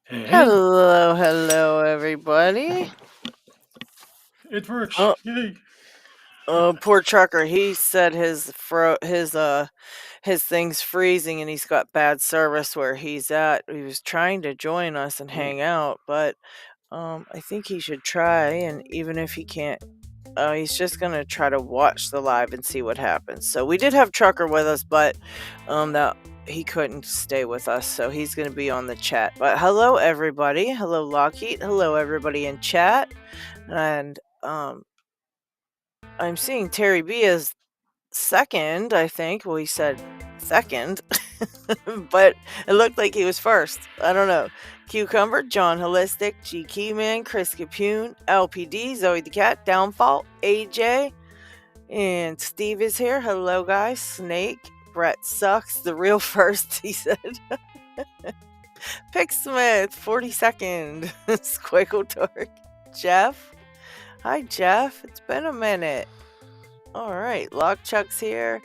Hey, hey, Hello, hello, everybody. it works. Oh, Yay. poor trucker. He said his thing's freezing and he's got bad service where he's at. He was trying to join us and Oh, hang out, but I think he should try. And even if he can't, he's just gonna try to watch the live and see what happens. So we did have trucker with us, but that he couldn't stay with us, so he's gonna be on the chat. But hello, everybody. Hello, LockHeat. Hello, everybody in chat. And I'm seeing Terry B as second, I think. Well, he said second, but it looked like he was first. I don't know. Cucumber, John Holistic, G Keyman, Chris Capune, LPD, Zoe the Cat, Downfall, AJ, and Steve is here. Hello, guys. Snake, Brett sucks. The real first, he said. Picksmith, 42nd. Squiggle Dork. Jeff. Hi, Jeff. It's been a minute. All right, Lockchuck's here.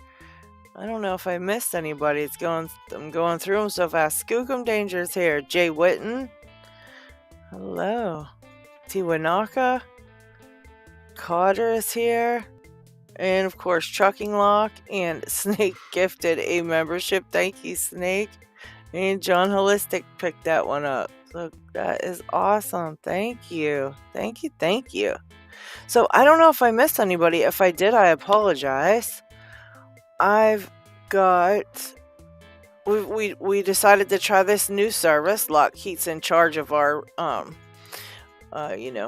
I don't know if I missed anybody. I'm going through them so fast. Skookum Danger's here. Jay Witten. Hello. Tiwanaka. Cotter is here. And of course, Trucking Lock and Snake gifted a membership. Thank you, Snake. And John Holistic picked that one up. So that is awesome. Thank you. Thank you. Thank you. So I don't know if I missed anybody. If I did, I apologize. I've got... We decided to try this new service. LockHeat's in charge of our...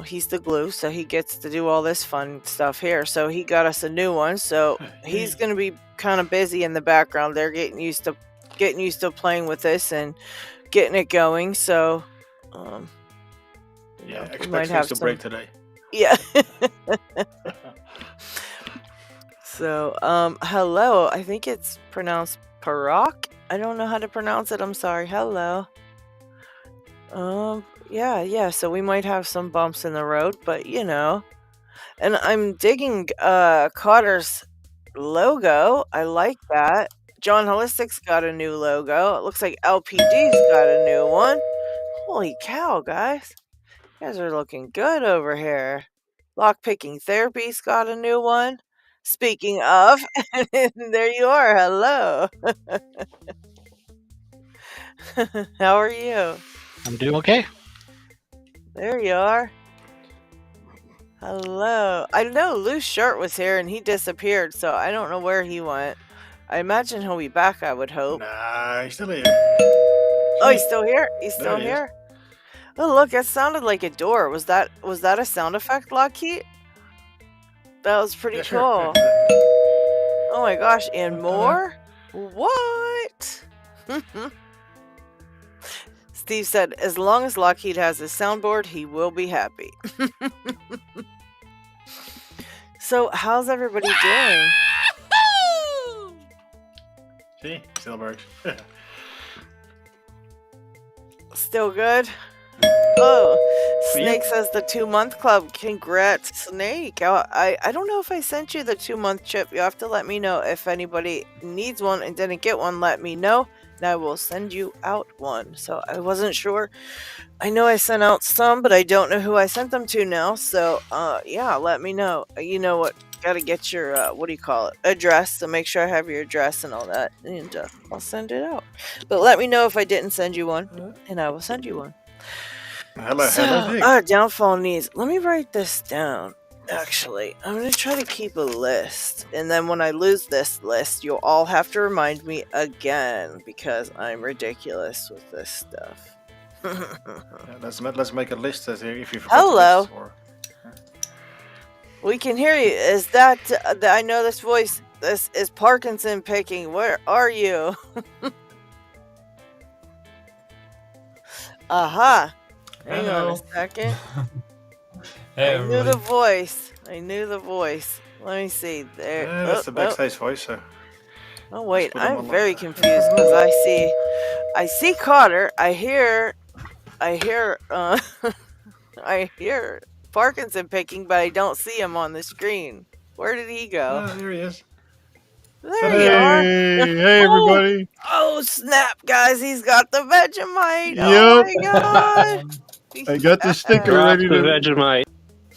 he's the glue, so he gets to do all this fun stuff here. So he got us a new one. So he's going to be kind of busy in the background. They're getting used to playing with this and getting it going. So, yeah, we expect might things have to some... break today. Yeah. So, hello. I think it's pronounced Parak. I don't know how to pronounce it. I'm sorry. Hello. Yeah. So we might have some bumps in the road, but and I'm digging Cotter's logo. I like that. John Holistic's got a new logo. It looks like LPD's got a new one. Holy cow, guys. You guys are looking good over here. Lockpicking Therapy's got a new one. Speaking of, there you are. Hello. How are you? I'm doing okay. There you are. Hello. I know Loose Shirt was here and he disappeared, so I don't know where he went. I imagine he'll be back, I would hope. Nah, he's still here. Oh, he's still here? He's still There he is. here? Oh, look, that sounded like a door. Was that a sound effect, LockHeat? That was pretty Yeah, cool. sure. Oh my gosh, and more? What? Steve said, as long as LockHeat has his soundboard, he will be happy. So, how's everybody doing? See? Still works. Still good? Oh, For you? Snake says the 2-month club. Congrats, Snake. I don't know if I sent you the 2-month chip. You have to let me know. If anybody needs one and didn't get one, let me know, and I will send you out one. So I wasn't sure. I know I sent out some, but I don't know who I sent them to now. So yeah, let me know. You know what? Gotta get your address, to make sure I have your address and all that, and I'll send it out. But let me know if I didn't send you one, and I will send you one. Hello, Downfall needs... Let me write this down. Actually, I'm going to try to keep a list. And then when I lose this list, you'll all have to remind me again, because I'm ridiculous with this stuff. Let's make a list if you forgot. Hello. The list, or... We can hear you. Is that... I know this voice. This is Parkinson picking. Where are you? Aha. Hang on a second. Hey, I knew the voice. Let me see. There. that's the backstage voice. So. Oh wait, I'm very confused because I see Cotter. I hear I hear Parkinson picking, but I don't see him on the screen. Where did he go? There he is. There you are. Hey, everybody. Oh, Oh snap, guys! He's got the Vegemite. Oh my god! I got the sticker Drop ready the to. Vegemite.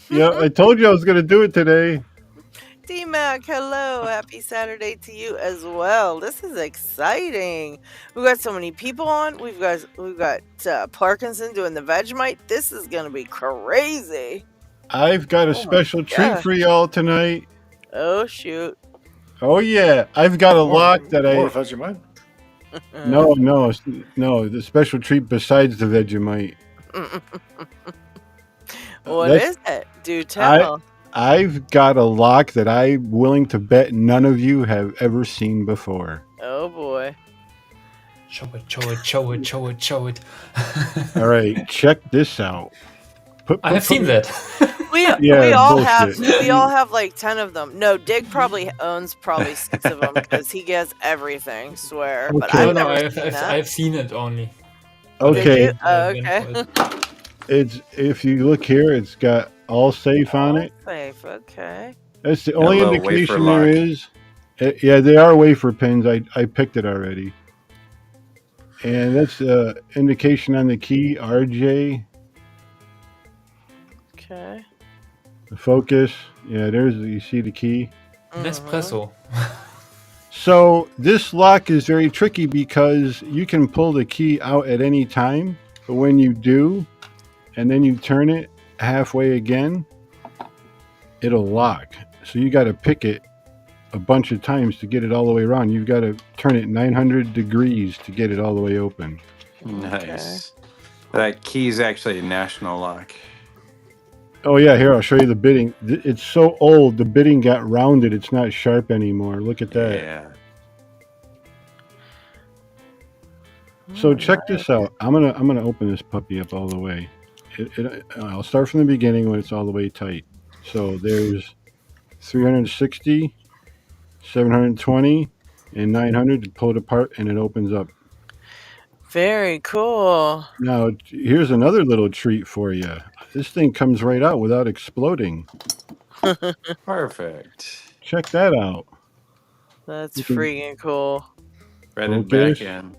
Yeah, I told you I was going to do it today. D-Mac, hello. Happy Saturday to you as well. This is exciting. We've got so many people on. We've got Parkinson doing the Vegemite. This is going to be crazy. I've got a Oh my special treat gosh. for y'all tonight. Oh, shoot. Oh, yeah. I've got a lock that More I. Vegemite. No. The special treat besides the Vegemite. What That's- is it? Do tell. I've got a lock that I'm willing to bet none of you have ever seen before. Oh, boy. Show it. All right, check this out. I have seen that. We Yeah, all bullshit. have like 10 of them. No, Dig probably owns 6 of them because he gets everything, swear. But Okay. I've No, never seen that. I've seen it only. Okay, Did you? Oh, okay. it's if you look here, it's got all safe on it. Safe, okay. That's the only little indication wafer there lock. is. Yeah, they are wafer pins. I picked it already. And that's indication on the key, RJ. Okay. The focus. Yeah, you see the key. Nespresso. So this lock is very tricky because you can pull the key out at any time, but when you do, and then you turn it halfway again, it'll lock. So you got to pick it a bunch of times to get it all the way around. You've got to turn it 900 degrees to get it all the way open. Nice. That key's actually a national lock. Oh yeah, here I'll show you the bitting. It's so old, the bitting got rounded. It's not sharp anymore. Look at that. Yeah. So check this out. I'm gonna open this puppy up all the way. I'll start from the beginning when it's all the way tight. So there's 360, 720, and 900 to pull it apart, and it opens up. Very cool. Now here's another little treat for you. This thing comes right out without exploding. Perfect. Check that out. That's You can- freaking cool. Right and Focus. back end.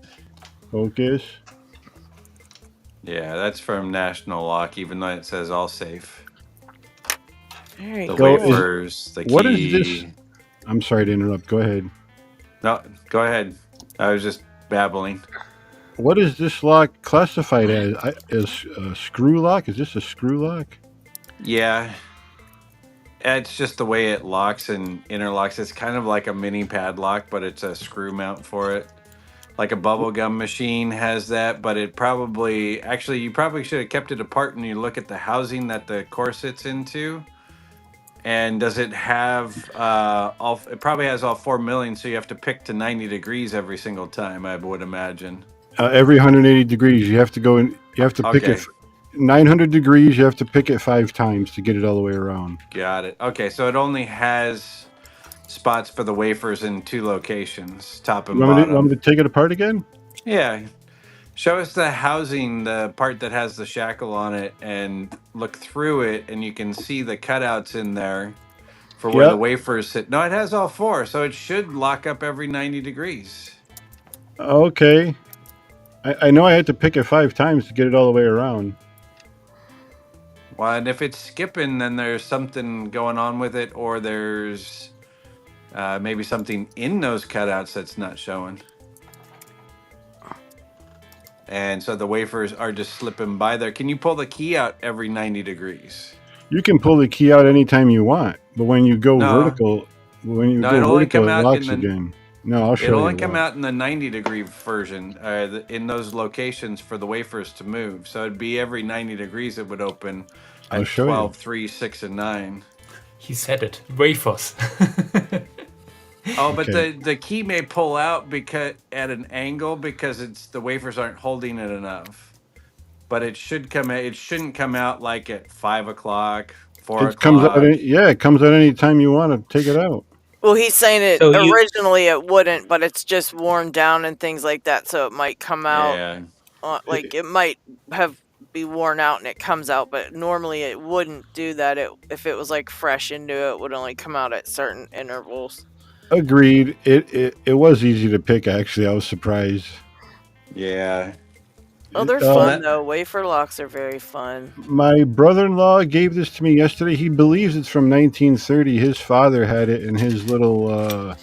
Focus. Yeah, that's from National Lock, even though it says all safe. Very The cool. wafers, the key. What is this? I'm sorry to interrupt. Go ahead. No, go ahead. I was just babbling. What is this lock classified as? Is a screw lock? Is this a screw lock? Yeah. It's just the way it locks and interlocks. It's kind of like a mini padlock, but it's a screw mount for it. Like a bubblegum machine has that, but it probably, actually, you probably should have kept it apart and you look at the housing that the core sits into. And does it have it probably has all 4 million, so you have to pick to 90 degrees every single time, I would imagine. Every 180 degrees, you have to go in. You have to pick Okay. it. 900 degrees, you have to pick it 5 times to get it all the way around. Got it. Okay, so it only has spots for the wafers in 2 locations, top and You want bottom. me to take it apart again? Yeah. Show us the housing, the part that has the shackle on it, and look through it, and you can see the cutouts in there for where Yep. the wafers sit. No, it has all 4, so it should lock up every 90 degrees. Okay. I know I had to pick it 5 times to get it all the way around. Well, and if it's skipping, then there's something going on with it, or there's maybe something in those cutouts that's not showing. And so the wafers are just slipping by there. Can you pull the key out every 90 degrees? You can pull the key out anytime you want, but when you go No. vertical, No, it'll only come it out locks in the- again. No, I'll show you. It'll only come why. out in the 90-degree version, in those locations for the wafers to move. So it'd be every 90 degrees it would open I'll at show you. 12, 3, 6, and 9. He said it. Wafers. Oh, but Okay. the key may pull out because at an angle because the wafers aren't holding it enough. But it should come out. It shouldn't come out like at 5 o'clock, 4 It comes out. o'clock. It comes out any time you want to take it out. Well, he's saying it So you- originally it wouldn't, but it's just worn down and things like that, so it might come out. Yeah. Like it might be worn out and it comes out, but normally it wouldn't do that. If it was like fresh into it would only come out at certain intervals. Agreed. It was easy to pick. Actually, I was surprised. Yeah. Oh, they're fun though. Wafer locks are very fun. My brother-in-law gave this to me yesterday. He believes it's from 1930. His father had it in his little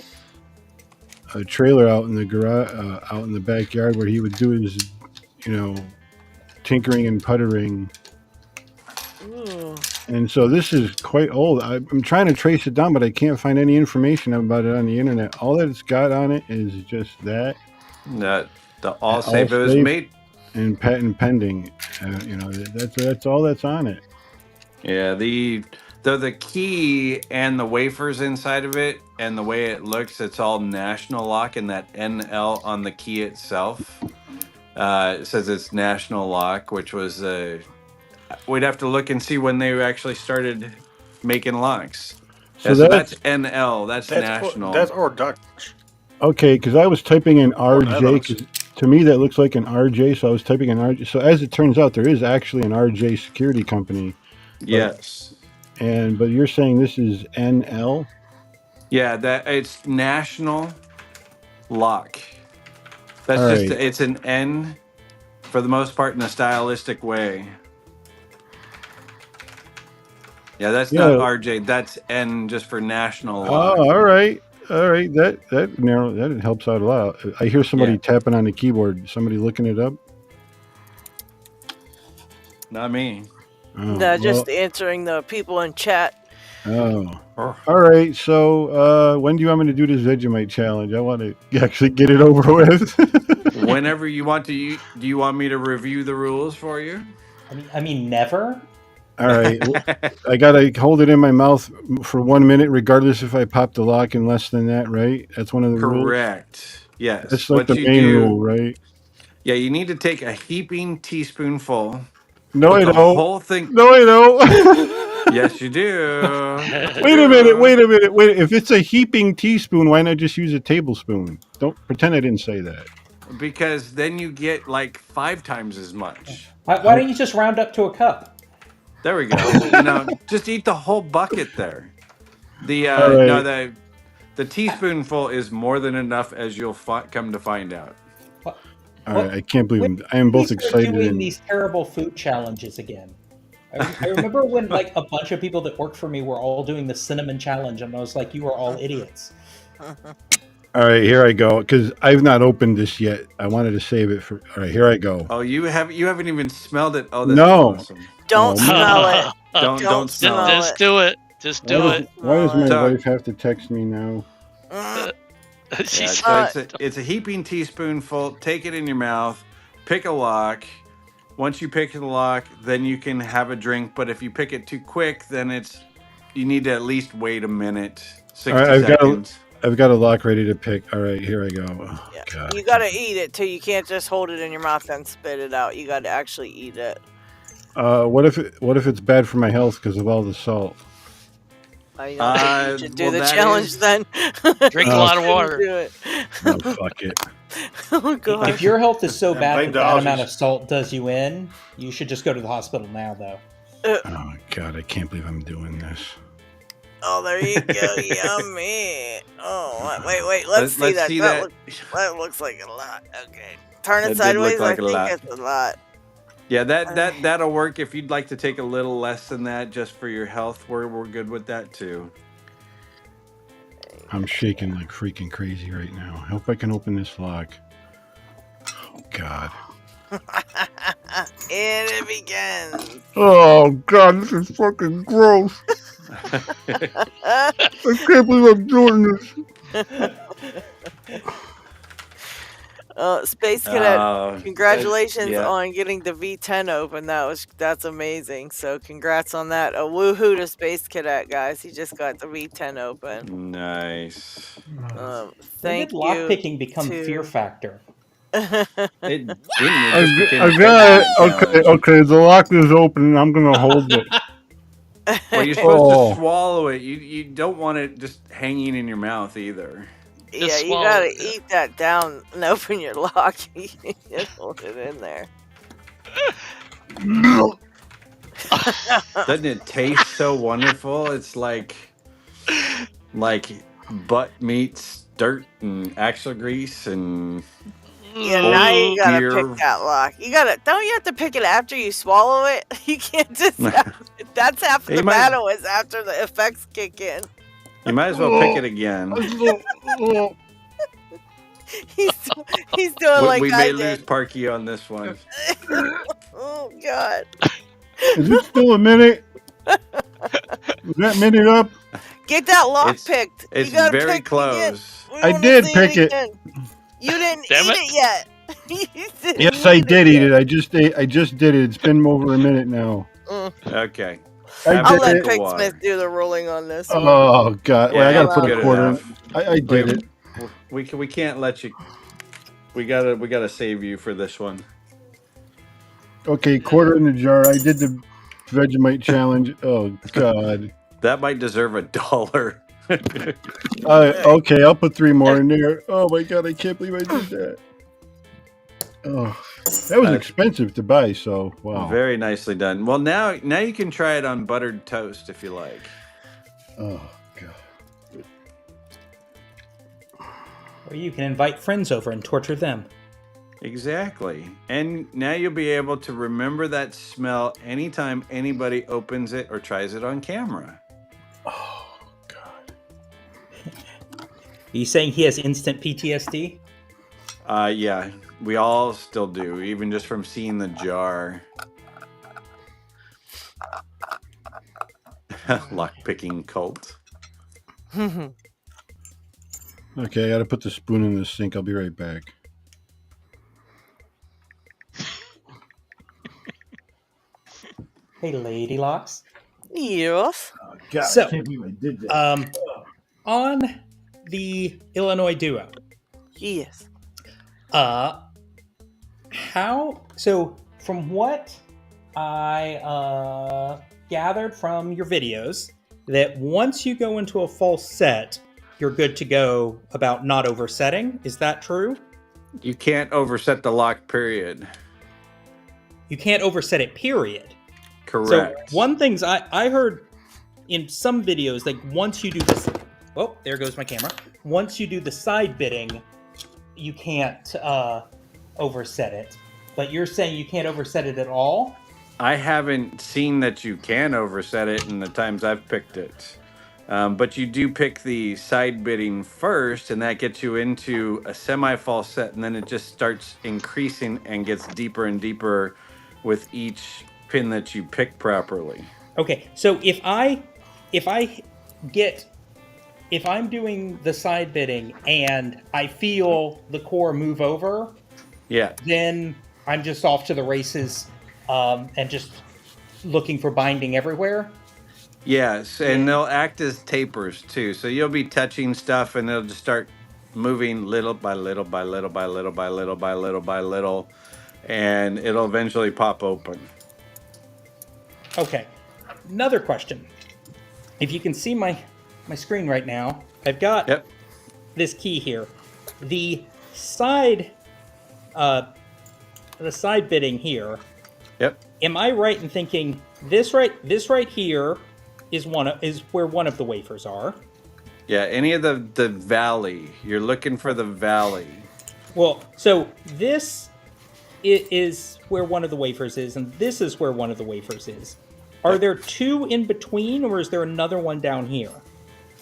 trailer out in the garage, out in the backyard, where he would do his, tinkering and puttering. Ooh. And so this is quite old. I'm trying to trace it down, but I can't find any information about it on the internet. All that it's got on it is just that. The all safe. It was made. And patent pending. That's all that's on it. Yeah, the key and the wafers inside of it and the way it looks, it's all National Lock, and that NL on the key itself it says it's National Lock, which was we'd have to look and see when they actually started making locks. So that's NL. That's national. That's or Dutch. Okay, because I was typing in RJ. Because to me that looks like an RJ, so I was typing in RJ. So as it turns out, there is actually an RJ security company. Yes. But you're saying this is NL? Yeah, that it's National Lock. That's All just right. it's an N for the most part in a stylistic way. Yeah, that's not RJ. That's N just for National Lock. Oh, all right. That helps out a lot. I hear somebody tapping on the keyboard. Somebody looking it up? Not me. Oh, no, just answering the people in chat. Oh. All right. So when do you want me to do this Vegemite challenge? I want to actually get it over with. Whenever you want to. Do you want me to review the rules for you? I mean, never. All right. I got to hold it in my mouth for 1 minute, regardless if I pop the lock in less than that, right? That's one of the rules? Correct. Yes. That's like the main rule, right? Yeah, you need to take a heaping teaspoonful. No, I don't. Whole thing. No, I don't. Yes, you do. Wait a minute. Wait. If it's a heaping teaspoon, why not just use a tablespoon? Don't pretend I didn't say that. Because then you get like 5 times as much. Why don't you just round up to a cup? There we go. Just eat the whole bucket there. The teaspoonful is more than enough, as you'll come to find out. All right, I can't believe I am both excited. Doing these terrible food challenges again. I remember when like a bunch of people that worked for me were all doing the cinnamon challenge, and I was like, "You are all idiots." All right, here I go, because I've not opened this yet. I wanted to save it for. All right, here I go. Oh, you haven't even smelled it. Oh, that's awesome. Don't smell it. Don't smell it. Just do it. Just do it. Why does my wife have to text me now? It's a heaping teaspoonful. Take it in your mouth. Pick a lock. Once you pick the lock, then you can have a drink. But if you pick it too quick, then you need to at least wait a minute, 60 seconds. I've got a lock ready to pick. All right, here I go. Oh, yeah. God. You gotta eat it too. You can't just hold it in your mouth and spit it out. You gotta actually eat it. What if it's bad for my health because of all the salt? I don't think you should do the challenge then. Drink a lot of water. Do it. No, fuck it. Oh, God. If your health is so bad that that amount of salt does you in, you should just go to the hospital now, though. Oh, God, I can't believe I'm doing this. Oh, there you go. Yummy. Oh, wait. Let's see that. That looks like a lot. Okay. Turn it sideways. I think it's a lot. Yeah, that'll work. If you'd like to take a little less than that just for your health, we're good with that too. I'm shaking like freaking crazy right now. I hope I can open this lock. Oh, God. And it begins. Oh, God, this is fucking gross. I can't believe I'm doing this. Space Cadet, congratulations on getting the V10 open. That's amazing. So congrats on that. A woohoo to Space Cadet, guys. He just got the V10 open. Nice. Thank you. Lockpicking become Fear Factor. It didn't. I got it. Okay. The lock is open. I'm gonna hold it. Well, you're supposed to swallow it. You don't want it just hanging in your mouth either. Yeah, you gotta eat that down and open your lock. Just hold it in there. Doesn't it taste so wonderful? It's like butt meets dirt and axle grease and Yeah, now you old gotta beer. pick that lock. Don't you have to pick it after you swallow it? You can't just. That's half of You the might- battle is after the effects kick in. You might as well pick it again. He's doing like We I may did. lose Parky on this one. Oh God! Is it still a minute? Is that minute up? Get that lock It's- picked. It's you gotta very pick again. close. We I wanna did see pick it. again. You didn't Damn eat it. it yet. You didn't Yes, I did eat yet. it. I just did it. It's been over a minute now. Okay. I Have I'll a let drink of Pig water. Smith do the ruling on this. one. Oh God! Wait, I gotta put good a quarter in. enough. I did it. We can't let you. We gotta save you for this one. Okay, quarter in the jar. I did the Vegemite challenge. Oh God. That might deserve $1. Okay, I'll put 3 more in there. Oh my God, I can't believe I did that. Oh, that was expensive to buy. So wow. Very nicely done. Well, now you can try it on buttered toast if you like. Oh God. Or you can invite friends over and torture them. Exactly. And now you'll be able to remember that smell anytime anybody opens it or tries it on camera. Oh God. Are you saying he has instant PTSD? Yeah, we all still do, even just from seeing the jar. Lockpicking cult. Okay, I gotta put the spoon in the sink. I'll be right back. Hey, Lady Locks. Yes. Oh, God, So, I can't believe I did that. On the Illinois duo, Yes. so from what I gathered from your videos, that once you go into a false set, you're good to go about not oversetting. Is that true? You can't overset the lock, period. You can't overset it, period. Correct. So one things I heard in some videos, like once you do this, oh, there goes my camera. Once you do the side bidding, you can't overset it. But you're saying you can't overset it at all? I haven't seen that you can overset it in the times I've picked it. But you do pick the side bidding first, and that gets you into a semi-false set, and then it just starts increasing and gets deeper and deeper with each pin that you pick properly. Okay, so if I'm doing the side bidding and I feel the core move over, Yeah. then I'm just off to the races and just looking for binding everywhere. Yes, and they'll act as tapers too. So you'll be touching stuff, and they'll just start moving little by little by little by little by little by little by little, and it'll eventually pop open. Okay, another question. If you can see my screen right now, I've got Yep. this key here. The side bidding here. Yep. Am I right in thinking this right here is where one of the wafers are? Yeah. Any of the valley. You're looking for the valley. Well, so this is where one of the wafers is, and this is where one of the wafers is. Are there two in between, or is there another one down here?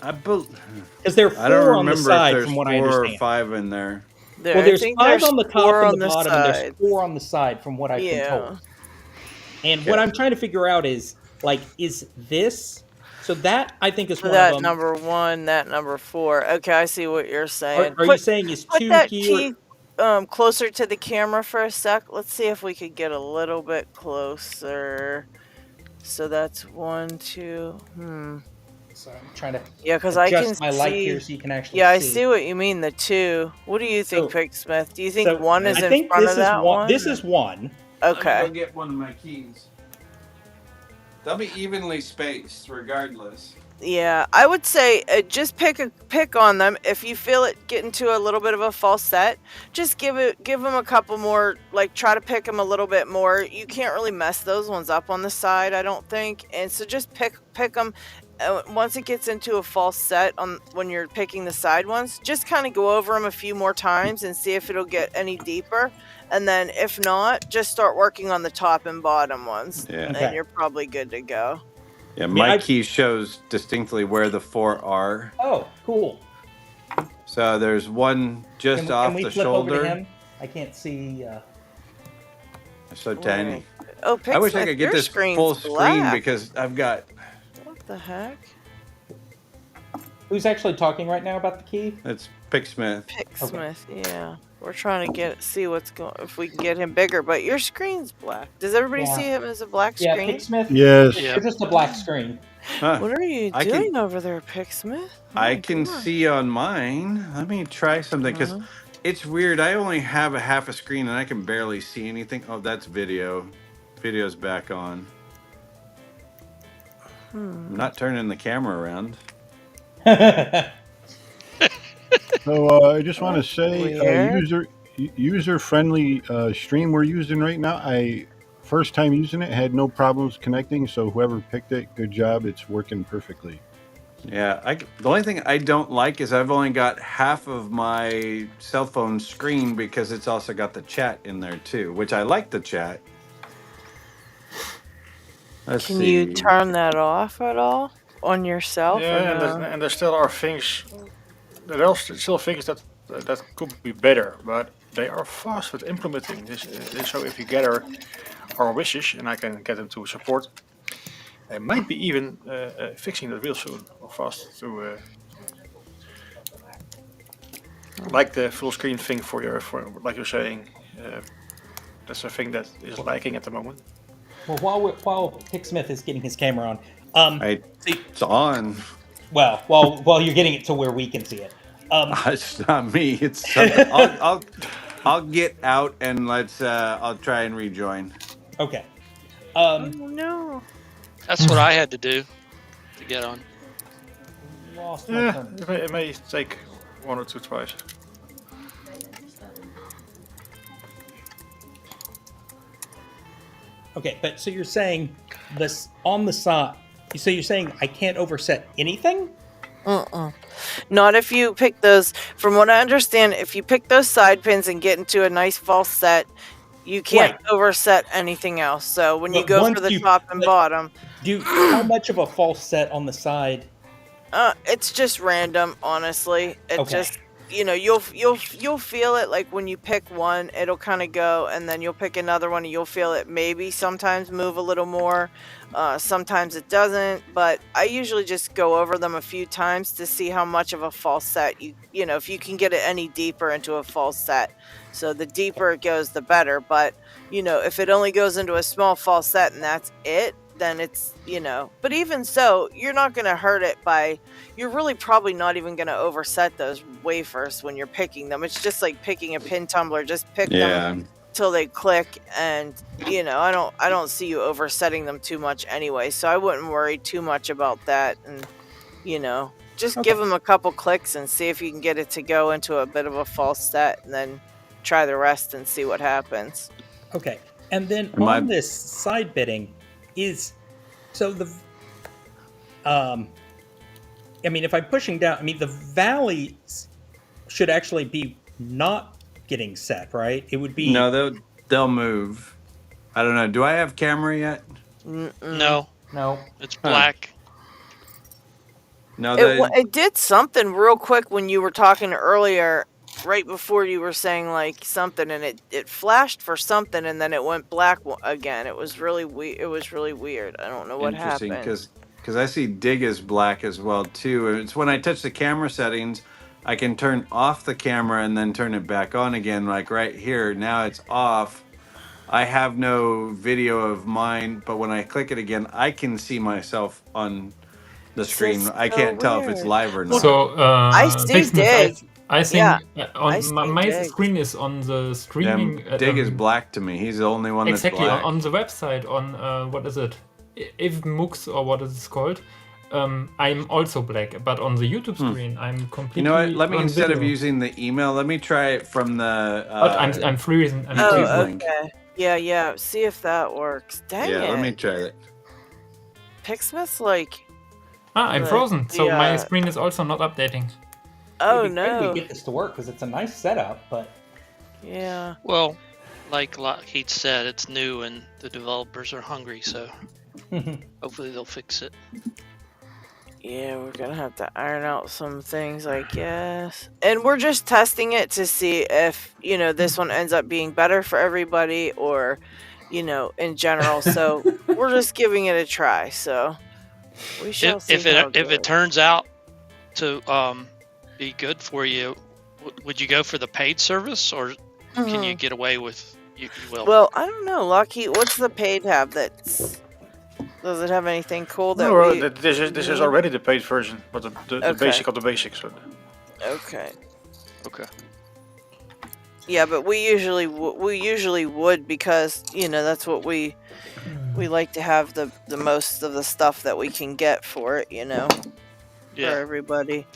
Because there are I don't four on the remember if side, there's from what 4 I or understand. 5 in there. Well, there's I think 5 on the top 4 and on the bottom, and there's side. 4 on the side, from what I've been told. And what I'm trying to figure out is, like, is this... So that, I think, is one That of them. number 1, that number 4. Okay, I see what you're saying. Are you saying is put 2 that here? key closer to the camera for a sec. Let's see if we could get a little bit closer. So that's 1, 2. So I'm trying to Because I can adjust my light see. here so you can actually Yeah, see. I see what you mean. The 2. What do you think, So- Pig Smith? Do you think So, 1 is I in think front this of that one? This is 1. Okay. Go get one of my keys. They'll be evenly spaced, regardless. Yeah, I would say just pick on them. If you feel it getting to a little bit of a false set, just give them a couple more. Like try to pick them a little bit more. You can't really mess those ones up on the side, I don't think. And so just pick them. once it gets into a false set when you're picking the side ones, just kind of go over them a few more times and see if it'll get any deeper. And then if not, just start working on the top and bottom ones. Yeah. And you're probably good to go. Yeah, my key shows distinctly where the 4 are. Oh, cool. So there's one just off can we the flip shoulder. Over to him? I can't see. They're so tiny. Oh, I wish I Pixmith, could get your this screen's full screen black. because I've got. What the heck? Who's actually talking right now about the key? It's Pixmith. Pixmith, yeah. We're trying to see what's going. If we can get him bigger, but your screen's black. Does everybody see him as a black Yeah, screen? Pixmith. Yes. Yeah. It's just a black screen. Huh. What are you I doing over there, Pixmith? I can see on mine. Let me try something because it's weird. I only have a half a screen and I can barely see anything. Oh, that's video. Video's back on. I'm not turning the camera around. So I just want to say, Weird. user-friendly stream we're using right now. First time using it, had no problems connecting. So whoever picked it, good job. It's working perfectly. Yeah, the only thing I don't like is I've only got half of my cell phone screen because it's also got the chat in there too, which I like the chat. Let's Can see. you turn that off at all on yourself? Yeah, or no? and there still are things. There are still things that could be better, but they are fast with implementing this. So if you gather our wishes, and I can get them to support, they might be even fixing that real soon or fast to. Like the full screen thing for like you're saying, that's a thing that is lacking at the moment. Well, while Pixmith is getting his camera on, it's on. Well, while you're getting it to where we can see it. It's not me. It's something. I'll get out and I'll try and rejoin. Okay. Oh no. That's what I had to do to get on. Lost my Yeah, turn. it may take 1 or 2 tries. Okay, but so you're saying this on the side. So you're saying I can't overset anything? Not if you pick those. From what I understand, if you pick those side pins and get into a nice false set, you can't overset anything else. So when you go for the top and bottom, how much of a false set on the side? It's just random, honestly. It just you'll feel it like when you pick one, it'll kind of go, and then you'll pick another one, and you'll feel it maybe sometimes move a little more. Sometimes it doesn't, but I usually just go over them a few times to see how much of a false set you know if you can get it any deeper into a false set. So the deeper it goes, the better. But if it only goes into a small false set and that's it, then it's But even so, you're not going to hurt it you're really probably not even going to overset those wafers when you're picking them. It's just like picking a pin tumbler. Just pick them till they click, and I don't see you oversetting them too much anyway, so I wouldn't worry too much about that. And just give them a couple clicks and see if you can get it to go into a bit of a false set, and then try the rest and see what happens. Okay, and then on this side bidding if I'm pushing down, the valleys should actually be not getting set, right? It would be they'll move. I don't know. Do I have camera yet? No, it's black. No, it did something real quick when you were talking earlier, right before you were saying like something, and it flashed for something, and then it went black again. It was really weird. I don't know what happened. Because I see dig is black as well too. It's when I touch the camera settings, I can turn off the camera and then turn it back on again. Like right here, now it's off. I have no video of mine, but when I click it again, I can see myself on the screen. I can't tell if it's live or not. So I see dig. I think on my dig. screen is on the streaming. Dig is black to me. He's the only one that's exactly black. on the website on what is it? If MOOCs or what is it called? I'm also black, but on the YouTube screen, I'm completely. You know what? Let me on instead video. of using the email, let me try it from the. I'm freezing. link. Okay. Yeah. See if that works. Dang it. Yeah, let me try it. Pixmith's like I'm But frozen, so my yeah. screen is also not updating. Oh It'd be great if no. we get this to work because it's a nice setup, but Yeah. Well, like LockHeat said, it's new and the developers are hungry, so hopefully they'll fix it. Yeah, we're gonna have to iron out some things, I guess. And we're just testing it to see if, this one ends up being better for everybody or, in general. So we're just giving it a try. So we shall see If how it if it goes. turns out to be good for you, would you go for the paid service, or can you get away with you will? Well, I don't know, Lockheed. What's the paid tab? Does it have anything cool that No, we? this is need? already the paid version, but the Okay. basic of the basics. So. Okay. Okay. Yeah, but we usually would because that's what we like to have the most of the stuff that we can get for it. For Yeah. everybody.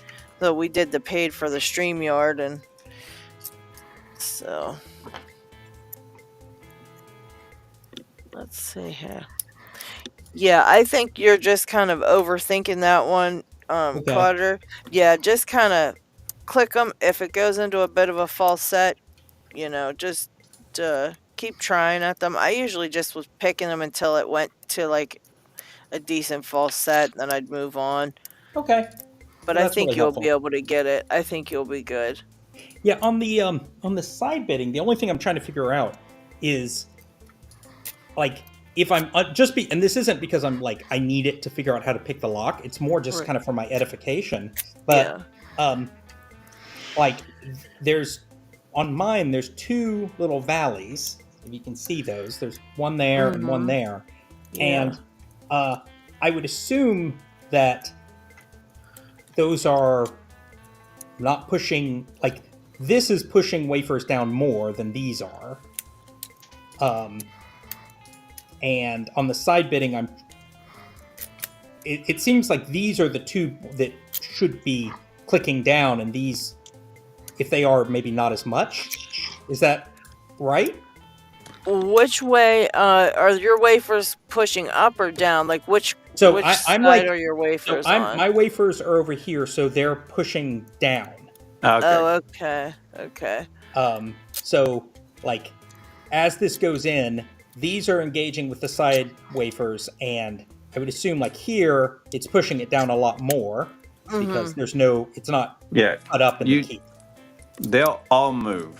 So we did the paid for the StreamYard, and so let's see here. Yeah, I think you're just kind of overthinking that one, Carter. Yeah, just kind of click them. If it goes into a bit of a false set, just keep trying at them. I usually just was picking them until it went to like a decent false set, then I'd move on. okay. But Well, I that's think really you'll helpful. be able to get it. I think you'll be good. Yeah, on the side bidding, the only thing I'm trying to figure out is like if I'm and this isn't because I'm like I need it to figure out how to pick the lock. It's more just Right. kind of for my edification. But like there's on mine there's two little valleys. If you can see those, there's one there and one there. Yeah. And I would assume that those are not pushing, like, this is pushing wafers down more than these are. And on the side bidding, it seems like these are the two that should be clicking down, and these, if they are, maybe not as much. Is that right? Which way are your wafers pushing, up or down? Like which So I'm side like, are your wafers on? my wafers are over here, so they're pushing down. Okay. Oh, okay. Okay. So like as this goes in, these are engaging with the side wafers, and I would assume like here it's pushing it down a lot more because there's no, it's not cut up in the key. They'll all move.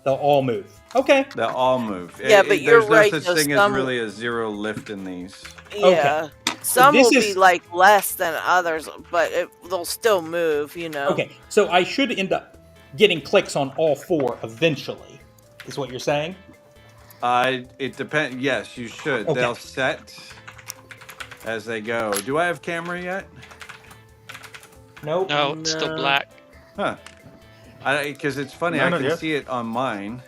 They'll all move. Okay. They'll all move. Yeah, but you're right, There's though, no such thing as some- really a zero lift in these. Yeah. So Some this will be is- like less than others, but they'll still move, Okay, so I should end up getting clicks on all four eventually, is what you're saying? It depends. Yes, you should. Okay. They'll set as they go. Do I have camera yet? Nope. No, it's still No. black. Huh. Because it's funny, No, I not can yet. see it on mine.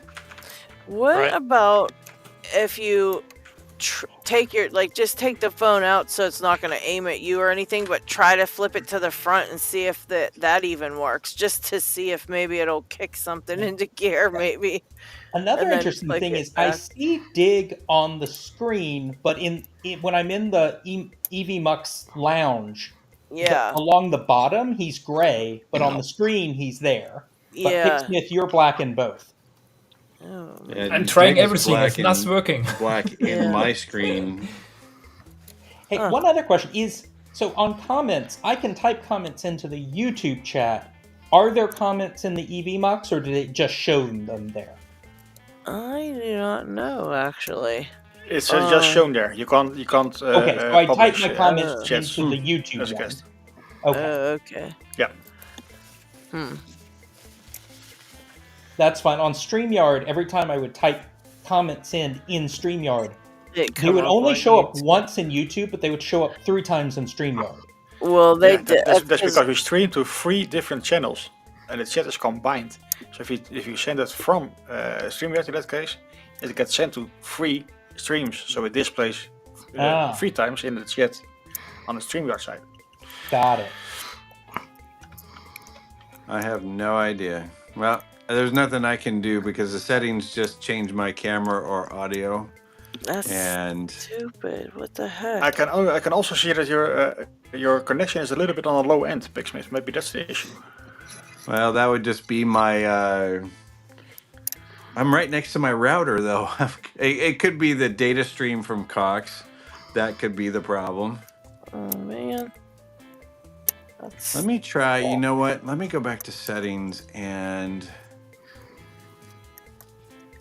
What Right. about if you take just take the phone out so it's not going to aim at you or anything, but try to flip it to the front and see if that even works, just to see if maybe it'll kick something into gear, maybe. Another And then interesting click thing it is I back. see Dig on the screen, but when I'm in the EV Mux lounge, Yeah. along the bottom he's gray, but on the screen he's there. But Yeah. Picksmith, you're black in both. Oh, Yeah, I'm trying Dig is everything. black It's not in- working. Black in Yeah. my screen. Hey, one other question is, so on comments, I can type comments into the YouTube chat. Are there comments in the EV Mux, or did it just show them there? I do not know, actually. It's just shown there. You can't. Okay, so I type publish, my comments chats into the YouTube as a one. guest. Okay, Okay. Yeah. that's fine. On StreamYard, every time I would type comments in StreamYard, It they would come up only like show up YouTube. once in YouTube, but they would show up 3 times in StreamYard. Well, they Yeah, did. that's because we stream to 3 different channels, and the chat is combined. So if you send it from StreamYard in that case, it gets sent to 3 streams. So it displays 3 times in the chat on the StreamYard side. Got it. I have no idea. Well, there's nothing I can do because the settings just change my camera or audio. That's And stupid. What the heck? I can also see that your connection is a little bit on the low end, Pigsmith. Maybe that's the issue. well, that would just be my. I'm right next to my router, though. It could be the data stream from Cox. That could be the problem. Oh man. That's Let me try. You know what? Let me go back to settings and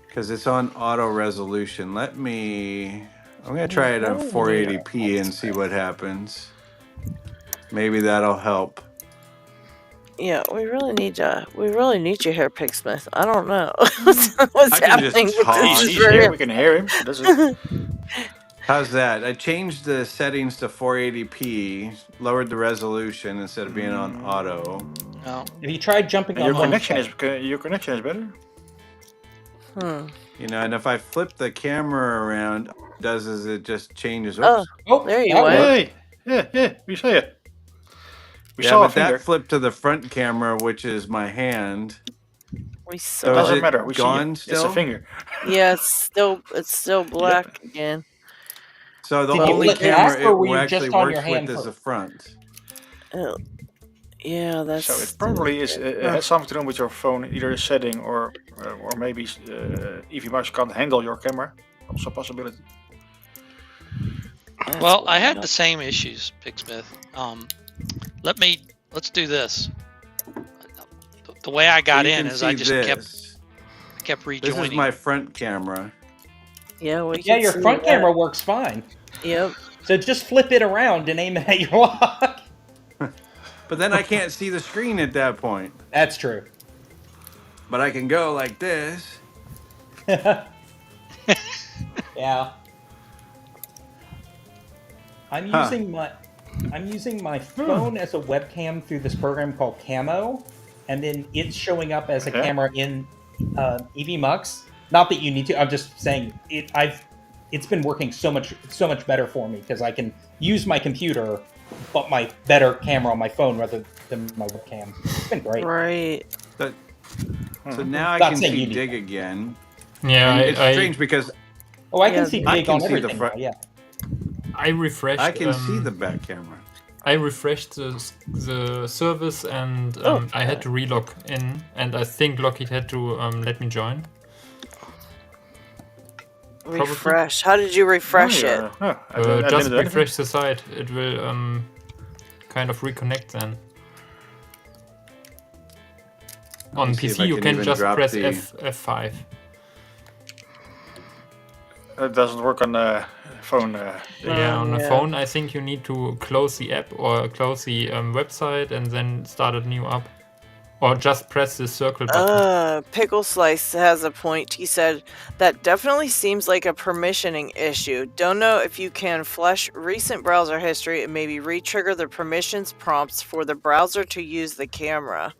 because it's on auto resolution. I'm gonna try it on 480p and see what happens. Maybe that'll help. yeah. We really need you here, Pigsmith. I don't know what's I can just happening with talk. this. He's here. We can hear him. That's it. How's that? I changed the settings to 480p, lowered the resolution instead of being on auto. No. If you tried jumping And on your one connection side- is better. You know, and if I flip the camera around, all it does is it just changes. Oh, Oops. Oh, there you that went. worked. Hey, yeah, we see it. We Yeah, saw a but that finger. flipped to the front camera, which is my hand. We So saw. is Doesn't it matter. We gone see it. It's still? a finger. Yeah, it's still black again. So the Did you only flip camera back, or were it you actually just on your works hand with is the first? front. Oh, yeah, that's. So it probably is. It has something to do with your phone, either a setting or maybe EV can't handle your camera. Also a possibility. That's Well, I wild. had the same issues, Pigsmith. Let's do this. The way I got So you in can is I see just this. kept This rejoining. is my front camera. Yeah, we Yeah, can your see front that. camera works fine. Yep. So just flip it around and aim it at your lock. But then I can't see the screen at that point. That's true. But I can go like this. Yeah. I'm Huh. using my phone as a webcam through this program called Camo, and then it's showing up as a Okay. camera in EV Mux. Not that you need to. I'm just saying it's been working so much better for me because I can use my computer, but my better camera on my phone rather than my webcam. It's been great. Right. So now I Not can saying see you need Dig that. again. Yeah, And it's I strange because Oh, I Yeah, can see I Dig can on see the everything front- now, yeah. I refreshed. I can see the back camera. I refreshed the service and I had to relog in, and I think Lockheed had to let me join. Refresh. How did you refresh it? I didn't Just do anything. refresh the site. It will kind of reconnect then. On me see if I PC, you can can even just drop press the- F5. It doesn't work on the phone. Yeah, on the yeah. phone, I think you need to close the app or close the website and then start a new app. Or just press the circle button. Pickle Slice has a point. He said, that definitely seems like a permissioning issue. Don't know if you can flush recent browser history and maybe re-trigger the permissions prompts for the browser to use the camera.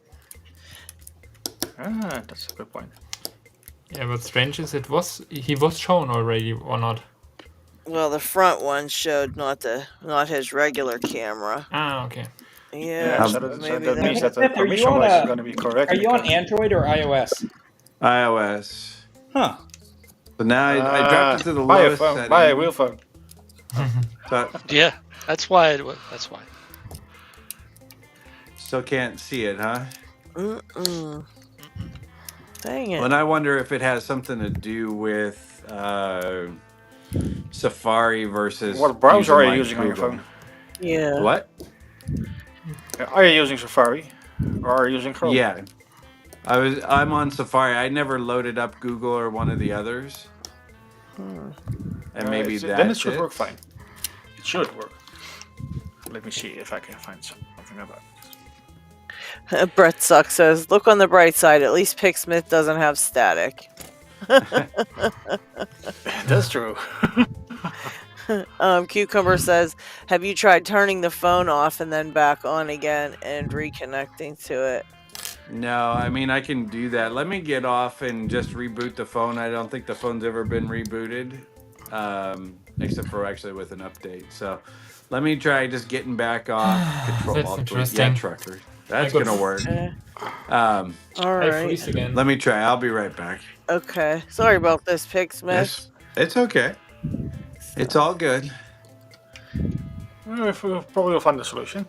That's a good point. Yeah, but strange is he was shown already or not? Well, the front one showed not his regular camera. Ah, okay. Yeah, so maybe that means that the Are you permission on wise a- is going to be correct. Are you on because- Android or iOS? iOS. Huh. So now I dropped it to the buy a lowest phone, setting. buy a wheel phone. So Yeah, that's why. That's why. still can't see it, huh? Dang it. And I wonder if it has something to do with Safari versus What browser are you like using on your Google. phone? Yeah. What? Are you using Safari or are you using Chrome? Yeah. I'm on Safari. I never loaded up Google or one of the others. And maybe that's then it should work fine. It should work. Let me see if I can find something about it. Brett Suck says, look on the bright side. At least Picksmith doesn't have static. That's true. Cucumber says, have you tried turning the phone off and then back on again and reconnecting to it? No, I mean, I can do that. Let me get off and just reboot the phone. I don't think the phone's ever been rebooted, except for actually with an update. So let me try just getting back off control. That's Alt-delete. interesting. Yeah, trucker. That's I got- going to work. Okay. Um, All I right. freeze again. let me try. I'll be right back. Okay. Sorry about this, Picksmith. It's okay. It's So, all good. We'll probably will find a solution.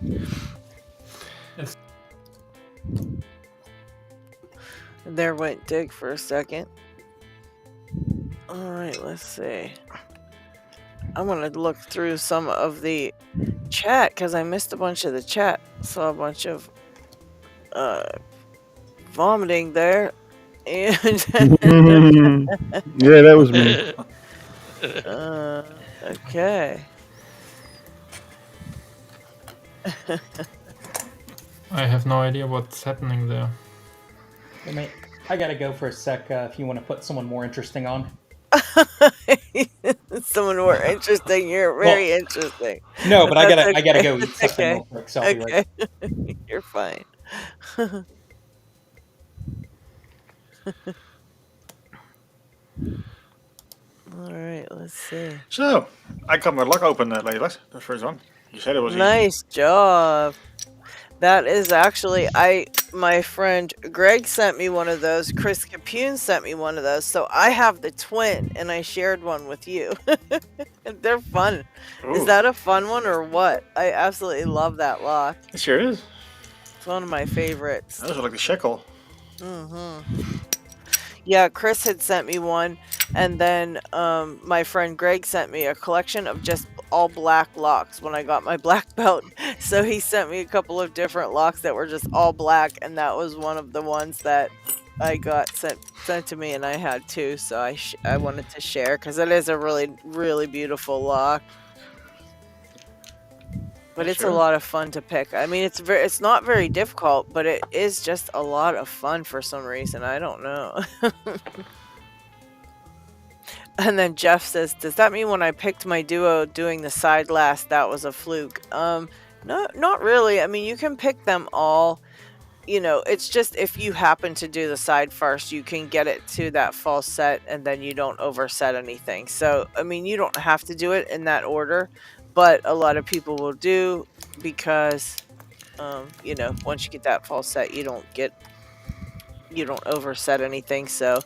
there went Dig for a second. Alright, let's see. I'm gonna look through some of the chat because I missed a bunch of the chat. Saw a bunch of vomiting there. And Yeah, that was me. okay. I have no idea what's happening there. Hey, mate, I gotta go for a sec. If you want to put someone more interesting on. Someone more interesting. You're very interesting. No, but I That's gotta okay. go eat That's something okay. real quick. So I'll be right. Okay. You're fine. All right, let's see. So, I got my lock open, Lady Locks, the first one. You said it was easy. Nice job. That is actually, my friend Greg sent me one of those. Chris Capune sent me one of those. So I have the twin, and I shared one with you. And they're fun. Ooh, Is that a fun one or what? I absolutely love that lock. it sure is. It's one of my favorites. Those are like a shekel. Yeah, Chris had sent me one, and then my friend Greg sent me a collection of just all black locks when I got my black belt. So he sent me a couple of different locks that were just all black, and that was one of the ones that I got sent to me, and I had two. So I wanted to share because it is a really beautiful lock. But it's a lot of fun to pick. I mean, it's not very difficult, but it is just a lot of fun for some reason. I don't know. And then Jeff says, "Does that mean when I picked my duo doing the side last, that was a fluke?" No, not really. I mean, you can pick them all. You know, it's just if you happen to do the side first, you can get it to that false set, and then you don't overset anything. So, I mean, you don't have to do it in that order, but a lot of people will do because, you know, once you get that false set, you don't overset anything. So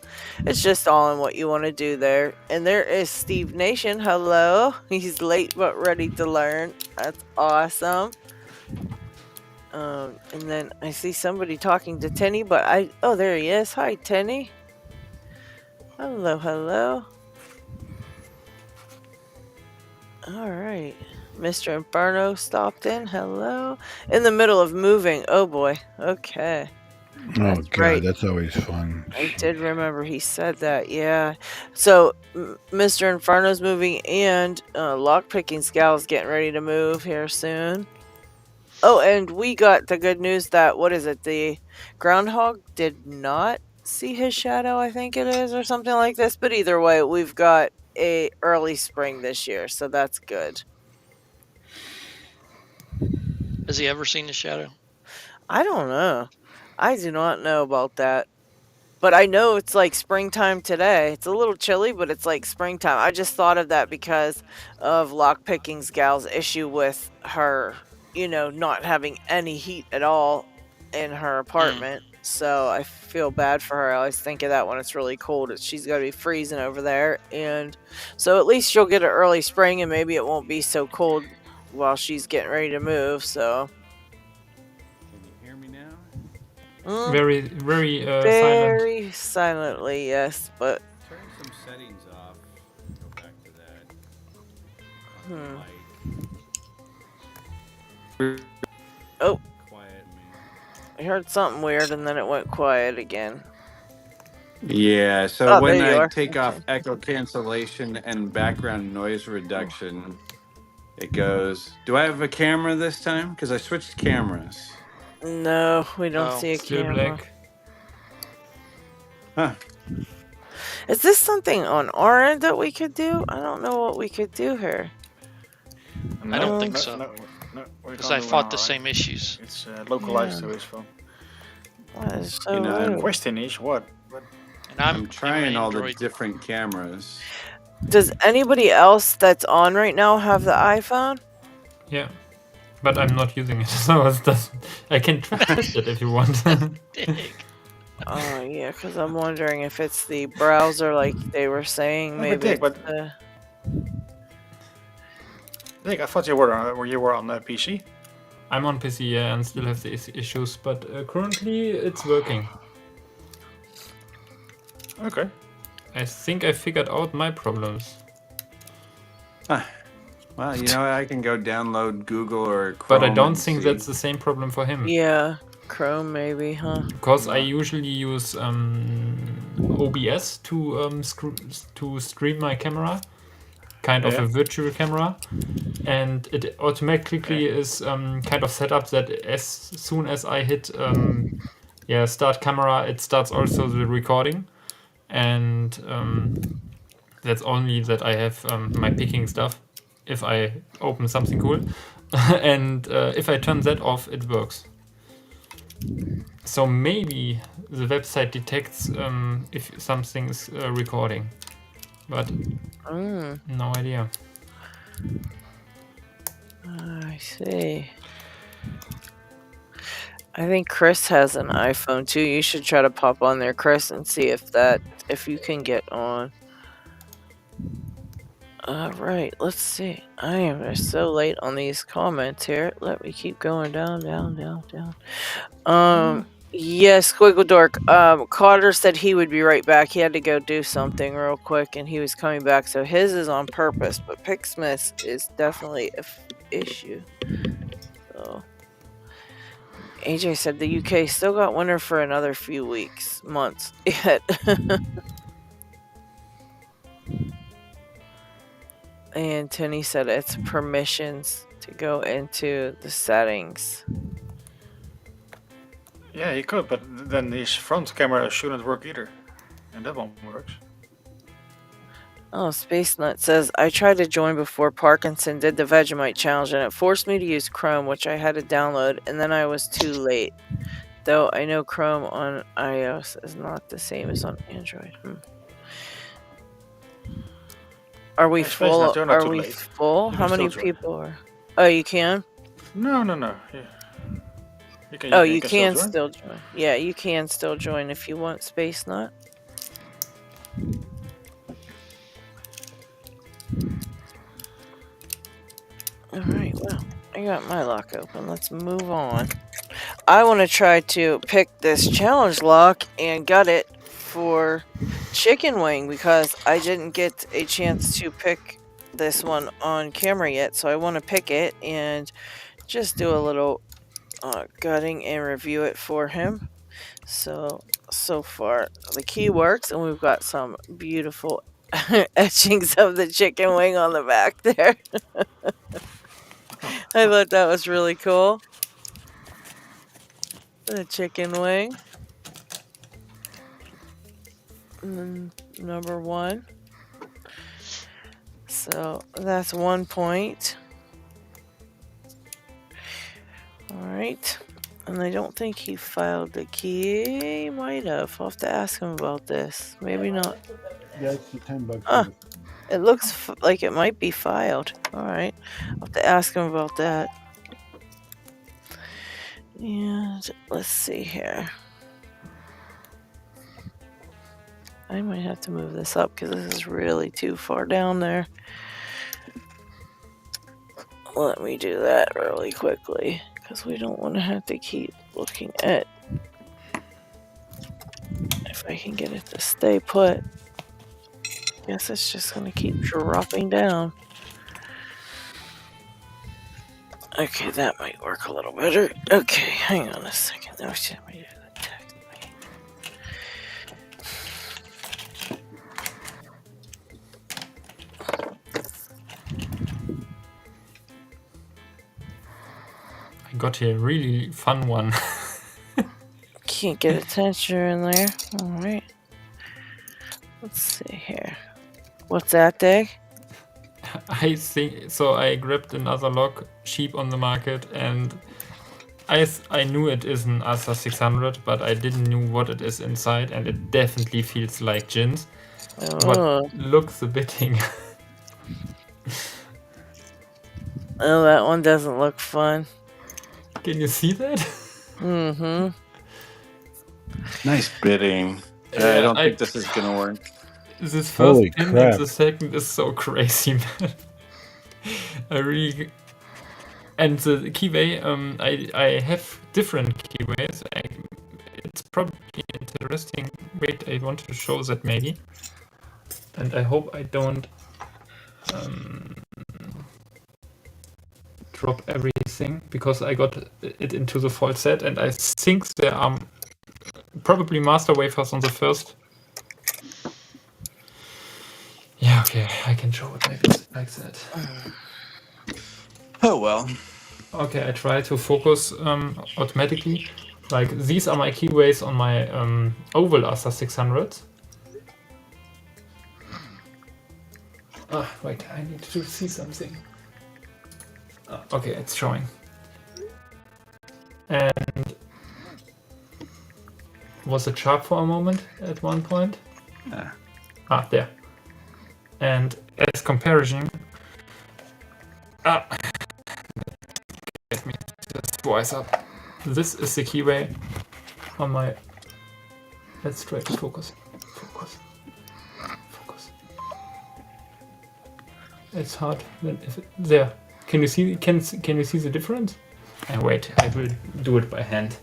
it's just all in what you want to do there. And there is Steve Nation. Hello. He's late but ready to learn. That's awesome. And then I see somebody talking to Tenny, but oh, there he is. Hi, Tenny. Hello. All right. Mr. Inferno stopped in. Hello. In the middle of moving. Oh boy. Okay. Oh, That's God, right. that's always fun. I did remember he said that, yeah. So, Mr. Inferno's moving, and Lockpicking Gal's getting ready to move here soon. Oh, and we got the good news that, what is it, the Groundhog did not see his shadow, I think it is, or something like this. But either way, we've got a early spring this year, so that's good. Has he ever seen the shadow? I don't know. I do not know about that. But I know it's like springtime today. It's a little chilly, but it's like springtime. I just thought of that because of Lockpicking Gal's issue with her, you know, not having any heat at all in her apartment. So I feel bad for her. I always think of that when it's really cold. She's got to be freezing over there. And so at least she'll get an early spring, and maybe it won't be so cold while she's getting ready to move. So. Can you hear me now? Very Very silently, yes, but Turn some settings off. Go back to that. Oh, Quiet me. I heard something weird and then it went quiet again. Yeah, so Oh, when there you I are. take off echo cancellation and background noise reduction, it goes, do I have a camera this time? Because I switched cameras. No, we don't Oh, see a still camera. black. Huh. Is this something on our end that we could do? I don't know what we could do here. I don't think so. No, we Because can't I do fought it the on our same issues. end. It's localized Yeah. to his phone. That is so You know, The rude. question is what? And I'm I'm trying in all the Android. different cameras. Does anybody else that's on right now have the iPhone? Yeah, but I'm not using it, so it doesn't. I can test it if you want. Dig. Oh, yeah, because I'm wondering if it's the browser like they were saying. No, but Maybe Dick, it's but- the... Nick, I thought you were on PC. I'm on PC, yeah, and still have the issues, but currently it's working. Okay. I think I figured out my problems. Well, I can go download Google or Chrome. But I don't and think see. that's the same problem for him. Yeah, Chrome maybe, huh? Because I usually use OBS to stream my camera, kind of Yeah. a virtual camera, and it automatically is kind of set up that as soon as I hit start camera, it starts also the recording, and that's only that I have my picking stuff if I open something cool, and if I turn that off, it works. So maybe the website detects if something is recording, but no idea. I see. I think Chris has an iPhone too. You should try to pop on there, Chris, and see if you can get on. Alright, let's see. I am so late on these comments here. Let me keep going down. Yeah, Squiggle Dork. Carter said he would be right back. He had to go do something real quick, and he was coming back. So his is on purpose, but Picksmith is definitely an issue. So AJ said the UK still got winter for another few months yet. And Tony said it's permissions to go into the settings. Yeah, he could, but then his front camera shouldn't work either. And that one works. Oh, Space Nut says, I tried to join before Parkinson did the Vegemite challenge and it forced me to use Chrome, which I had to download, and then I was too late. Though I know Chrome on iOS is not the same as on Android. Are we full? Are we full? How many people are? Oh, you can? No. Yeah. You can still join. Yeah, you can still join if you want, Space Nut. Alright, well, I got my lock open. Let's move on. I want to try to pick this challenge lock and gut it for chicken wing because I didn't get a chance to pick this one on camera yet. So I want to pick it and just do a little gutting and review it for him. So far the key works, and we've got some beautiful etchings of the chicken wing on the back there. I thought that was really cool. The chicken wing. Number 1. So that's 1 point. Alright. And I don't think he filed the key. He might have. I'll have to ask him about this. Maybe not. That's the $10. It looks like it might be filed. Alright. I'll have to ask him about that. And let's see here. I might have to move this up because this is really too far down there. Let me do that really quickly because we don't want to have to keep looking at if I can get it to stay put. Guess it's just going to keep dropping down. Okay, that might work a little better. Okay, hang on a second. Let me see. Let me do the text. I got here a really fun one. Can't get a texture in there. Alright. Let's see here. What's that, Dig? I think so. I grabbed another lock cheap on the market, and I knew it is an ASA 600, but I didn't know what it is inside, and it definitely feels like gins. Oh. But look the bitting. Oh, that one doesn't look fun. Can you see that? Mm-hmm. Nice bidding. I don't think this is gonna work. This first Holy pin crap. and the second is so crazy, man. I really. And the keyway, I have different keyways. It's probably interesting. Wait, I want to show that maybe. And I hope I don't drop everything because I got it into the full set, and I think there are probably master wafers on the first. Yeah, okay, I can show it like that. Oh well. Okay, I try to focus automatically. Like these are my keyways on my oval ASA 600. Wait, I need to see something. Okay, it's showing. And was it sharp for a moment at one point? There. And as comparison, let me just twice up. This is the keyway on my. Let's try to focus. Focus. It's hard. There. Can you see? Can you see the difference? Wait, I will do it by hand.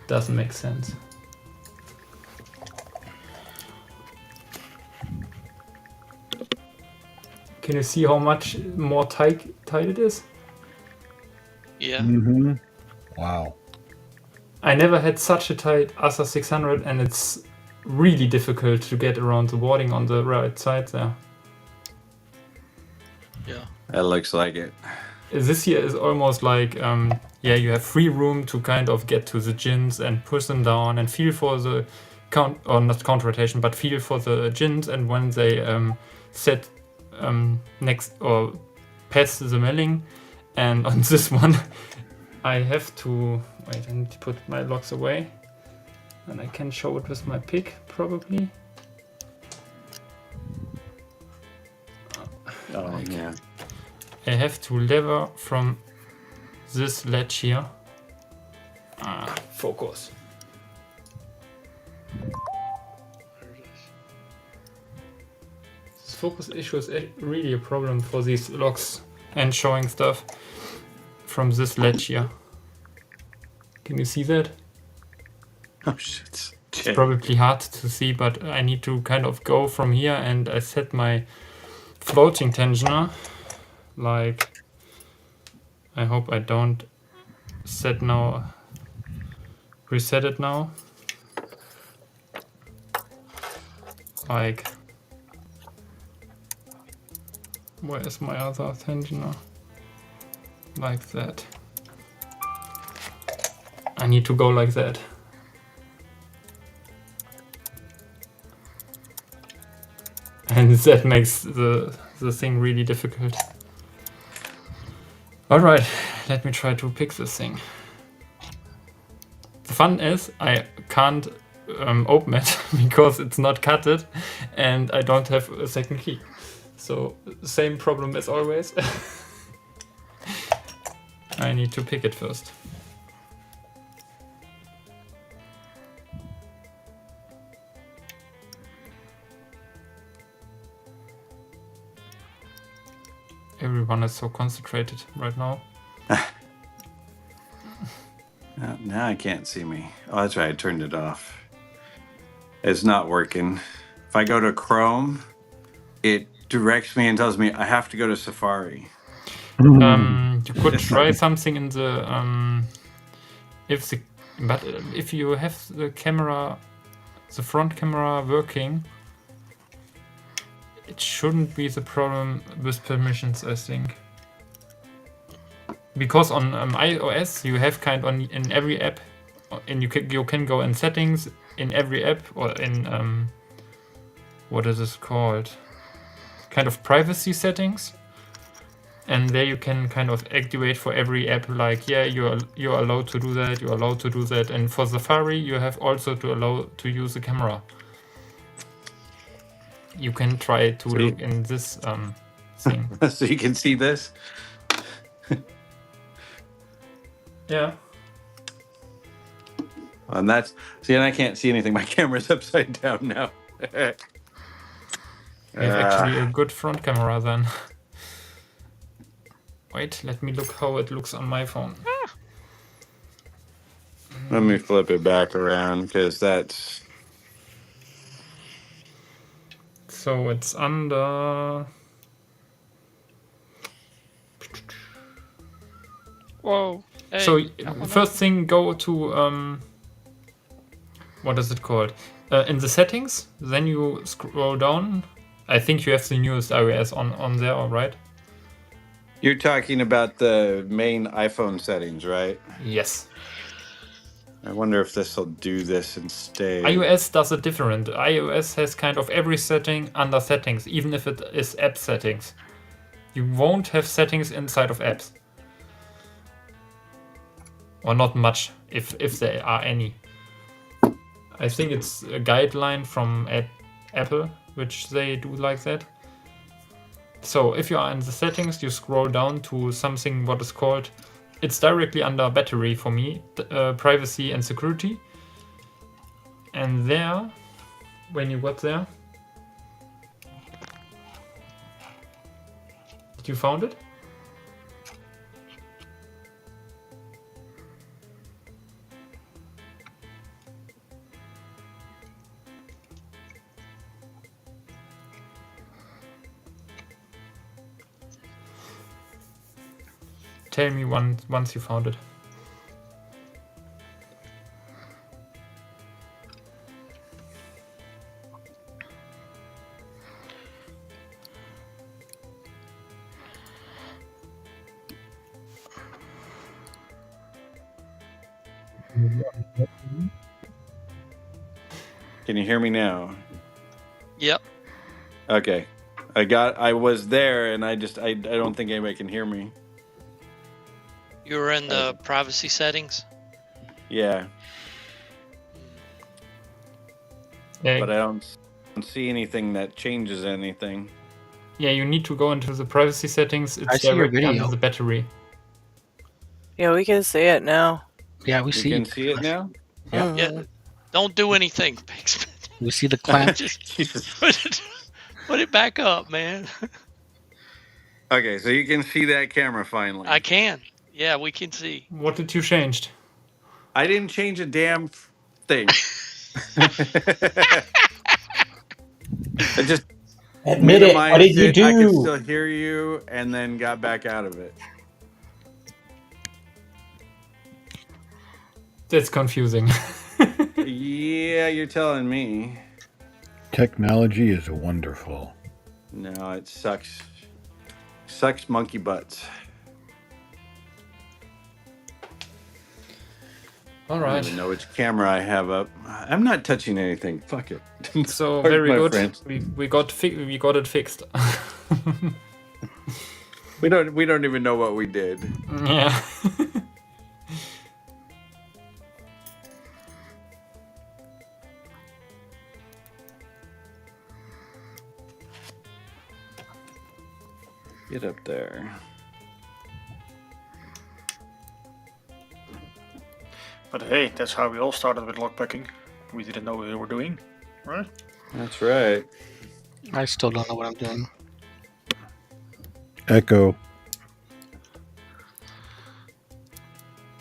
Doesn't make sense. Can you see how much more tight it is? Yeah. Mm-hmm. Wow. I never had such a tight ASA 600, and it's really difficult to get around the warding on the right side there. Yeah. That looks like it. This here is almost like, you have free room to kind of get to the gins and push them down and feel for the not counter rotation, but feel for the gins, and when they set next or pass the milling. And on this one, I have to wait. I need to put my locks away, and I can show it with my pick probably. Oh yeah. I have to lever from this ledge here. Focus. There it is. This focus issue is really a problem for these locks and showing stuff from this ledge here. Can you see that? Oh shit. It's probably hard to see, but I need to kind of go from here, and I set my floating tensioner. Like, I hope I don't reset it now. Like, where is my other tensioner? Like that. I need to go like that. And that makes the thing really difficult. Alright, let me try to pick this thing. The fun is I can't open it because it's not cutted and I don't have a second key. So, same problem as always. I need to pick it first. Everyone is so concentrated right now. Now I can't see me. Oh, that's right. I turned it off. It's not working. If I go to Chrome, it directs me and tells me I have to go to Safari. You could try something in the if you have the camera, the front camera working, it shouldn't be the problem with permissions, I think. Because on iOS you have kind on in every app, and you can go in settings in every app, or in what is this called? Kind of privacy settings. And there you can kind of activate for every app, like, yeah, you're allowed to do that, you're allowed to do that. And for Safari, you have also to allow to use the camera. You can try to look in this thing. So you can see this? Yeah. And that's, see, and I can't see anything. My camera's upside down now. You have actually a good front camera then. Wait, let me look how it looks on my phone. Let me flip it back around because that's. So it's under. Whoa. Hey, So got one first on. thing, go to what is it called? In the settings, then you scroll down. I think you have the newest iOS on there, all right? You're talking about the main iPhone settings, right? Yes. I wonder if this will do this instead. iOS does it different. iOS has kind of every setting under settings, even if it is app settings. You won't have settings inside of apps. Or not much, if there are any. I think it's a guideline from Apple, which they do like that. So if you are in the settings, you scroll down to something what is called, it's directly under battery for me, privacy and security. And there, when you got there, did you found it? Tell me once you found it. Can you hear me now? Yep. Okay. I was there and I don't think anybody can hear me. You were in the privacy settings. Yeah. Yeah, But I don't see anything that changes anything. yeah, you need to go into the privacy settings. I It's see your directly under video. the battery. Yeah, we can see it now. Yeah, we You see can it. see it now? Yeah. Yeah. Don't do anything. We see the clamp. Just Jesus. put it back up, man. Okay, so you can see that camera finally. I can. Yeah, we can see. What did you change? I didn't change a damn thing. I just Admit it. What minimized did you it. I could do? still hear you, and then got back out of it. That's confusing. Yeah, you're telling me. Technology is wonderful. No, it sucks. Sucks monkey butts. All I don't right. even know which camera I have up. I'm not touching anything. Fuck it. So Pardon very my good. French. We got it fixed. We don't even know what we did. Yeah. Get up there. But hey, that's how we all started with lockpicking. We didn't know what we were doing, right? That's right. I still don't know what I'm doing. Echo.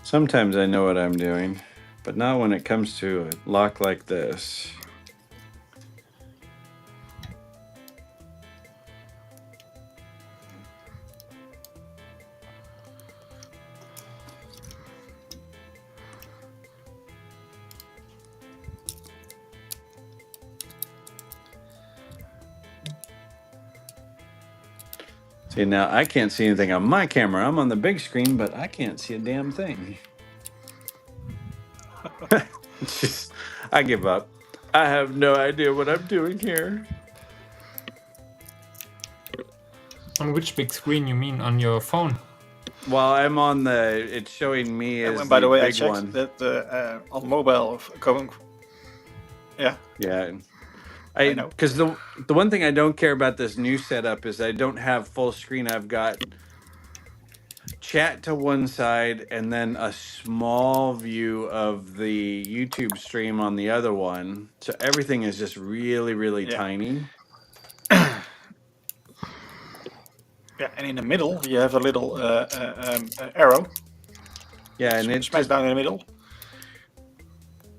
Sometimes I know what I'm doing, but not when it comes to a lock like this. See, now I can't see anything on my camera. I'm on the big screen, but I can't see a damn thing. Just, I give up. I have no idea what I'm doing here. On which big screen you mean? On your phone? Well, I'm on the. It's showing me as And by the way, I big checked one. that on mobile going. Yeah, Yeah, I know. because the one thing I don't care about this new setup is I don't have full screen. I've got chat to one side and then a small view of the YouTube stream on the other one. So everything is just really, really Yeah. tiny. Yeah, and in the middle you have a little arrow. Yeah, and it Smash just down in the middle.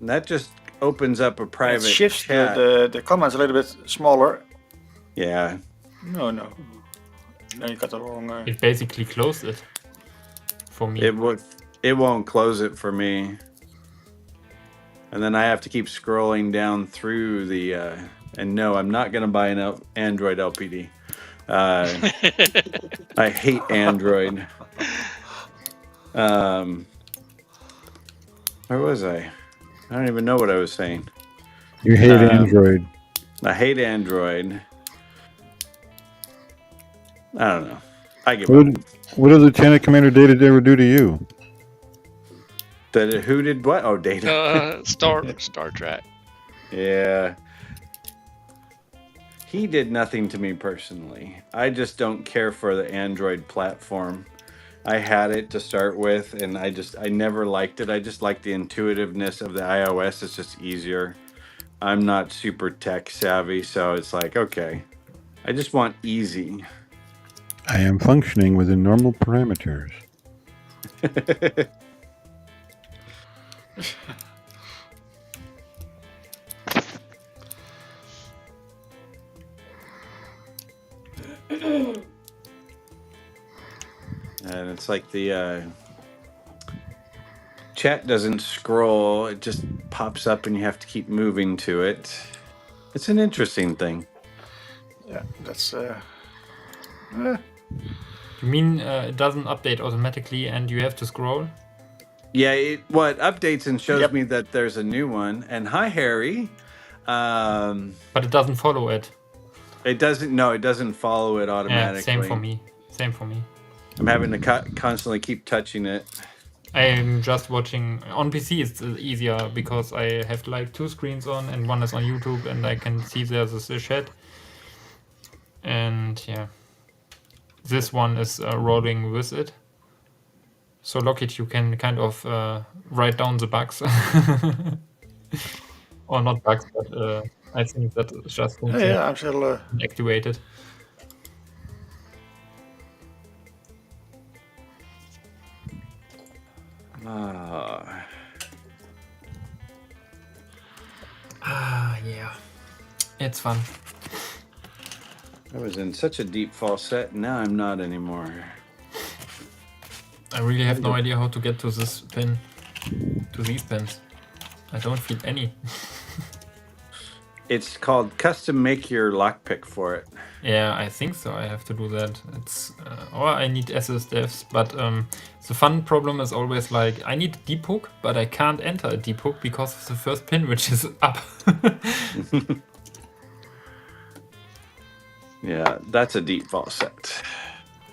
that just opens up a And it private shifts chat. the comments a little bit smaller. Yeah, No. No, you got the wrong. It basically closed it for me. it won't close it for me. And then I have to keep scrolling down through the. And no, I'm not going to buy an Android LPD. I hate Android. Where was I? I don't even know what I was saying. You hate Android. I hate Android. I don't know. I give What up. what did Lieutenant Commander Data ever do to you? Who did what? Oh, Data. Star Trek. Yeah. He did nothing to me personally. I just don't care for the Android platform. I had it to start with, and I never liked it. I just like the intuitiveness of the iOS. It's just easier. I'm not super tech savvy, so it's like, okay, I just want easy. I am functioning within normal parameters. And it's like the chat doesn't scroll, it just pops up and you have to keep moving to it. It's an interesting thing. Yeah, that's. You mean it doesn't update automatically and you have to scroll? Yeah, what updates and shows me that there's a new one. And hi, Harry. But it doesn't follow it. It doesn't. No, it doesn't follow it automatically. Yeah, same for me. Same for me. I'm having to constantly keep touching it. I'm just watching on PC. It's easier because I have like 2 screens on, and one is on YouTube, and I can see there's a chat. And yeah, this one is rolling with it. So LockHeat, you can kind of write down the bugs, or not bugs, but I think that is just Yeah, I'm still activated. Yeah, it's fun. I was in such a deep falsetto. Now I'm not anymore. I really have no idea how to get to this pin, to these pins. I don't feel any. It's called custom make your lockpick for it. Yeah, I think so. I have to do that. It's or I need SSDFs, but the fun problem is always like I need a deep hook, but I can't enter a deep hook because of the first pin, which is up. Yeah, that's a deep falsetto.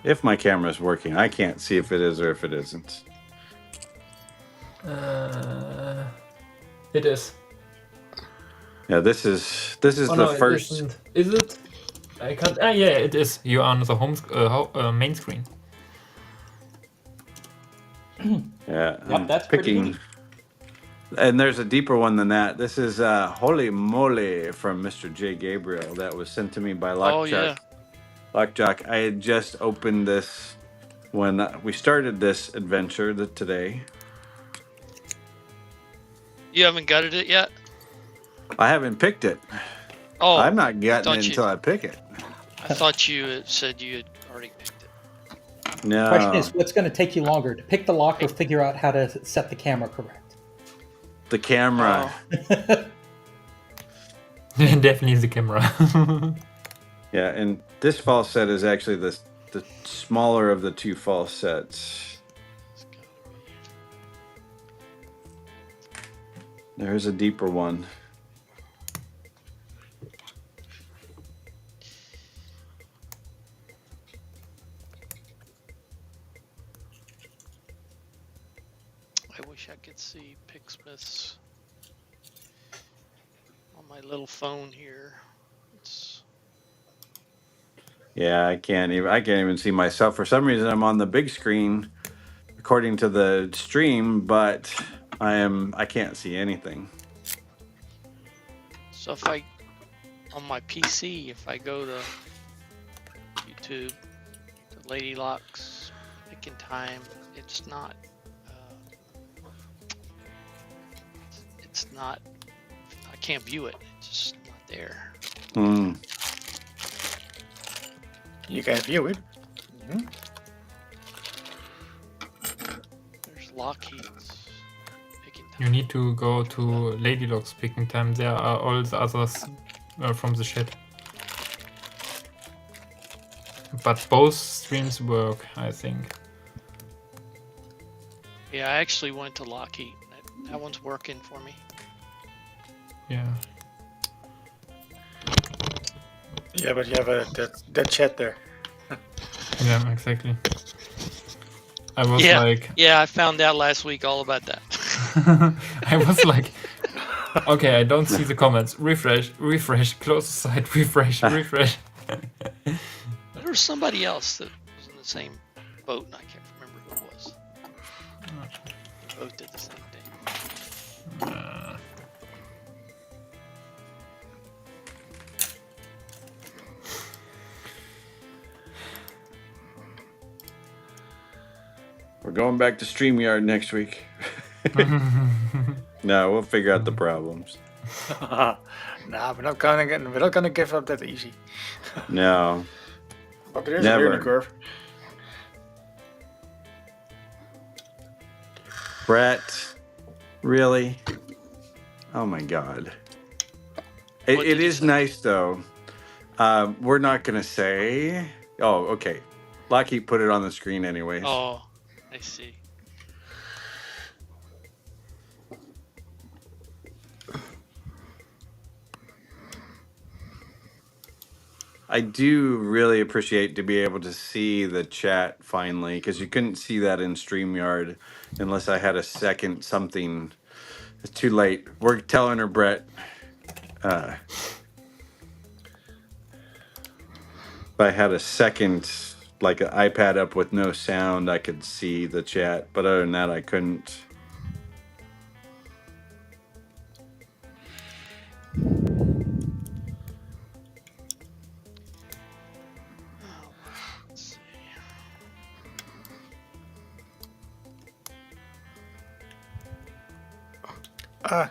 If my camera's working, I can't see if it is or if it isn't. It is. Yeah, this is the first. Is it? I can't. Yeah, it is. You are on the home main screen. Yeah, Yep, that's pretty picking. neat. And there's a deeper one than that. This is Holy Moly from Mr. J. Gabriel that was sent to me by Lockjock. Oh, yeah. Lockjock. I had just opened this when we started this adventure today. You haven't gutted it yet? I haven't picked it. Oh, I'm not getting it you- until I pick it. I thought you had said you had already picked it. No. Question is, what's going to take you longer, to pick the lock or figure out how to set the camera correct? The camera. Definitely the camera. Yeah, and this falset is actually the smaller of the two falsets. There's a deeper one. I wish I could see Picksmiths on my little phone here. It's Yeah, I can't even see myself. For some reason I'm on the big screen according to the stream, but I can't see anything. so if I on my PC, if I go to YouTube to LadyLocks picking time. It's not. It's not. I can't view it. It's just not there. Hmm. You can view it. There's LockHeat's picking time. You need to go to LadyLocks picking time. There are all the others from the chat. But both streams work, I think. Yeah, I actually went to LockHeat. That one's working for me. Yeah. Yeah, but you have that chat there. Yeah, exactly. I was Yeah. like, Yeah, I found out last week all about that. I was like, okay, I don't see the comments. Refresh, close the site, refresh. There was somebody else that was in the same boat, and I can't remember who it was. They both did the same thing. We're going back to StreamYard next week. No, we'll figure out the problems. Nah, we're not gonna give up that easy. No. But there is Never. a learning curve. Brett, really? Oh my God. What It did he is say? nice though. We're not gonna say. Oh, okay. Lockheat put it on the screen anyways. Oh, I see. I do really appreciate to be able to see the chat finally, because you couldn't see that in StreamYard unless I had a second something. It's too late. We're telling her, Brett. If I had a second, like an iPad up with no sound, I could see the chat. But other than that, I couldn't. Oh, let's see.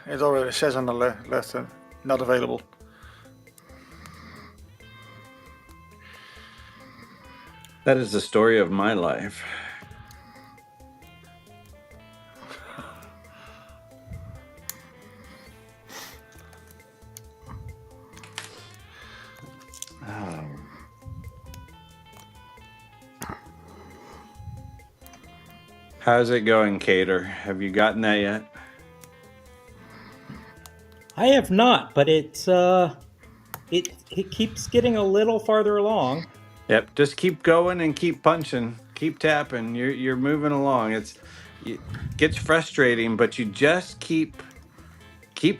It already says on the left, not available. That is the story of my life. How's it going, Cater? Have you gotten that yet? I have not, but it keeps getting a little farther along. Yep. Just keep going and keep punching, keep tapping. You're moving along. It gets frustrating, but you just keep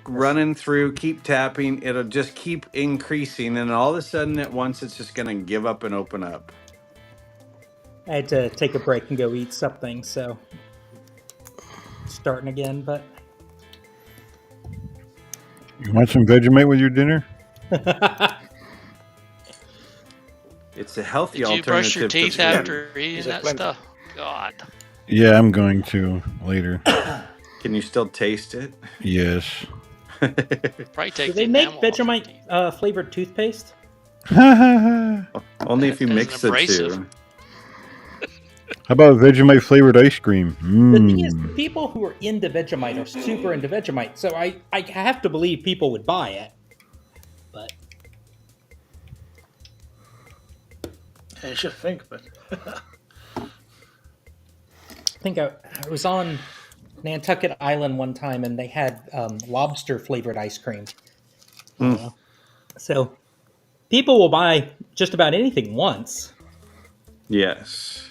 running through, keep tapping. It'll just keep increasing, and all of a sudden, at once, it's just gonna give up and open up. I had to take a break and go eat something, so starting again, but You want some Vegemite with your dinner? It's a healthy Did you brush your alternative to teeth food. after eating Is that it plenty? stuff? God. Yeah, I'm going to later. Can you still taste it? Yes. Probably take do they the make enamel off your teeth. Vegemite flavored toothpaste? How Only if you As an mix the abrasive. two. about Vegemite flavored ice cream? The thing is, Mmm. people who are into Vegemite are super into Vegemite, so I have to believe people would buy it. But You should think, but I think I was on Nantucket Island one time, and they had lobster flavored ice cream. So people will buy just about anything once. Yes.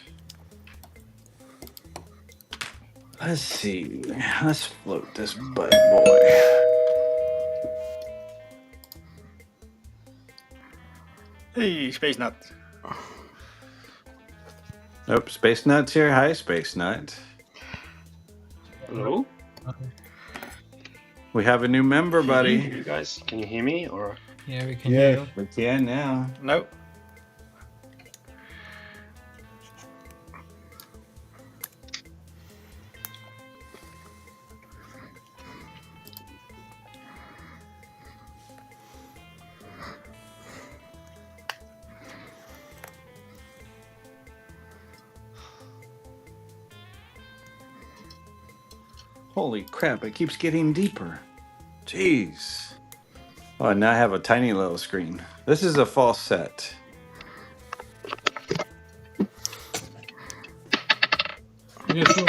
Let's see. Let's float this bud boy. hey, Space Nut. Nope, Space Nut's here. Hi, Space Nut. Hello? We have a new member, buddy. You guys, can you hear me? Or Yeah, we can Yeah. hear you. We can now. No. Holy crap, it keeps getting deeper. Jeez. Oh, and now I have a tiny little screen. This is a false set. Yeah, sure.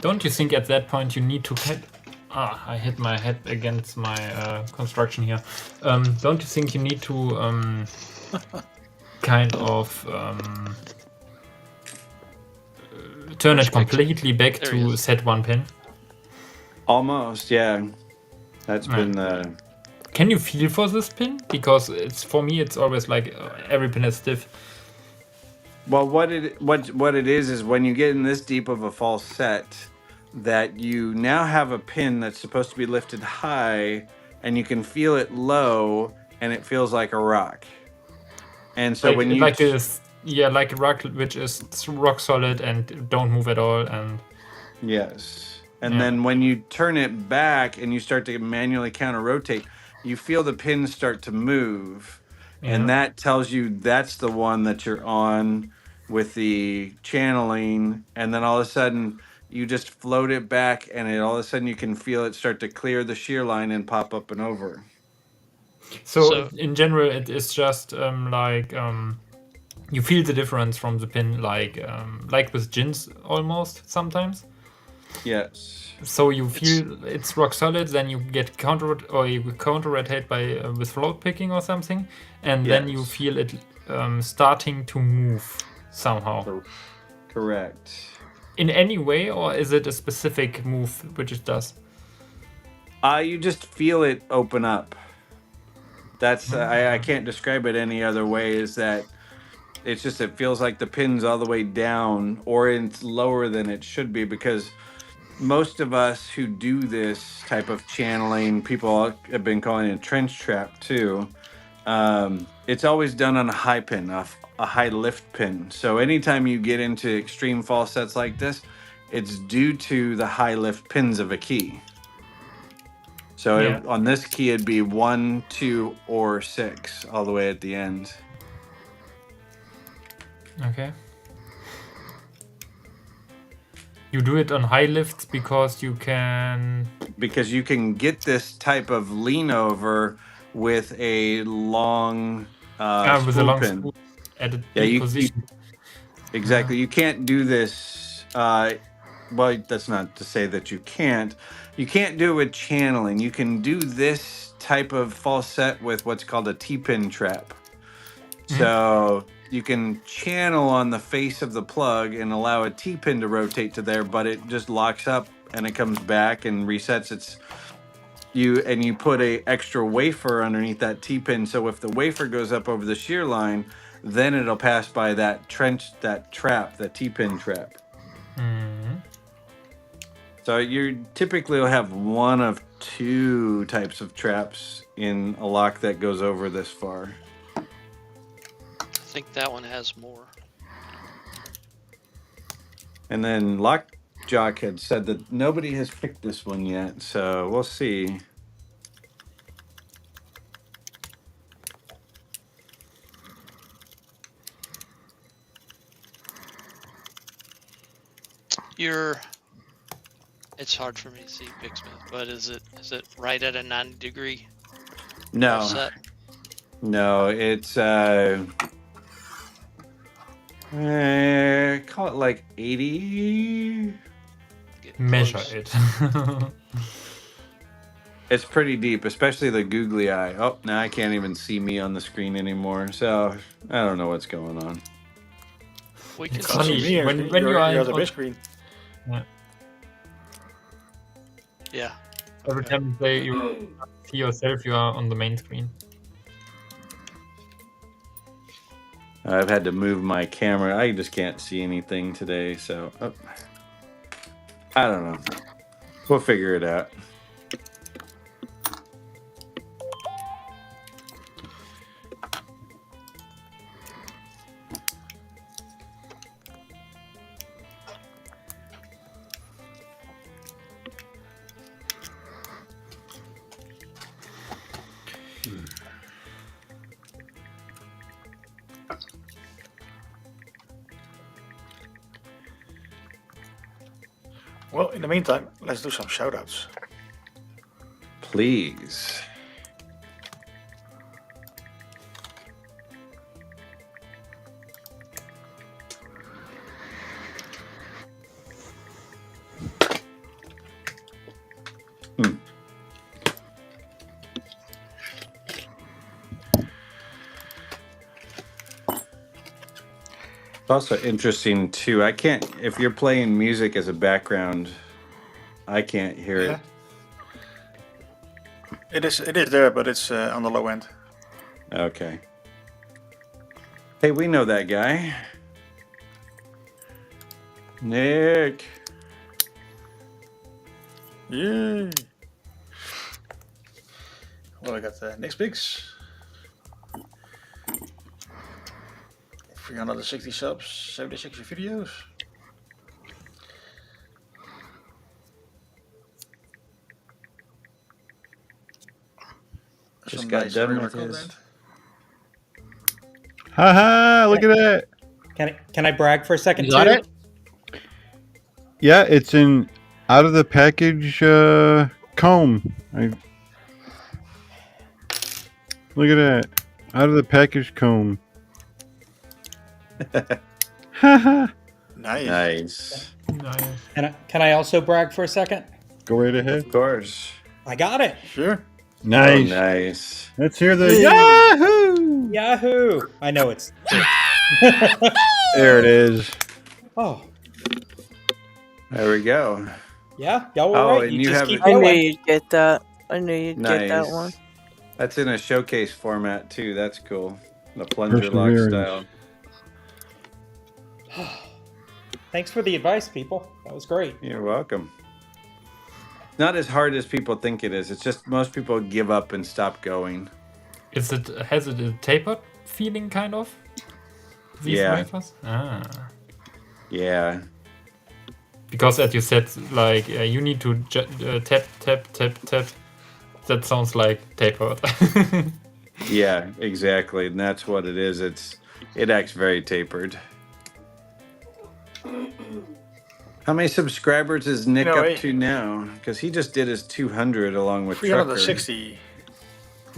Don't you think at that point you need to I hit my head against my construction here. Don't you think you need to kind of turn it completely back There he to is. set one pin? Almost, yeah. That's been the... Can you feel for this pin? Because it's for me, it's always like every pin is stiff. Well, what it is when you get in this deep of a false set, that you now have a pin that's supposed to be lifted high, and you can feel it low, and it feels like a rock. And so Like, when you... like this, yeah, like a rock which is rock solid and don't move at all, and Yes. And Yeah. then when you turn it back and you start to manually counter rotate, you feel the pins start to move. Yeah. And that tells you that's the one that you're on with the channeling. And then all of a sudden you just float it back, and all of a sudden you can feel it start to clear the shear line and pop up and over. So in general, it is just you feel the difference from the pin, like with gins almost sometimes. Yes. So you feel it's rock solid, then you get you counter rotate by with float picking or something, and then you Yes. feel it starting to move somehow. Correct. In any way, or is it a specific move which it does? You just feel it open up. That's I can't describe it any other way. Is that it's just it feels like the pin's all the way down, or it's lower than it should be, because most of us who do this type of channeling, people have been calling it a trench trap too. It's always done on a high pin, a high lift pin. So anytime you get into extreme false sets like this, it's due to the high lift pins of a key. So on this key, it'd be 1, 2, or 6 all the way at the end. Okay. You do it on high lifts because you can... Because you can get this type of lean over with a long with a long pin. spool at a Yeah, deep position. Exactly. You can't do this. Well, that's not to say that you can't. You can't do it with channeling. You can do this type of false set with what's called a T-pin trap. So you can channel on the face of the plug and allow a T-pin to rotate to there, but it just locks up and it comes back and resets you put a extra wafer underneath that T-pin. So if the wafer goes up over the shear line, then it'll pass by that T-pin trap. So you typically will have one of two types of traps in a lock that goes over this far. I think that one has more. And then Lockjock had said that nobody has picked this one yet, so we'll see. It's hard for me to see Picksmith, but is it right at a 90-degree No. offset? No, it's call it like 80. Measure it. It's pretty deep, especially the googly eye. Oh, now I can't even see me on the screen anymore, so I don't know what's going on. We can It's funny see. when you are on the big screen. Yeah. Every time you say you see yourself, you are on the main screen. I've had to move my camera. I just can't see anything today, so I don't know. We'll figure it out. Well, in the meantime, let's do some shoutouts. Please. It's also interesting too. I can't, if you're playing music as a background, I can't hear it. It is there, but it's on the low end. Okay. Hey, we know that guy. Nick. Yay! Well, I got Nick's Bigs. 360 subs, 76 videos. Just Some got nice done regular with his. content. Haha, look at that. Can I brag for a second You got too? it? Yeah, it's an out of the package comb. Look at that. Out of the package comb. Haha. Nice. Nice. Nice. Can I also brag for a second? Go right ahead. Of course. I got it. Sure. Nice. Oh, nice. Let's hear the Yahoo! Yahoo! I know it's. There it is. Oh, There we go. yeah, y'all were Oh, right. and you just have keep it- I knew going. you'd get that. I knew you'd get that Nice. one. That's in a showcase format too. That's cool. The plunger lock Perseverance. style. Thanks for the advice, people. That was great. You're welcome. Not as hard as people think it is. It's just most people give up and stop going. Has it a tapered feeling kind of? These Yeah. wafers? Ah. Yeah. Because as you said, like you need to tap, tap, tap, tap. That sounds like tapered. Yeah, exactly. And that's what it is. It acts very tapered. How many subscribers is Nick You know, up to now? Because he just did his 200 along with Trucker. 360.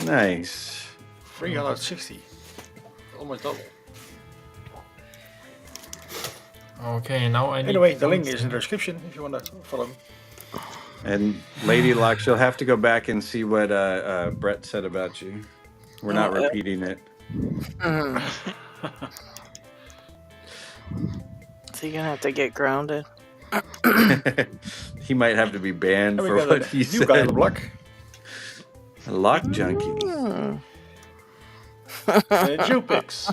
Nice. 360. Almost double. Okay, now I need. Anyway, the link is in the description if you want to follow him. And Lady Locks, you'll have to go back and see what Brett said about you. We're not repeating it. So you're gonna have to get grounded. He might have to be banned And we for got what a he new said. guy on the block. Lock junkie. Joe Picks.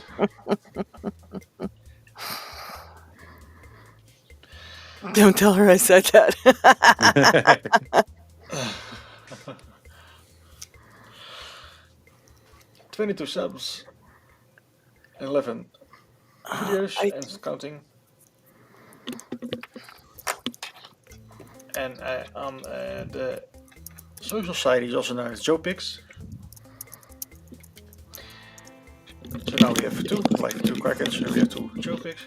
Don't tell her I said that. 22 subs. 11 videos and counting. And on the social side, he's also known as Joe Picks. So now we have two, like two Krakens, and we have two Joe Picks.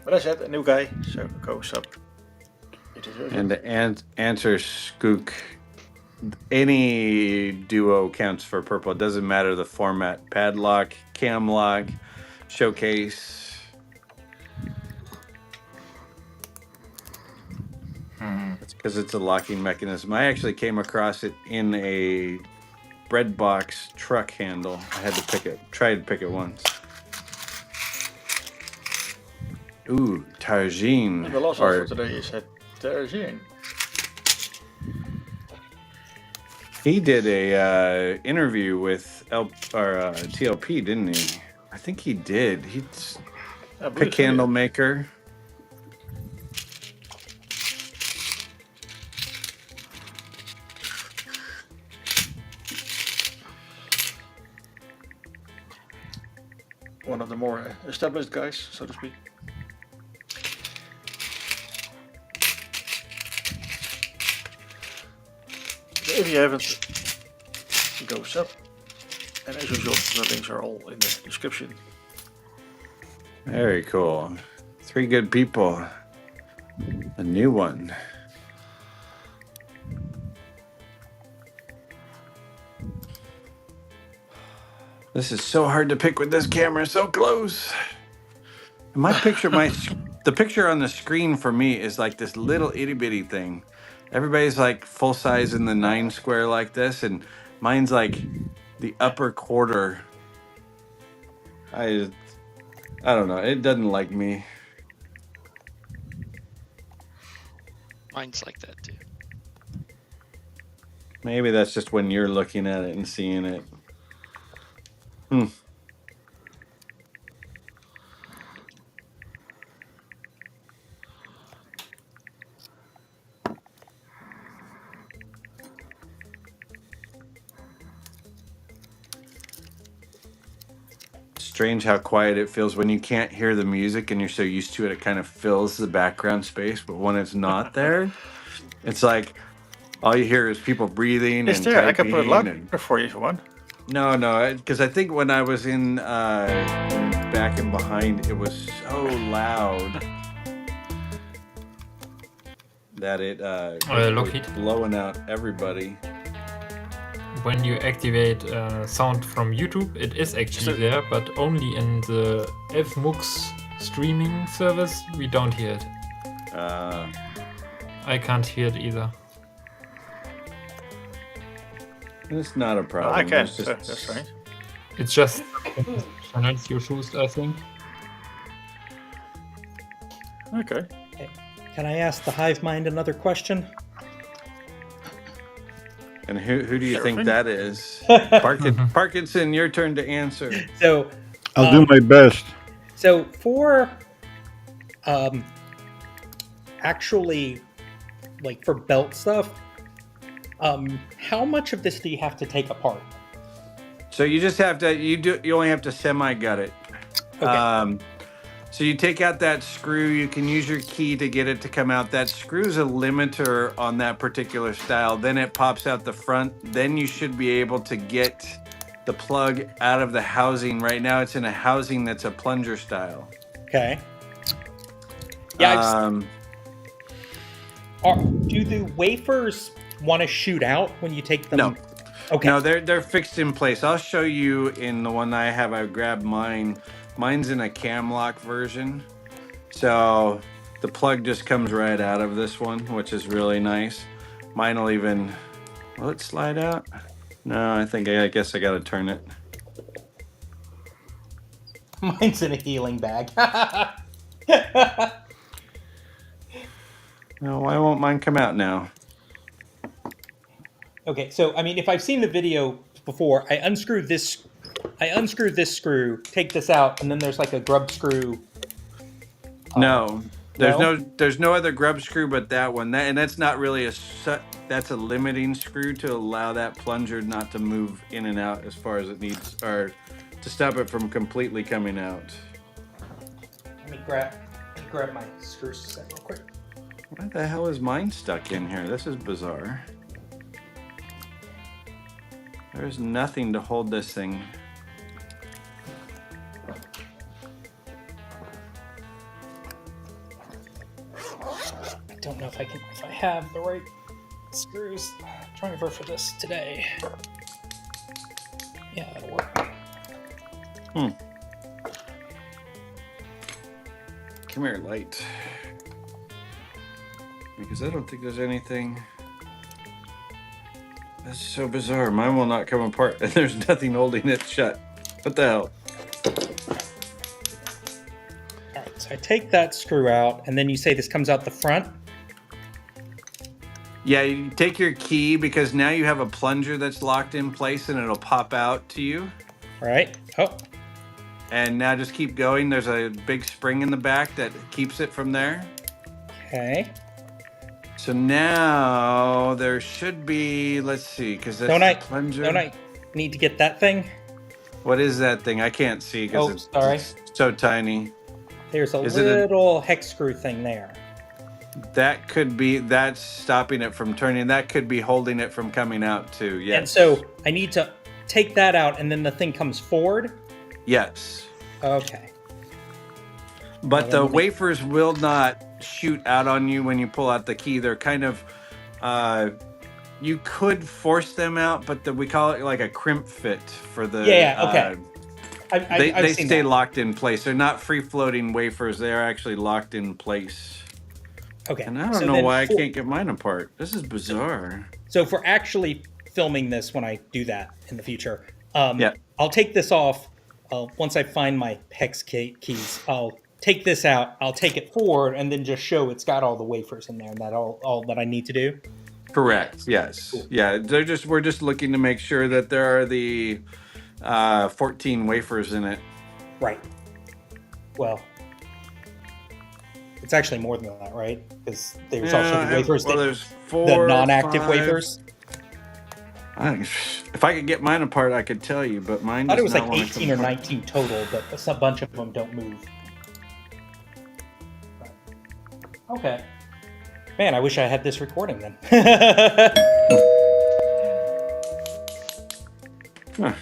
But I said a new guy, so go sub. And to answer Skook, any duo counts for purple. It doesn't matter the format. Padlock, cam lock, showcase. It's because it's a locking mechanism. I actually came across it in a bread box truck handle. I had to try to pick it once. Ooh, Tarjine. And the last one for today is Tarjine. He did a interview with TLP, didn't he? I think he did. He's pick handle maker. One of the more established guys, so to speak. If you haven't, go sub. And as usual, the links are all in the description. Very cool. 3 good people. A new one. This is so hard to pick with this camera so close. My picture, the picture on the screen for me is like this little itty bitty thing. Everybody's like full size in the 9 square like this, and mine's like the upper quarter. I don't know. It doesn't like me. Mine's like that too. Maybe that's just when you're looking at it and seeing it. Strange how quiet it feels when you can't hear the music and you're so used to it. It kind of fills the background space, but when it's not there, it's like all you hear is people breathing It's and there. I can put it typing. louder for you if you want. No, because I think when I was in back and behind, it was so loud that it was LockHeat. blowing out everybody. When you activate sound from YouTube, it is actually there, but only in the fmux streaming service we don't hear it. I can't hear it either. It's not a problem. I can. It's just, That's right. It's just channels you choose, I think. Okay. Can I ask the hive mind another question? And who do you Sure think thing. that is? Parkinson, your turn to answer. So I'll do my best. So for actually, like for belt stuff, how much of this do you have to take apart? So you just have to you only have to semi gut it. Okay. So you take out that screw, you can use your key to get it to come out. That screw's a limiter on that particular style. Then it pops out the front. Then you should be able to get the plug out of the housing. Right now it's in a housing that's a plunger style. Okay. Yeah. Do the wafers want to shoot out when you take them? No. Okay. No, they're fixed in place. I'll show you in the one I have. I grabbed mine. Mine's in a cam lock version. So the plug just comes right out of this one, which is really nice. Mine will even, will it slide out? No, I guess I got to turn it. Mine's in a healing bag. No, why won't mine come out now? Okay, so I mean, if I've seen the video before, I unscrew this screw, take this out, and then there's like a grub screw. No, there's no other grub screw but that one. And that's not really that's a limiting screw to allow that plunger not to move in and out as far as it needs, or to stop it from completely coming out. Let me grab my screw set real quick. Why the hell is mine stuck in here? This is bizarre. There's nothing to hold this thing. I don't know if I have the right screws. Driver for this today. Yeah, that'll work. Come here, light. Because I don't think there's anything. That's so bizarre. Mine will not come apart, and there's nothing holding it shut. What the hell? All right, so I take that screw out, and then you say this comes out the front? Yeah, you take your key, because now you have a plunger that's locked in place, and it'll pop out to you. All right. Oh. And now just keep going. There's a big spring in the back that keeps it from there. Okay. So now there should be, let's see, because that's the plunger. Don't I need to get that thing? What is that thing? I can't see because it's so tiny. There's a little hex screw thing there. That could be, that's stopping it from turning. That could be holding it from coming out too, yes. And so I need to take that out and then the thing comes forward? Yes. Okay. But And the then wafers will not shoot out on you when you pull out the key. They're kind of, you could force them out, but we call it like a crimp fit for the. Yeah, okay. I've They seen stay that. locked in place. They're not free floating wafers. They're actually locked in place. Okay. And I don't so know then why I can't get mine apart. This is bizarre. So for actually filming this when I do that in the future, Yeah. I'll take this off. Once I find my hex keys, I'll take this out. I'll take it forward and then just show it's got all the wafers in there and that all that I need to do. Correct. Yes. Cool. Yeah. We're just looking to make sure that there are the 14 wafers in it. Right. Well, it's actually more than that, right? Because there's also the wafers there's the 4, non-active 5. wafers. If I could get mine apart, I could tell you, but mine I thought does it was not like want 18 to or come apart. 19 total, but a bunch of them don't move. Okay. Man, I wish I had this recording then. Huh.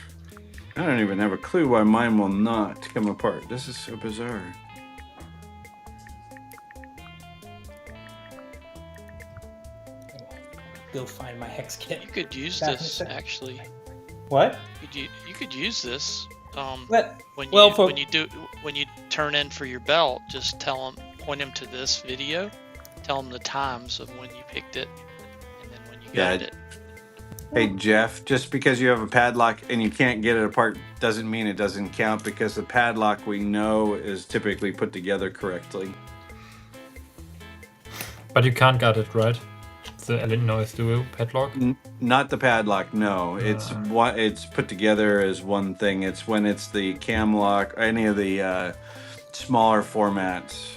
I don't even have a clue why mine will not come apart. This is so bizarre. Go find my hex kit. You could use Back in a this second. actually. What? You could use this. What? When you Well, when you turn in for your belt, just point them to this video, tell them the times of when you picked it, and then when you got it. Hey Jeff, just because you have a padlock and you can't get it apart doesn't mean it doesn't count, because the padlock we know is typically put together correctly. But you can't get it, right? The noise duo padlock? Not the padlock, no. It's put together as one thing. It's when it's the cam lock, any of the smaller formats.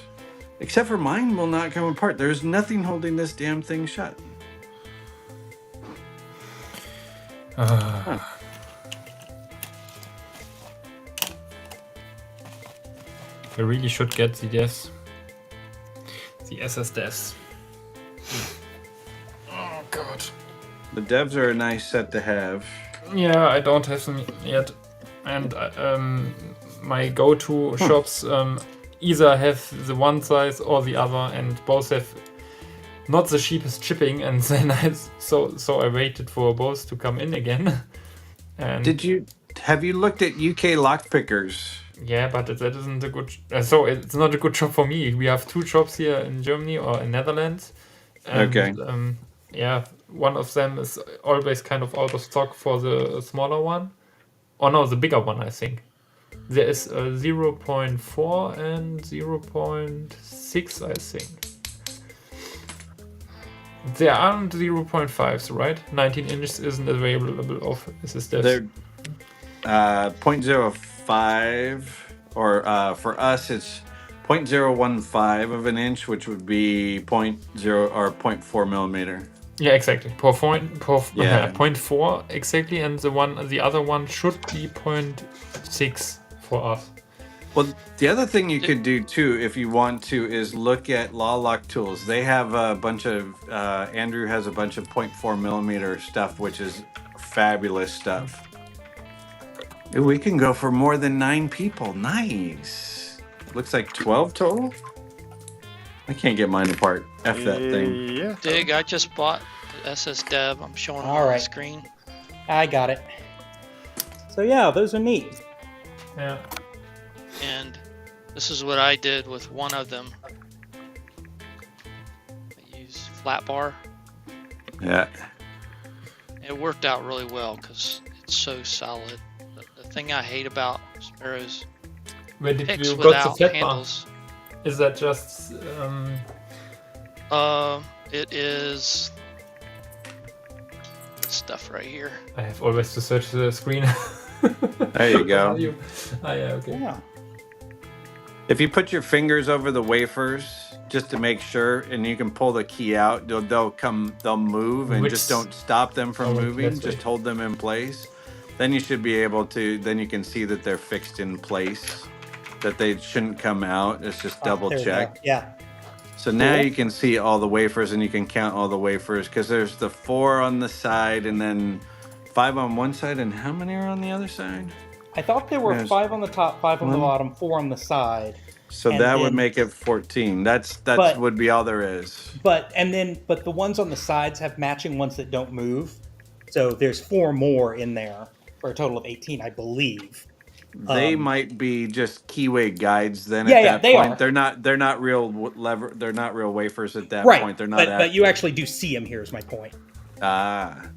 Except for mine will not come apart. There's nothing holding this damn thing shut. Huh. We really should get the devs. The SS devs. Oh god. The devs are a nice set to have. Yeah, I don't have them yet. And my go-to shops either have the one size or the other, and both have not the cheapest shipping, and then so I waited for both to come in again. And have you looked at UK lockpickers? yeah, but that isn't a good. So it's not a good shop for me. We have 2 shops here in Germany or in Netherlands. And, Okay. Yeah, one of them is always kind of out of stock for the smaller one. Oh no, the bigger one, I think. There is a 0.4 and 0.6, I think. There aren't 0.5s, right? 19 inches isn't available of SSDs. They're 0.05, or for us it's 0.015 of an inch, which would be 0.0 or 0.4 millimeter. Yeah, exactly. 0.4 exactly, and the other one should be 0.6 for us. Well, the other thing you could do too, if you want to, is look at LadyLocks tools. They have a bunch of Andrew has a bunch of 0.4 millimeter stuff, which is fabulous stuff. Ooh, we can go for more than 9 people. Nice. Looks like 12 total. I can't get mine apart. F that thing. Yeah. Dig, I just bought the SS Dev. I'm showing it All on the right. screen. I got it. So yeah, those are neat. Yeah. And this is what I did with one of them. I used flat bar. Yeah. It worked out really well because it's so solid. The thing I hate about Sparrow's Where did picks you got the without flat bar? handles. Is that just It is this stuff right here. I have always to search the screen. There you go. Ah, yeah, okay. Yeah. If you put your fingers over the wafers just to make sure, and you can pull the key out, they'll move, and just don't stop them from moving. that's Just right. hold them in place. Then you should be able to. Then you can see that they're fixed in place, that they shouldn't come out. It's just double There we go. check. Yeah. So now Cool. you can see all the wafers, and you can count all the wafers, because there's the 4 on the side, and then 5 on one side, and how many are on the other side? I thought there were There's 5 on the top, 5 on the one. bottom, 4 on the side. So And that would then- make it 14. That But- would be all there is. But the ones on the sides have matching ones that don't move. So there's 4 more in there for a total of 18, I believe. They might be just keyway guides then Yeah, at yeah, that they point. are. They're not real lever. They're not real wafers at that Right. point. They're not. But you actually do see them. Here's my point. Ah.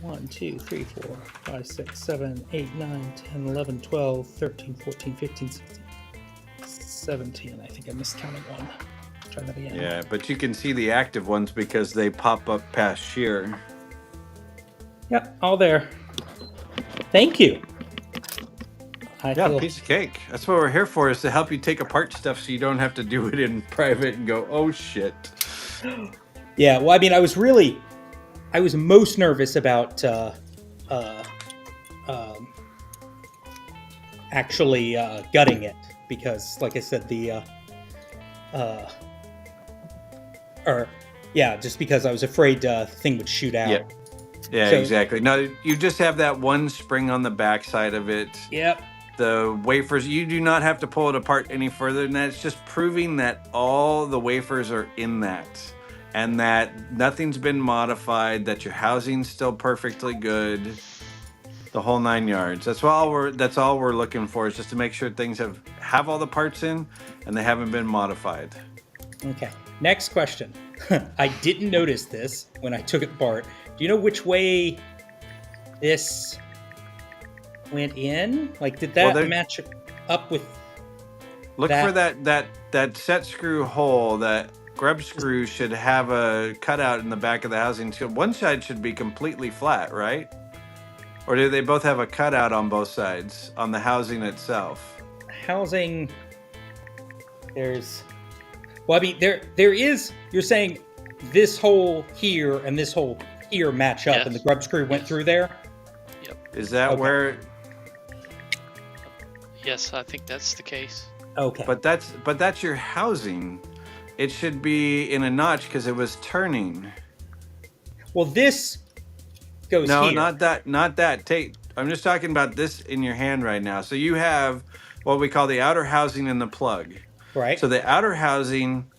1, 2, 3, 4, 5, 6, 7, 8, 9, 10, 11, 12, 13, 14, 15, 16, 17. I think I missed counting one. Try that again. Yeah, but you can see the active ones because they pop up past shear. Yep, all there. Thank you. I Yeah, feel- piece of cake. That's what we're here for, is to help you take apart stuff so you don't have to do it in private and go, oh shit. Yeah, well, I mean, I was most nervous about actually gutting it because, like I said, just because I was afraid the thing would shoot out. Yeah. Yeah, So- exactly. No, you just have that one spring on the back side of it. Yep. The wafers, you do not have to pull it apart any further than that. It's just proving that all the wafers are in that and that nothing's been modified, that your housing's still perfectly good, the whole 9 yards. That's all we're looking for, is just to make sure things have all the parts in and they haven't been modified. Okay. Next question. I didn't notice this when I took it apart. Do you know which way this went in? Like, did that match up with? Look for that set screw hole. That grub screw should have a cutout in the back of the housing. So one side should be completely flat, right? Or do they both have a cutout on both sides on the housing itself? Housing. Well, I mean, there is. You're saying this hole here and this hole here match up, and the grub screw went through there. Is that where? Yes, I think that's the case. Okay. But that's your housing. It should be in a notch because it was turning. Well, this goes No, here. not that. I'm just talking about this in your hand right now. So you have what we call the outer housing and the plug. Right. So the outer housing,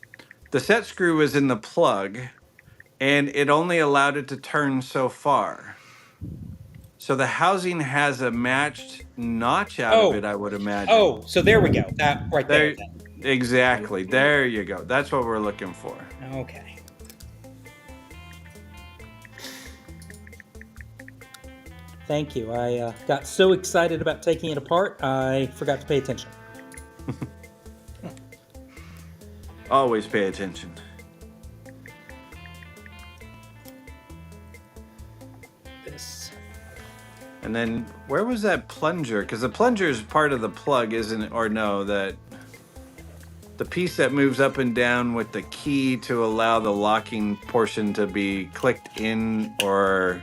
the set screw was in the plug, and it only allowed it to turn so far. So the housing has a matched notch out of it, I would imagine. Oh, so there we go. That right there. Exactly. There you go. That's what we're looking for. Okay. Thank you. I got so excited about taking it apart, I forgot to pay attention. Always pay attention. This. And then where was that plunger? Because the plunger is part of the plug, isn't it? Or no, that the piece that moves up and down with the key to allow the locking portion to be clicked in, or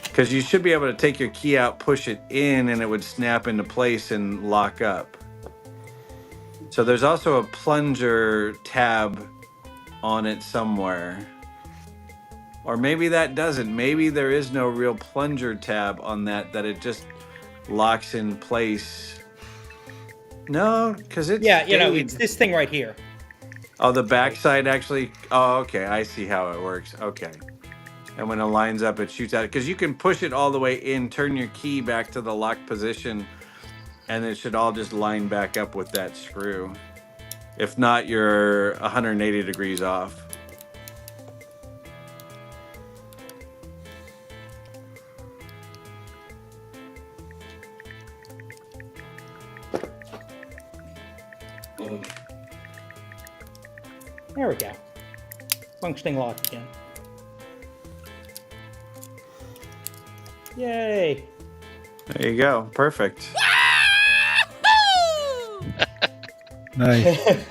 because you should be able to take your key out, push it in, and it would snap into place and lock up. So there's also a plunger tab on it somewhere. Or maybe that doesn't. Maybe there is no real plunger tab on that it just locks in place. No, because it's... Yeah, it's this thing right here. Oh, the backside actually... Oh, okay. I see how it works. Okay. And when it lines up, it shoots out. Because you can push it all the way in, turn your key back to the lock position, and it should all just line back up with that screw. If not, you're 180 degrees off. There we go. Functioning lock again. Yay! There you go. Perfect. Nice.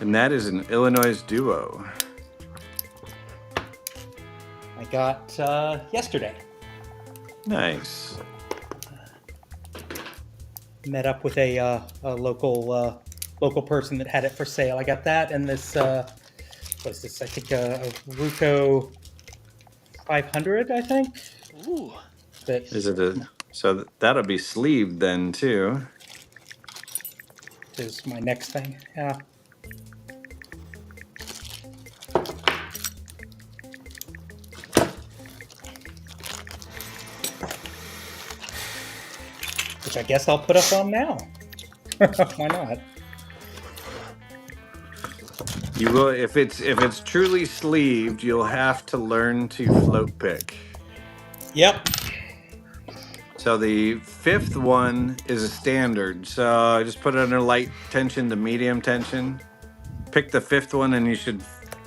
And that is an Illinois duo. I got yesterday. Nice. Met up with a local person that had it for sale. I got that and this what's this? I think a Ruco 500. I think. Ooh. That Is it a... So that'll be sleeved then too. is my next thing. Yeah. Which I guess I'll put up on now. Why not? You will if it's truly sleeved, you'll have to learn to float pick. Yep. So the fifth one is a standard. So I just put it under light tension to medium tension. Pick the fifth one, and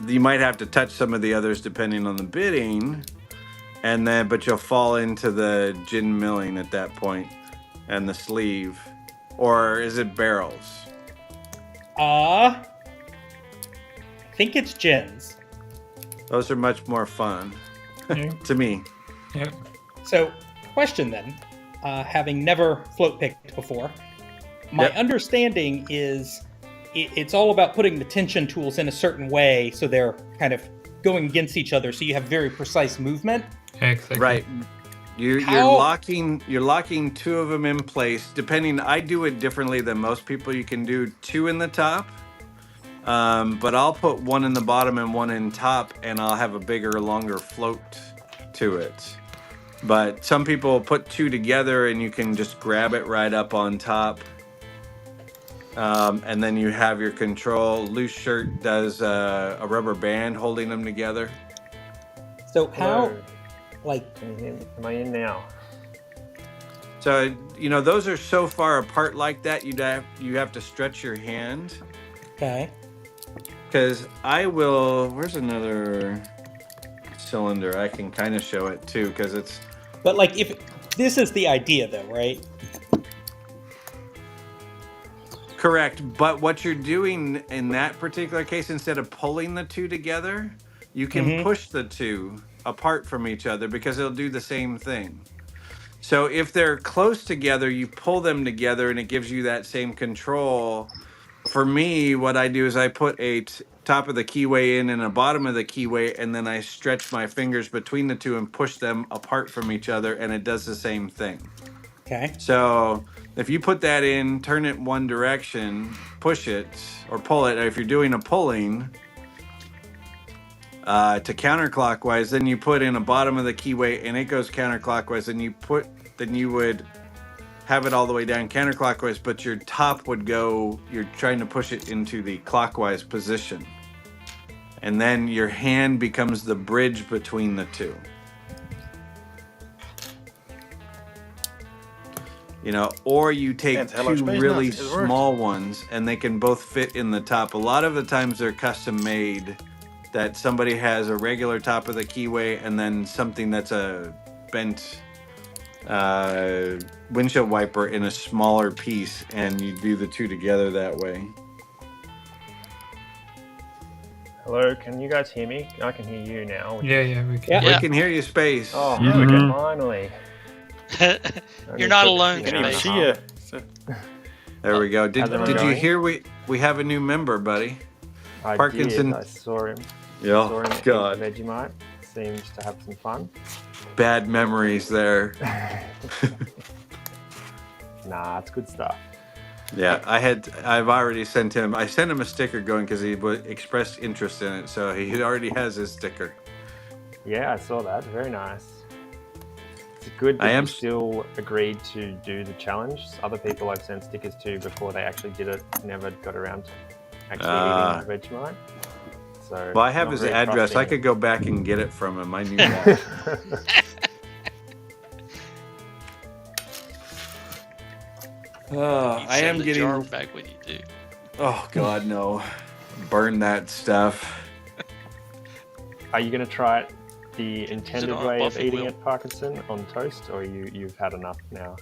you might have to touch some of the others depending on the bidding, but you'll fall into the gin milling at that point, and the sleeve, or is it barrels? I think it's gins. Those are much more fun to me. Yeah. So, question then, having never float picked before, my understanding is it's all about putting the tension tools in a certain way so they're kind of going against each other, so you have very precise movement. Exactly. Right. You're locking two of them in place. Depending, I do it differently than most people. You can do two in the top, but I'll put one in the bottom and one in top, and I'll have a bigger, longer float to it. But some people put two together, and you can just grab it right up on top. And then you have your control. Loose shirt does a rubber band holding them together. So how, Am I in now? So those are so far apart like that. You have to stretch your hand. Okay. Because I will. Where's another cylinder? I can kind of show it too, because it's. But if this is the idea, though, right? Correct, but what you're doing in that particular case, instead of pulling the two together, you can push the two apart from each other because it'll do the same thing. So if they're close together, you pull them together and it gives you that same control. For me, what I do is I put a top of the keyway in and a bottom of the keyway, and then I stretch my fingers between the two and push them apart from each other, and it does the same thing. Okay. So if you put that in, turn it one direction, push it or pull it. If you're doing a pulling to counterclockwise, then you put in a bottom of the keyway and it goes counterclockwise, and then you would have it all the way down counterclockwise, but your top would go, you're trying to push it into the clockwise position. And then your hand becomes the bridge between the two. Or you take two really small ones and they can both fit in the top. A lot of the times they're custom made, that somebody has a regular top of the keyway and then something that's a bent windshield wiper in a smaller piece, and you do the two together that way. Hello, can you guys hear me? I can hear you now. Yeah, we can. We can hear you, Space. Oh, okay, finally. You're not alone, Can even Space. see you. There we go. Did How's it you going? hear we have a new member, buddy? I Parkinson. did. I saw him. Yeah. Saw him God. at Vegemite. Seems to have some fun. Bad memories there. Nah, it's good stuff. Yeah, I've already sent him. I sent him a sticker going because he expressed interest in it, so he already has his sticker. Yeah, I saw that. Very nice. It's good that you still agreed to do the challenge. Other people I've sent stickers to before they actually did it never got around to actually eating Vegemite. So Well, I have his address. I could go back and get it from him. I knew that. I am the getting. jar back with you too. Oh God, no! Burn that stuff. Are you going to try it the intended on a way of Buffy eating wheel. it, Parkinson, on toast, or you've had enough now?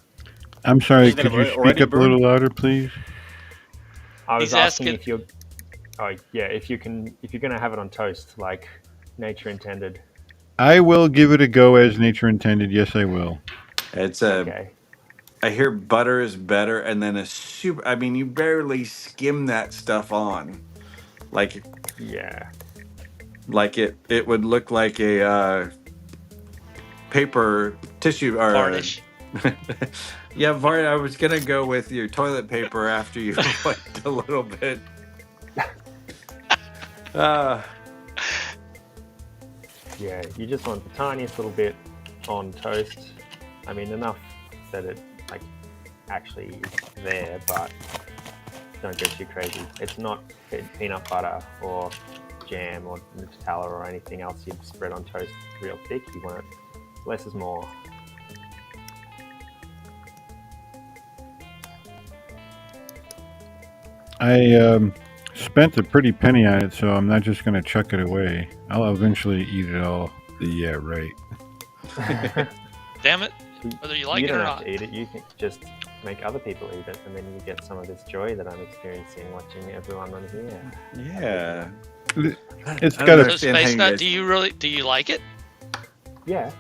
I'm sorry, Isn't it could you speak already up a little burned? louder, please? I was He's asking asking- if you're. Oh yeah, if you're going to have it on toast, like nature intended. I will give it a go as nature intended. Yes, I will. It's Okay. I hear butter is better, and then I mean, you barely skim that stuff on, like Yeah. it would look like a paper tissue or Varnish. Yeah, Bart, I was gonna go with your toilet paper after you wiped a little bit. Yeah, you just want the tiniest little bit on toast. I mean, enough that it like actually is there, but don't go too crazy. It's not peanut butter or jam or Nutella or anything else you'd spread on toast real thick. You want it less is more. I spent a pretty penny on it, so I'm not just going to chuck it away. I'll eventually eat it all. Yeah, right. Damn it! Whether you like You it or don't have not. to eat it. You can just make other people eat it, and then you get some of this joy that I'm experiencing watching everyone on here. Yeah. It's I got don't a So understand how Space you Nut, guys- do you like it? Yeah.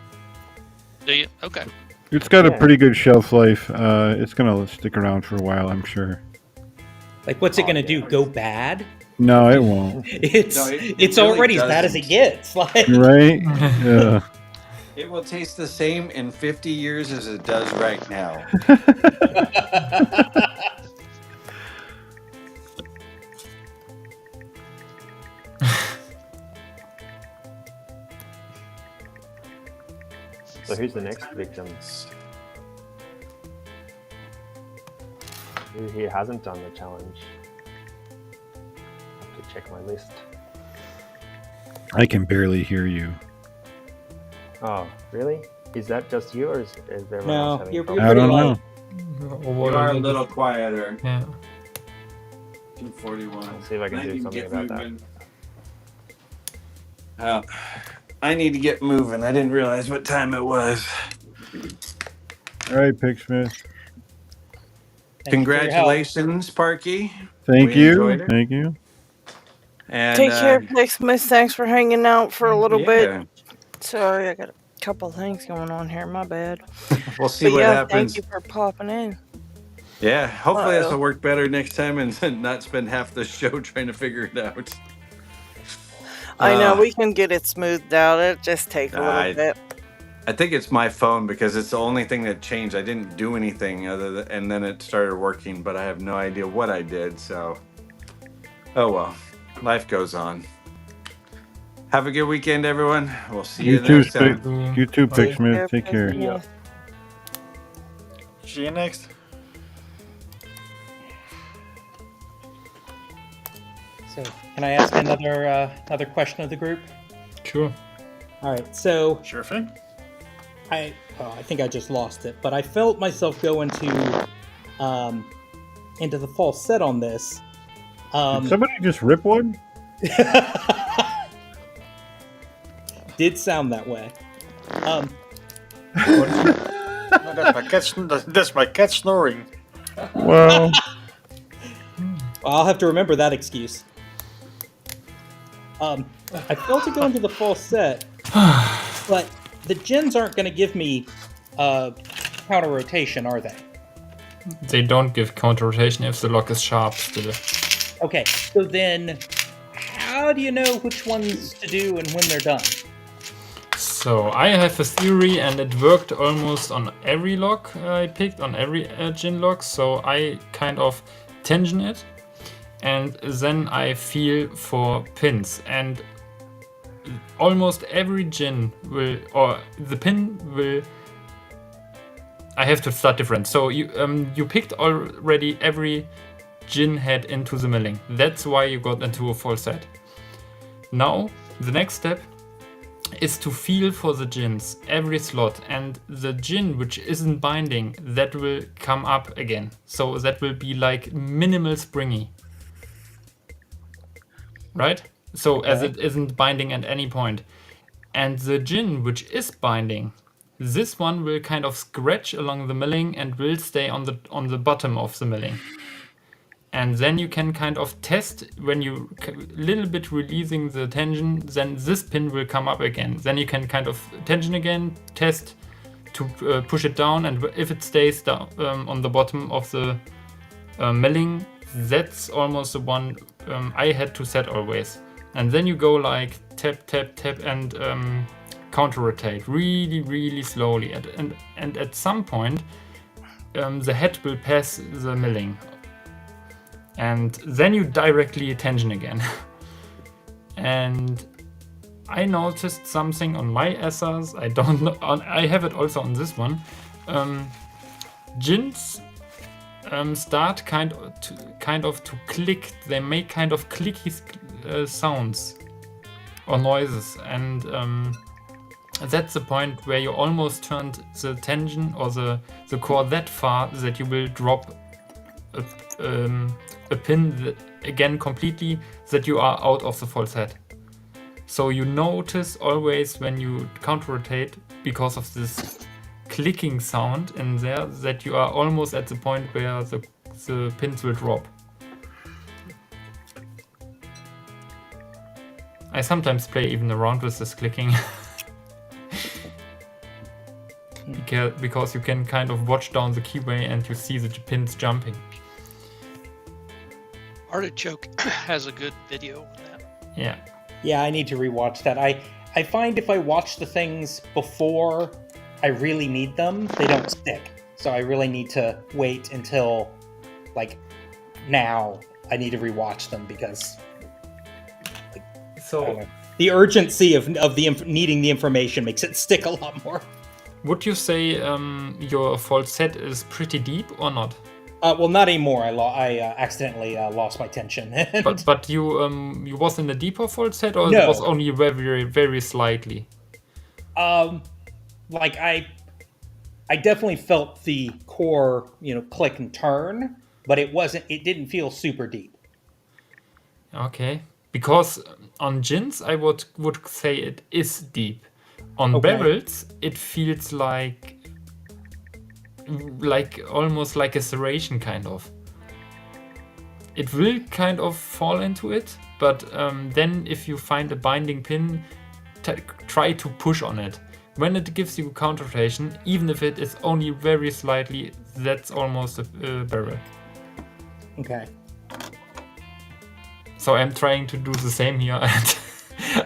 Do you? Okay. it's got a Yeah. pretty good shelf life. It's going to stick around for a while, I'm sure. Like, what's it Oh, gonna yeah. do? Go bad? No, it won't. It's No, it it's really already as bad as it doesn't. gets. Like, Right? Yeah. It will taste the same in 50 years as it does right now. So who's the next victim? Who here hasn't done the challenge? I have to check my list. I can barely hear you. Oh, really? Is that just you, or is everyone No, else having you're problems? I pretty don't light. know. You are a little quieter. Yeah. 241. I'll see if I can do something about that. I need to get moving. I didn't realize what time it was. All right, Pigsmith. Thank you for your help. Congratulations, Parky. Thank We you. enjoyed it. Thank you. And Take care, Pigsmith. Thanks for hanging out for a little bit. yeah, Sorry, I got a couple things going on here. My bad. we'll see But what yeah, happens. thank you for popping in. Yeah, hopefully this Uh-oh. will work better next time and not spend half the show trying to figure it out. I know we can get it smoothed out. It just take a I- little bit. I think it's my phone because it's the only thing that changed. I didn't do anything other than, and then it started working, but I have no idea what I did. So, oh well, life goes on. Have a good weekend, everyone. We'll see you, You too, next time. You too, Take Pigsmith. Take care. Pigsmith. See you next. So, can I ask another question of the group? Sure. All right. So, Sure thing. I think I just lost it, but I felt myself go into the false set on this. Did somebody just rip one? Did sound that way. That's my cat snoring. Well, I'll have to remember that excuse. I failed to go into the false set, but the gens aren't going to give me counter rotation, are they? They don't give counter rotation if the lock is sharp still. Okay, so then how do you know which ones to do and when they're done? So I have a theory, and it worked almost on every lock I picked, on every gin lock. So I kind of tension it, and then I feel for pins, and almost every gin will, or the pin will. I have to start different. So you picked already every gin head into the milling. That's why you got into a full set. Now the next step is to feel for the gins every slot, and the gin which isn't binding, that will come up again. So that will be like minimal springy, right? So as it isn't binding at any point. And the gin which is binding, this one will kind of scratch along the milling and will stay on the bottom of the milling. And then you can kind of test when you little bit releasing the tension, then this pin will come up again. Then you can kind of tension again, test to push it down, and if it stays down on the bottom of the milling, that's almost the one I had to set always. And then you go like tap, tap, tap, and counter rotate really, really slowly. And at some point, the head will pass the milling. And then you directly tension again. And I noticed something on my SRs. I don't know. I have it also on this one. Gins start kind of to click. They make kind of clicky sounds or noises, and that's the point where you almost turned the tension or the core that far that you will drop a pin again completely, that you are out of the false head. So you notice always when you counter rotate, because of this clicking sound in there, that you are almost at the point where the pins will drop. I sometimes play even around with this clicking. Because you can kind of watch down the keyway and you see the pins jumping. Artichoke has a good video on that. Yeah. Yeah, I need to rewatch that. I find if I watch the things before I really need them, they don't stick. So I really need to wait until, like, now I need to rewatch them because the urgency of needing the information makes it stick a lot more. Would you say your false set is pretty deep or not? Well, not anymore. I accidentally lost my tension. but you was in a deeper false set, or No. it was only very very slightly? Like I definitely felt the core, click and turn, but it didn't feel super deep. Okay, because on gins I would say it is deep. On Okay. barrels it feels like almost like a serration kind of. It will kind of fall into it, but then if you find a binding pin, try to push on it. When it gives you counter rotation, even if it is only very slightly, that's almost a barrel. Okay. So I'm trying to do the same here, and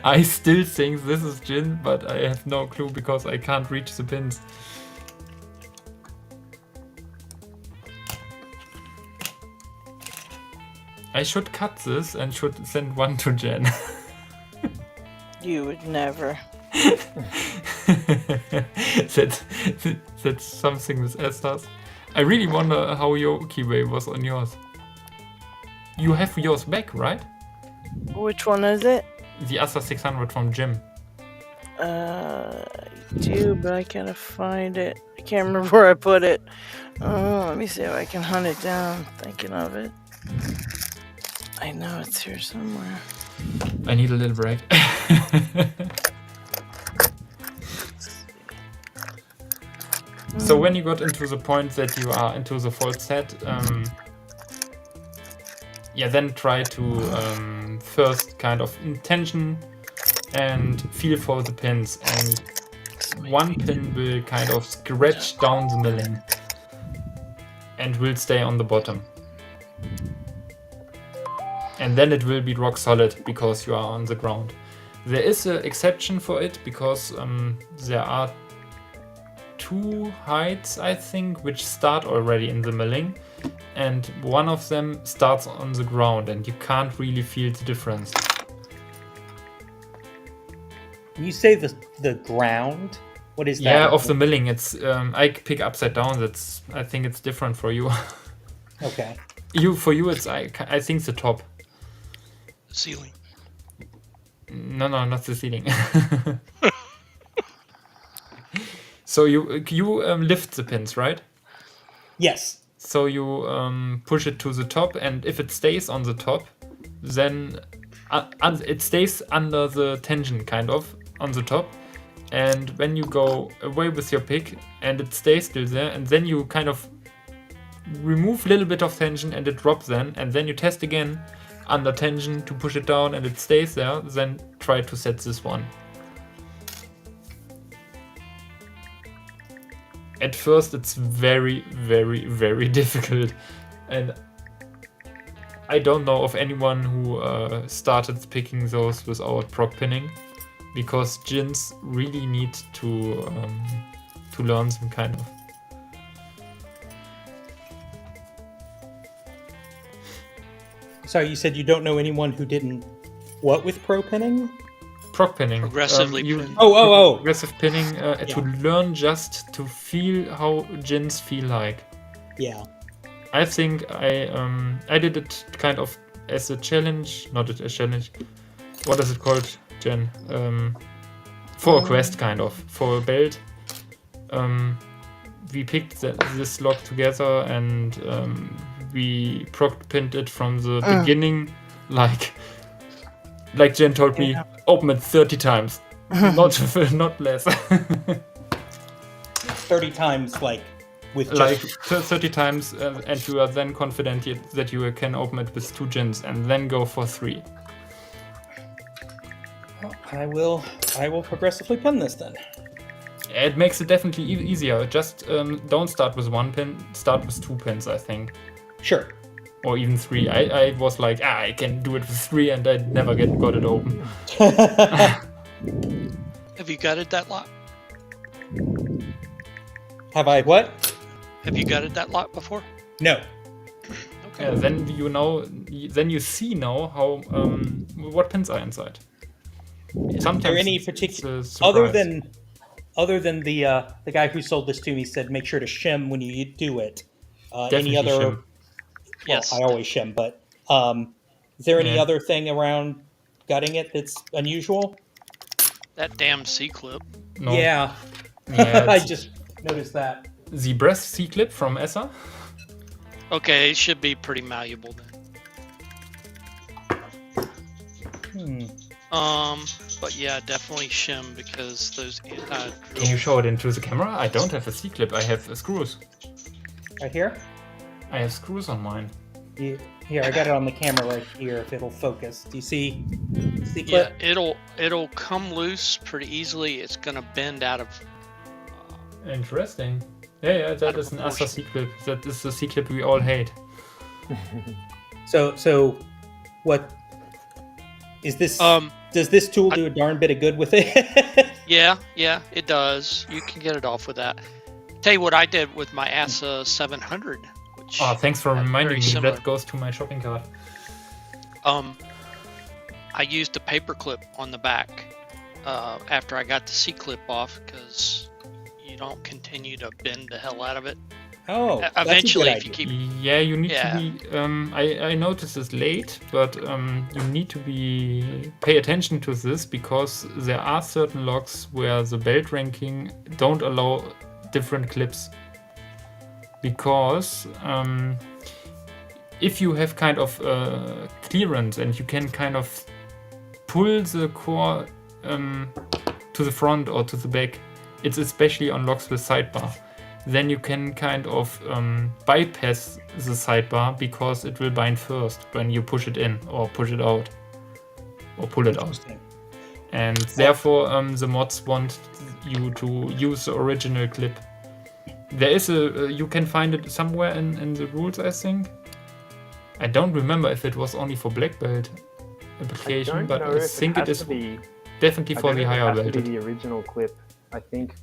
I still think this is gin, but I have no clue because I can't reach the pins. I should cut this and should send one to Jen. You would never. That's something with Estas. I really wonder how your keyway was on yours. You have yours back, right? Which one is it? The Asa 600 from Jim. I do, but I can't find it. I can't remember where I put it. Let me see if I can hunt it down. Thinking of it. I know it's here somewhere. I need a little break. So when you got into the point that you are into the false set, then try to first kind of intention and feel for the pins, and one pin will kind of scratch down the milling and will stay on the bottom. And then it will be rock solid because you are on the ground. There is an exception for it because there are two heights, I think, which start already in the milling, and one of them starts on the ground, and you can't really feel the difference. You say the ground? What is that? Yeah, of the milling. It's I pick upside down. I think it's different for you. Okay. For you, it's I think the top. Ceiling. No, not the ceiling. So you lift the pins, right? Yes. So you push it to the top, and if it stays on the top, then it stays under the tension, kind of, on the top. And when you go away with your pick, and it stays still there, and then you kind of remove a little bit of tension, and it drops then, and then you test again under tension to push it down, and it stays there, then try to set this one. At first it's very, very, very difficult, and I don't know of anyone who started picking those without proc pinning, because gins really need to learn some kind of. Sorry, you said you don't know anyone who didn't what with pro pinning? Proc pinning. Progressively pin. Progressive pinning to learn just to feel how gins feel like. Yeah. I think I did it kind of as a challenge, not a challenge. What is it called, Jen? For a quest, kind of, for a belt. We picked this lock together and we proc pinned it from the beginning, like Jen told me, open it 30 times, not less. 30 times, like with like just 30 times, and you are then confident that you can open it with 2 gins and then go for 3. I will progressively pin this then. It makes it definitely easier. Just don't start with 1 pin, start with 2 pins, I think. Sure. Or even 3. I was like, I can do it with 3 and I never got it open. Have you gutted that lot? Have I what? Have you gutted that lot before? No. Okay. Then you know. Then you see now how what pins are inside. Sometimes. Is there any particular other than the guy who sold this to me said make sure to shim when you do it. Any other? Shim. Well, Yes. I always shim, but is there any other thing around gutting it that's unusual? That damn C-clip. No. Yeah. Yeah, I just noticed that. The breast C-clip from ESSA. Okay, it should be pretty malleable then. But yeah, definitely shim because those anti-drill. Can you show it into the camera? I don't have a C-clip. I have screws. Right here? I have screws on mine. Here, I got it on the camera right here. If it'll focus, do you see? Yeah, it'll come loose pretty easily. It's gonna bend out of. Interesting. Yeah, that is an ESSA C-clip. That is the C-clip we all hate. So, what is this? Does this tool do a darn bit of good with it? Yeah, it does. You can get it off with that. Tell you what I did with my ESSA 700. Which thanks for reminding me. similar. That goes to my shopping cart. I used a paper clip on the back after I got the C-clip off because you don't continue to bend the hell out of it. Oh, eventually, that's a if you good keep. Yeah, you need to be. I noticed this late, but you need to pay attention to this because there are certain locks where the belt ranking don't allow different clips. Because if you have kind of clearance and you can kind of pull the core to the front or to the back, it's especially on locks with sidebar. Then you can kind of bypass the sidebar because it will bind first when you push it in or push it out or pull it out. And therefore the mods want you to use the original clip. There is you can find it somewhere in the rules, I think. I don't remember if it was only for black belt application, but I think it is definitely for the higher belt. The original clip, I think.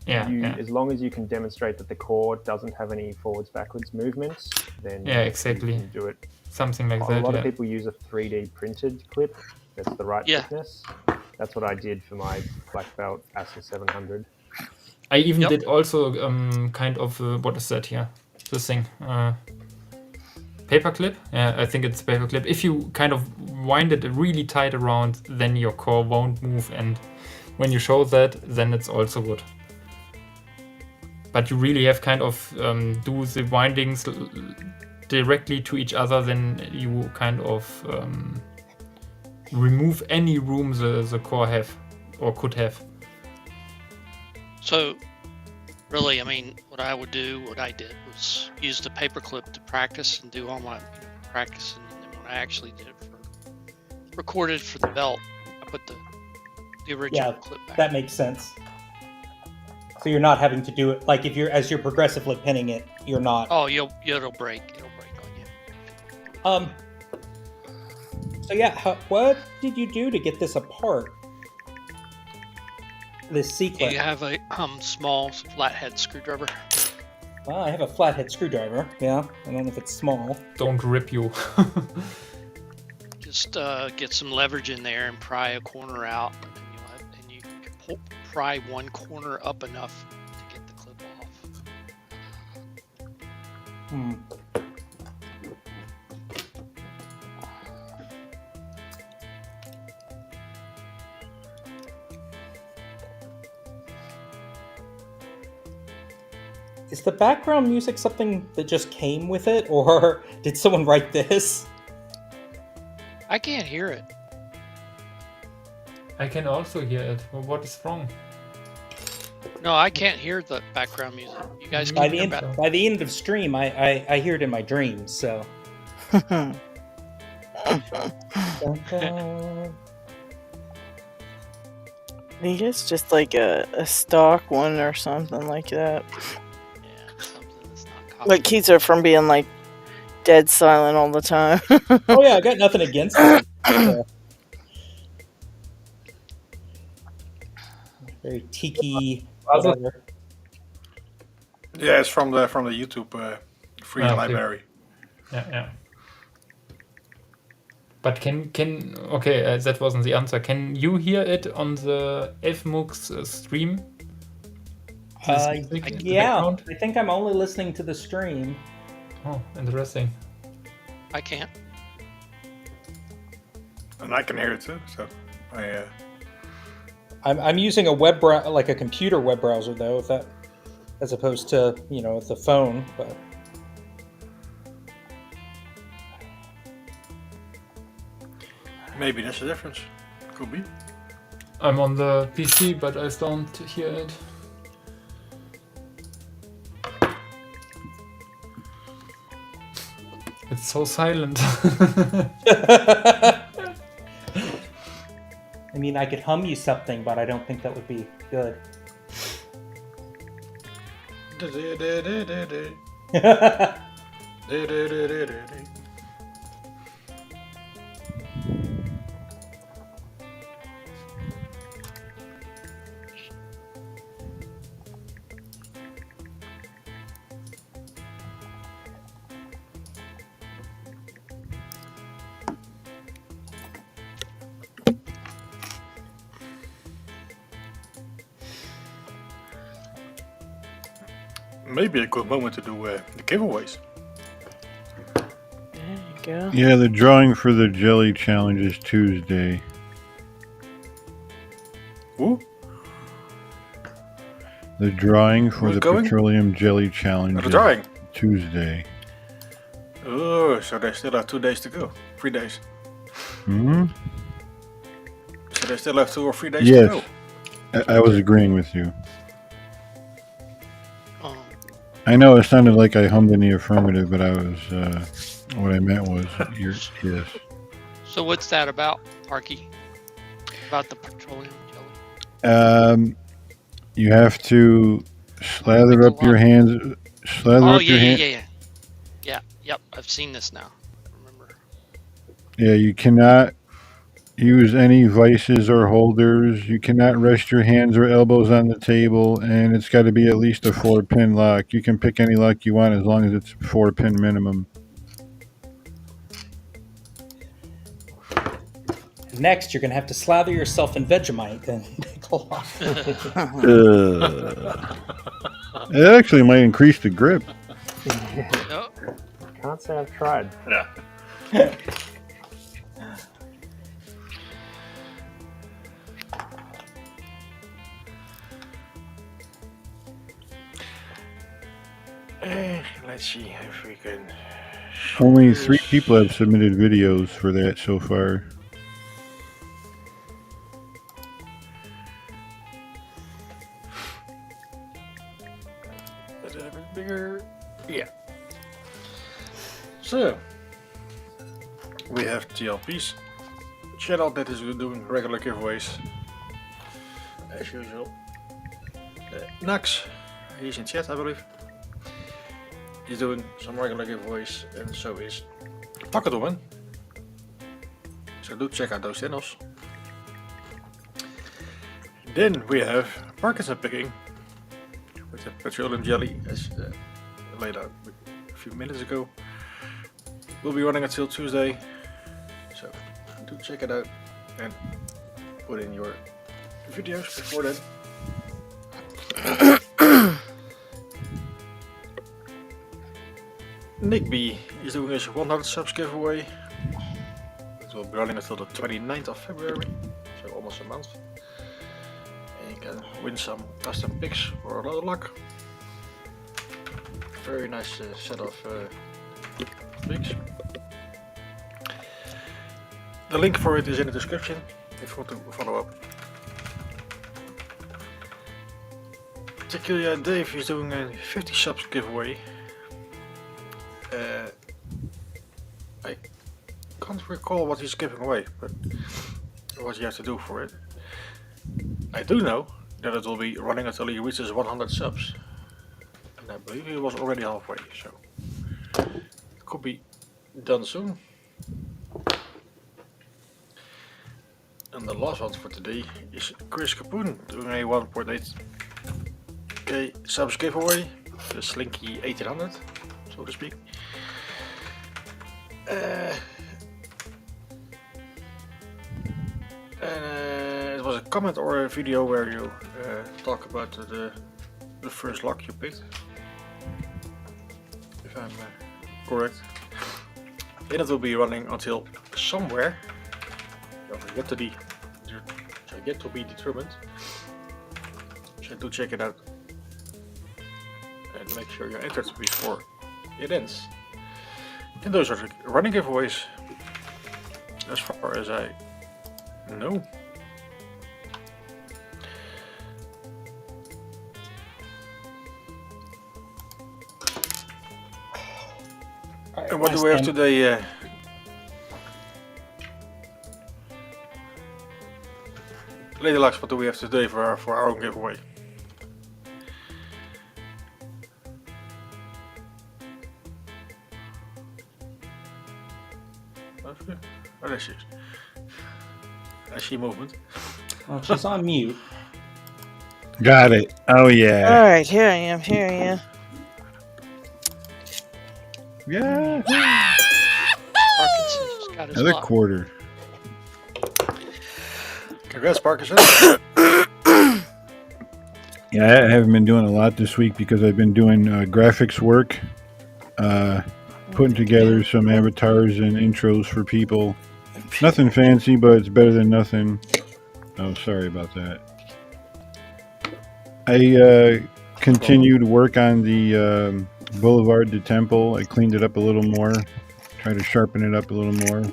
As long as you can demonstrate that the core doesn't have any forwards-backwards movements, then exactly. You can do it. Something like that. A lot of people use a 3D printed clip that's the right thickness. That's what I did for my black belt ESSA 700. I even did also kind of what is that here? This thing, paperclip. Yeah, I think it's paperclip. If you kind of wind it really tight around, then your core won't move, and when you show that, then it's also good. But you really have kind of do the windings directly to each other, then you kind of remove any room the core have or could have. So, really, I mean, what I did was use the paperclip to practice and do all my practice, and then when I actually did it recorded for the belt, I put the original clip back. That makes sense. So you're not having to do it like as you're progressively pinning it, you're not. Oh, it'll break. It'll break on you. So what did you do to get this apart? This C-clip. You have a small flathead screwdriver. Well, I have a flathead screwdriver. Yeah, I don't know if it's small. Don't rip you. Just get some leverage in there and pry a corner out, and you can pry one corner up enough to get the clip off. Hmm. Is the background music something that just came with it, or did someone write this? I can't hear it. I can also hear it. Well, what is wrong? No, I can't hear the background music. You guys By can the hear end, by the end of stream, I hear it in my dreams. So. I think it's just like a stock one or something like that. Like keeps her from being like dead silent all the time. Oh yeah, I got nothing against it. Very tiki. Whatever. Yeah, it's from the YouTube free Okay. library. Yeah. But can okay, that wasn't the answer. Can you hear it on the FMUX stream? Yeah, I think I'm only listening to the stream. Oh, interesting. I can't. And I can hear it too. So I'm using a like a computer web browser though, if that, as opposed to the phone. But maybe that's the difference. Could be. I'm on the PC, but I don't hear it. It's so silent. I mean, I could hum you something, but I don't think that would be good. Maybe a good moment to do the giveaways. There you go. Yeah, the drawing for the jelly challenge is Tuesday. Who? The drawing for Who's the going? petroleum jelly challenge The is drawing. Tuesday. Oh, so they still have 2 days to go. 3 days. Hmm? So they still have 2 or 3 days to Yes. go. I was agreeing with you. Um, I know it sounded like I hummed in the affirmative, but I was, what I meant was, yes. so what's that about, Arky? About the petroleum jelly? You have to slather up your hands. Slather Oh up your hands. yeah. Yep, I've seen this now. Remember? Yeah, you cannot use any vices or holders. You cannot rest your hands or elbows on the table, and it's got to be at least a 4-pin lock. You can pick any lock you want as long as it's 4-pin minimum. Next, you're gonna have to slather yourself in Vegemite and pickle off. It actually might increase the grip. No. Can't say I've tried. Yeah. Let's see if we can. Only 3 people have submitted videos for that so far. Is it a bit bigger? Yeah. So we have TLPs. Shoutout that is doing regular giveaways as usual. Nax, he's in chat, I believe. He's doing some regular giveaways, and so is Takkerdomen. So do check out those channels. Then we have Parkinson picking with the petroleum jelly, as laid out a few minutes ago. We'll be running until Tuesday, so to check it out and put in your videos before then. Nick B is doing his 100 subs giveaway. It will be running until the 29th of February, so almost a month. And you can win some custom picks for a lot of luck. Very nice set of picks. The link for it is in the description if you want to follow up. Tequila Dave is doing a 50 subs giveaway. I can't recall what he's giving away, but what you have to do for it. I do know that it will be running until he reaches 100 subs. And I believe he was already halfway, so it could be done soon. And the last one for today is Chris Capoon doing a 1.8k subs giveaway, the Slinky 1800, so to speak. It was a comment or a video where you talk about the first lock you picked, if I'm correct. And it will be running until somewhere. Yet to be determined. So do check it out and make sure you're entered before it ends. And those are the running giveaways, as far as I know. And what do we have today? LadyLocks, what do we have today for our own giveaway? Oh, there she is. I see movement. Well, she's on mute. Got it. Oh yeah. Alright, here I am. Yeah. Parkinson's just got his Another lock. quarter. Congrats, Parkinson. Yeah, I haven't been doing a lot this week because I've been doing graphics work, putting together some avatars and intros for people. Nothing fancy, but it's better than nothing. Oh, sorry about that. I continued work on the Boulevard to Temple. I cleaned it up a little more, tried to sharpen it up a little more.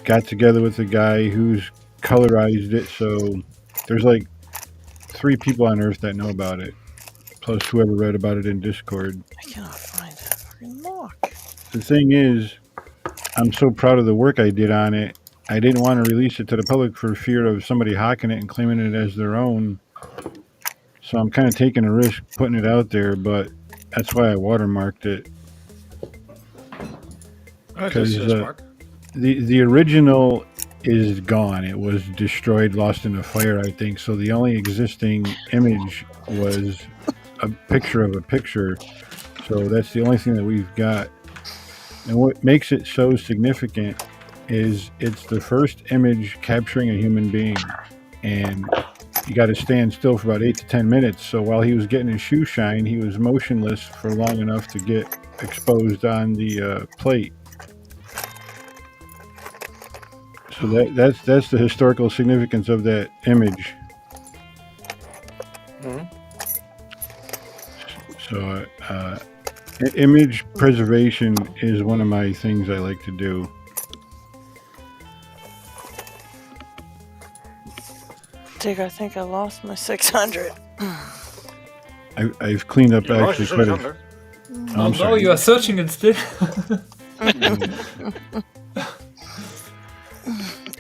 Got together with a guy who's colorized it, so there's like 3 people on Earth that know about it, plus whoever read about it in Discord. I cannot find that fucking lock. The thing is, I'm so proud of the work I did on it. I didn't want to release it to the public for fear of somebody hawking it and claiming it as their own. So I'm kind of taking a risk putting it out there, but that's why I watermarked it. Because the original is gone. It was destroyed, lost in a fire, I think. So the only existing image was a picture of a picture. So that's the only thing that we've got. And what makes it so significant is it's the first image capturing a human being. And you got to stand still for about 8 to 10 minutes. So while he was getting his shoe shine, he was motionless for long enough to get exposed on the plate. So that's the historical significance of that image. Mm-hmm. So image preservation is one of my things I like to do. Dig, I think I lost my 600. I've cleaned up actually quite a... Oh no, you are searching it still.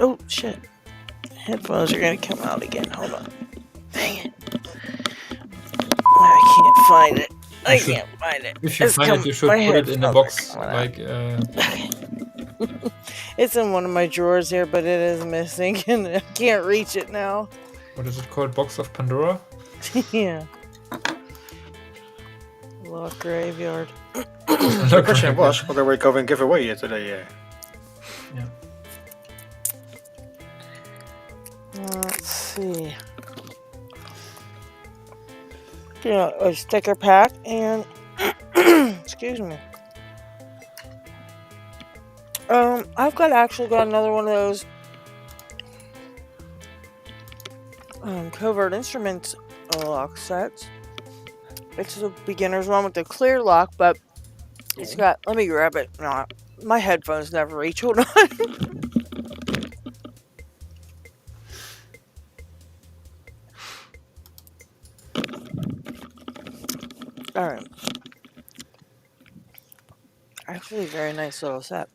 Oh shit. Headphones are gonna come out again. Hold on. Dang it. I can't find it. I can't find it. If you find it, you should put it in a box. Like, it's in one of my drawers here, but it is missing and I can't reach it now. What is it called? Box of Pandora? Yeah. Lock graveyard. The question was, what are we going to give away today? Yeah. Let's see. Yeah, a sticker pack and excuse me. I've actually got another one of those covert instruments lock sets. It's a beginner's one with the clear lock, but it's got. Let me grab it. No, my headphones never reach. Hold on. All right. Actually, very nice little set.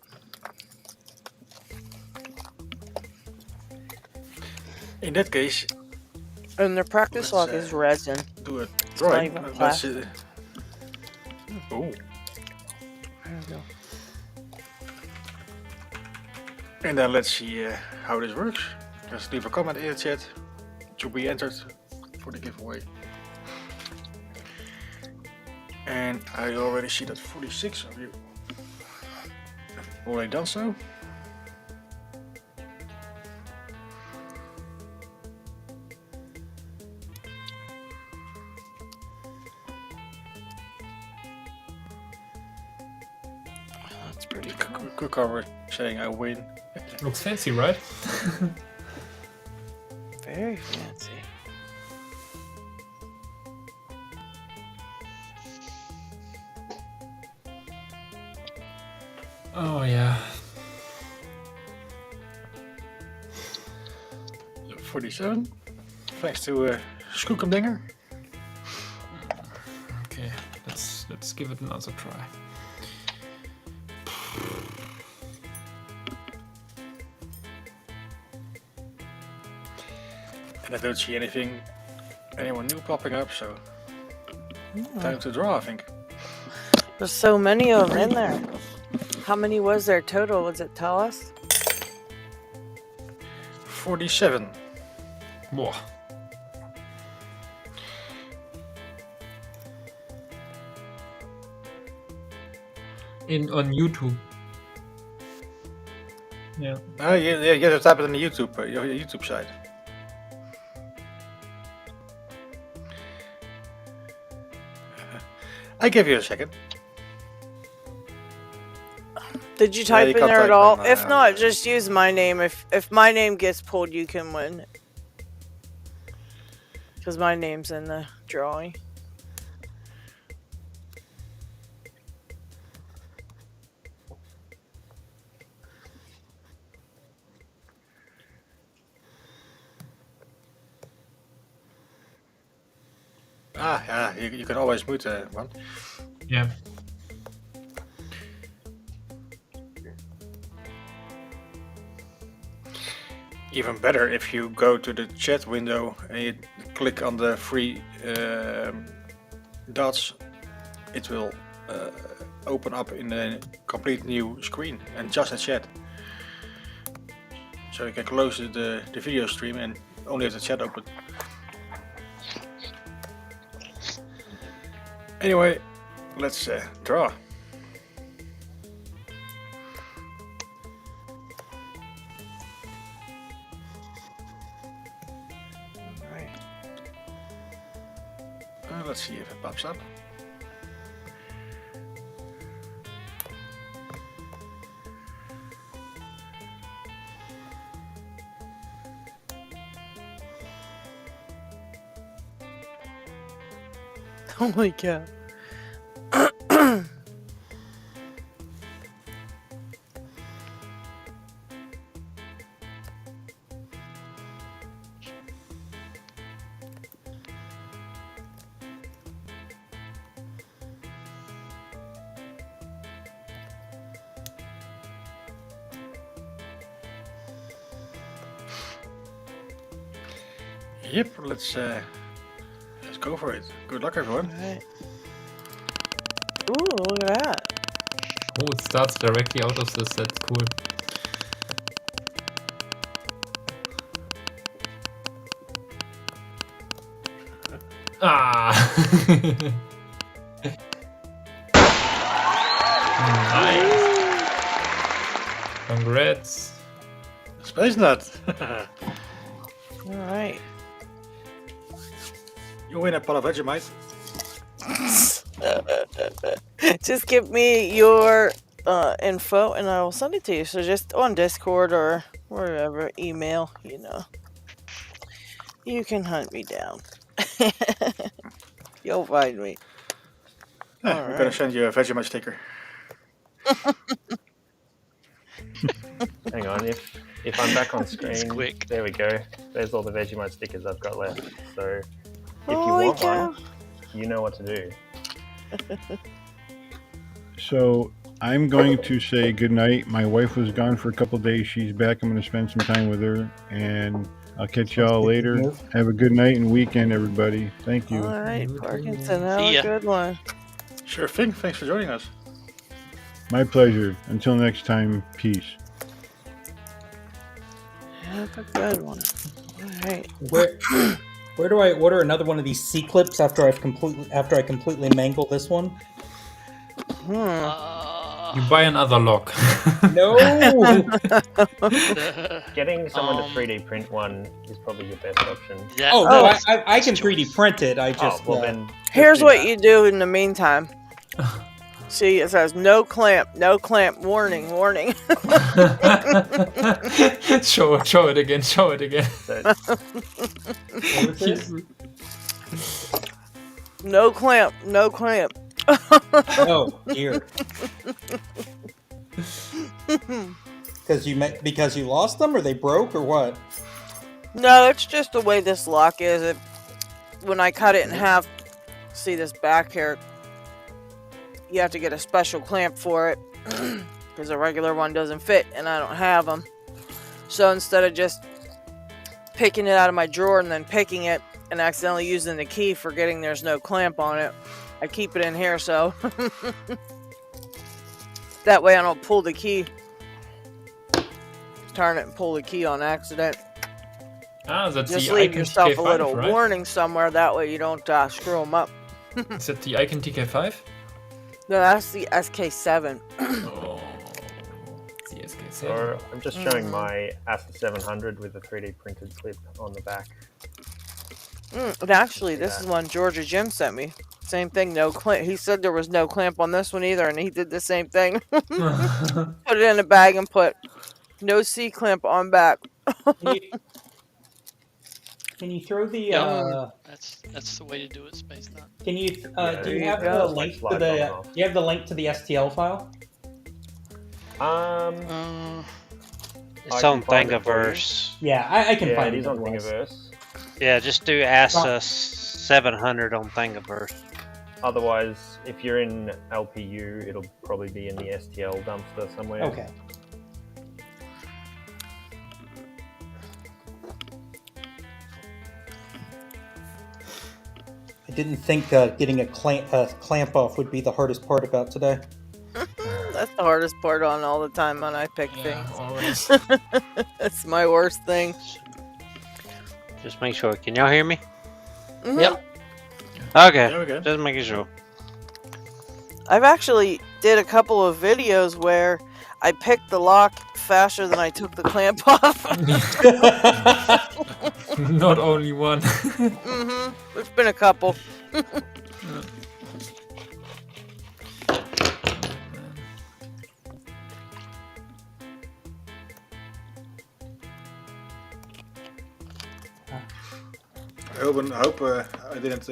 In that case, and the practice lock is resin. Do it. It's Right. not even plastic. Oh. There we go. And then let's see how this works. Just leave a comment in the chat to be entered for the giveaway. And I already see that 46 of you have already done so. That's pretty Good cover saying I win. Looks fancy, right? Very fancy. Oh yeah. 47. Thanks to Skookumdinger. Okay, let's give it another try. And I don't see anyone new popping up, so time to draw, I think. There's so many of them in there. How many was there total? Was it tell us? 47. Whoa. On YouTube. Yeah. Yeah, you have to type it on the YouTube, your YouTube site. I give you a second. Did you type you in can't there at type all? in, If not, just use my name. If my name gets pulled, you can win. Because my name's in the drawing. Yeah, you can always mute one. Yeah. Even better if you go to the chat window and you click on the three dots, it will open up in a complete new screen and just a chat. So you can close the video stream and only have the chat open. Anyway, let's draw. Right. Let's see if it pops up. Holy cow. Yep, let's go for it. Good luck, everyone. Right. Ooh, look at that. Oh, it starts directly out of this. That's cool. Ah. Nice. Congrats. Space Nut. All right. You win a pot of Vegemite. Just give me your info and I will send it to you. So just on Discord or wherever, email, you know. You can hunt me down. You'll find me. We're gonna send you a Vegemite sticker. Hang on, if I'm back on screen, quick. there we go. There's all the Vegemite stickers I've got left. So if you Holy want cow. one, you know what to do. So I'm going to say good night. My wife was gone for a couple days. She's back. I'm going to spend some time with her, and I'll catch y'all later. Have a good night and weekend, everybody. Thank you. All right, Parkinson, have See a ya. good one. Sure thing. Thanks for joining us. My pleasure. Until next time, peace. Have a good one. All right. Where do I order another one of these C clips after I completely mangle this one? You buy another lock. No. Getting someone to 3D print one is probably your best option. I can 3D print it. I just then Here's what you do in the meantime. See, it says no clamp, warning, warning. show it again. No clamp. Oh dear. Because you lost them, or they broke, or what? No, it's just the way this lock is. When I cut it in half, see this back here, you have to get a special clamp for it because a regular one doesn't fit and I don't have them. So instead of just picking it out of my drawer and then picking it and accidentally using the key, forgetting there's no clamp on it, I keep it in here so that way I don't pull the key, turn it and pull the key on accident. That's Just the leave Icon yourself a TK5, little right? warning somewhere, that way you don't screw them up. Is that the Icon TK5? No, that's the SK7. Oh, the SK7. So I'm just showing my Asta 700 with a 3D printed clip on the back. And actually, this is one Georgia Jim sent me. Same thing, no clamp. He said there was no clamp on this one either, and he did the same thing. Put it in a bag and put no C clamp on back. Can you throw the? That's the way to do it, Space Nut. Can you? Do you have go. the link to the? Do you have the link to the STL file? It's on Thingiverse. Yeah, I can find it. It is on Thingiverse. Yeah, just do Asta 700 on Thingiverse. Otherwise, if you're in LPU, it'll probably be in the STL dumpster somewhere. Okay. I didn't think getting a clamp off would be the hardest part about today. That's the hardest part on all the time when I pick things. Always. That's my worst thing. Just make sure. Can y'all hear me? Mhm. Yep. Okay. There we go. Just making sure. I've actually did a couple of videos where I picked the lock faster than I took the clamp off. Not only one. There's been a couple. I hope I didn't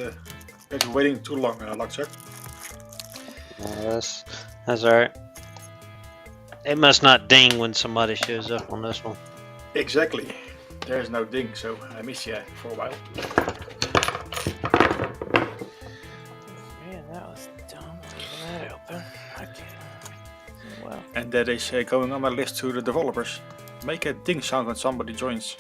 get you waiting too long, Lockchuck. That's alright. It must not ding when somebody shows up on this one. Exactly. There's no ding, so I miss you for a while. Man, that was dumb. Leaving that open. Okay. Well. And that is going on my list to the developers. Make a ding sound when somebody joins.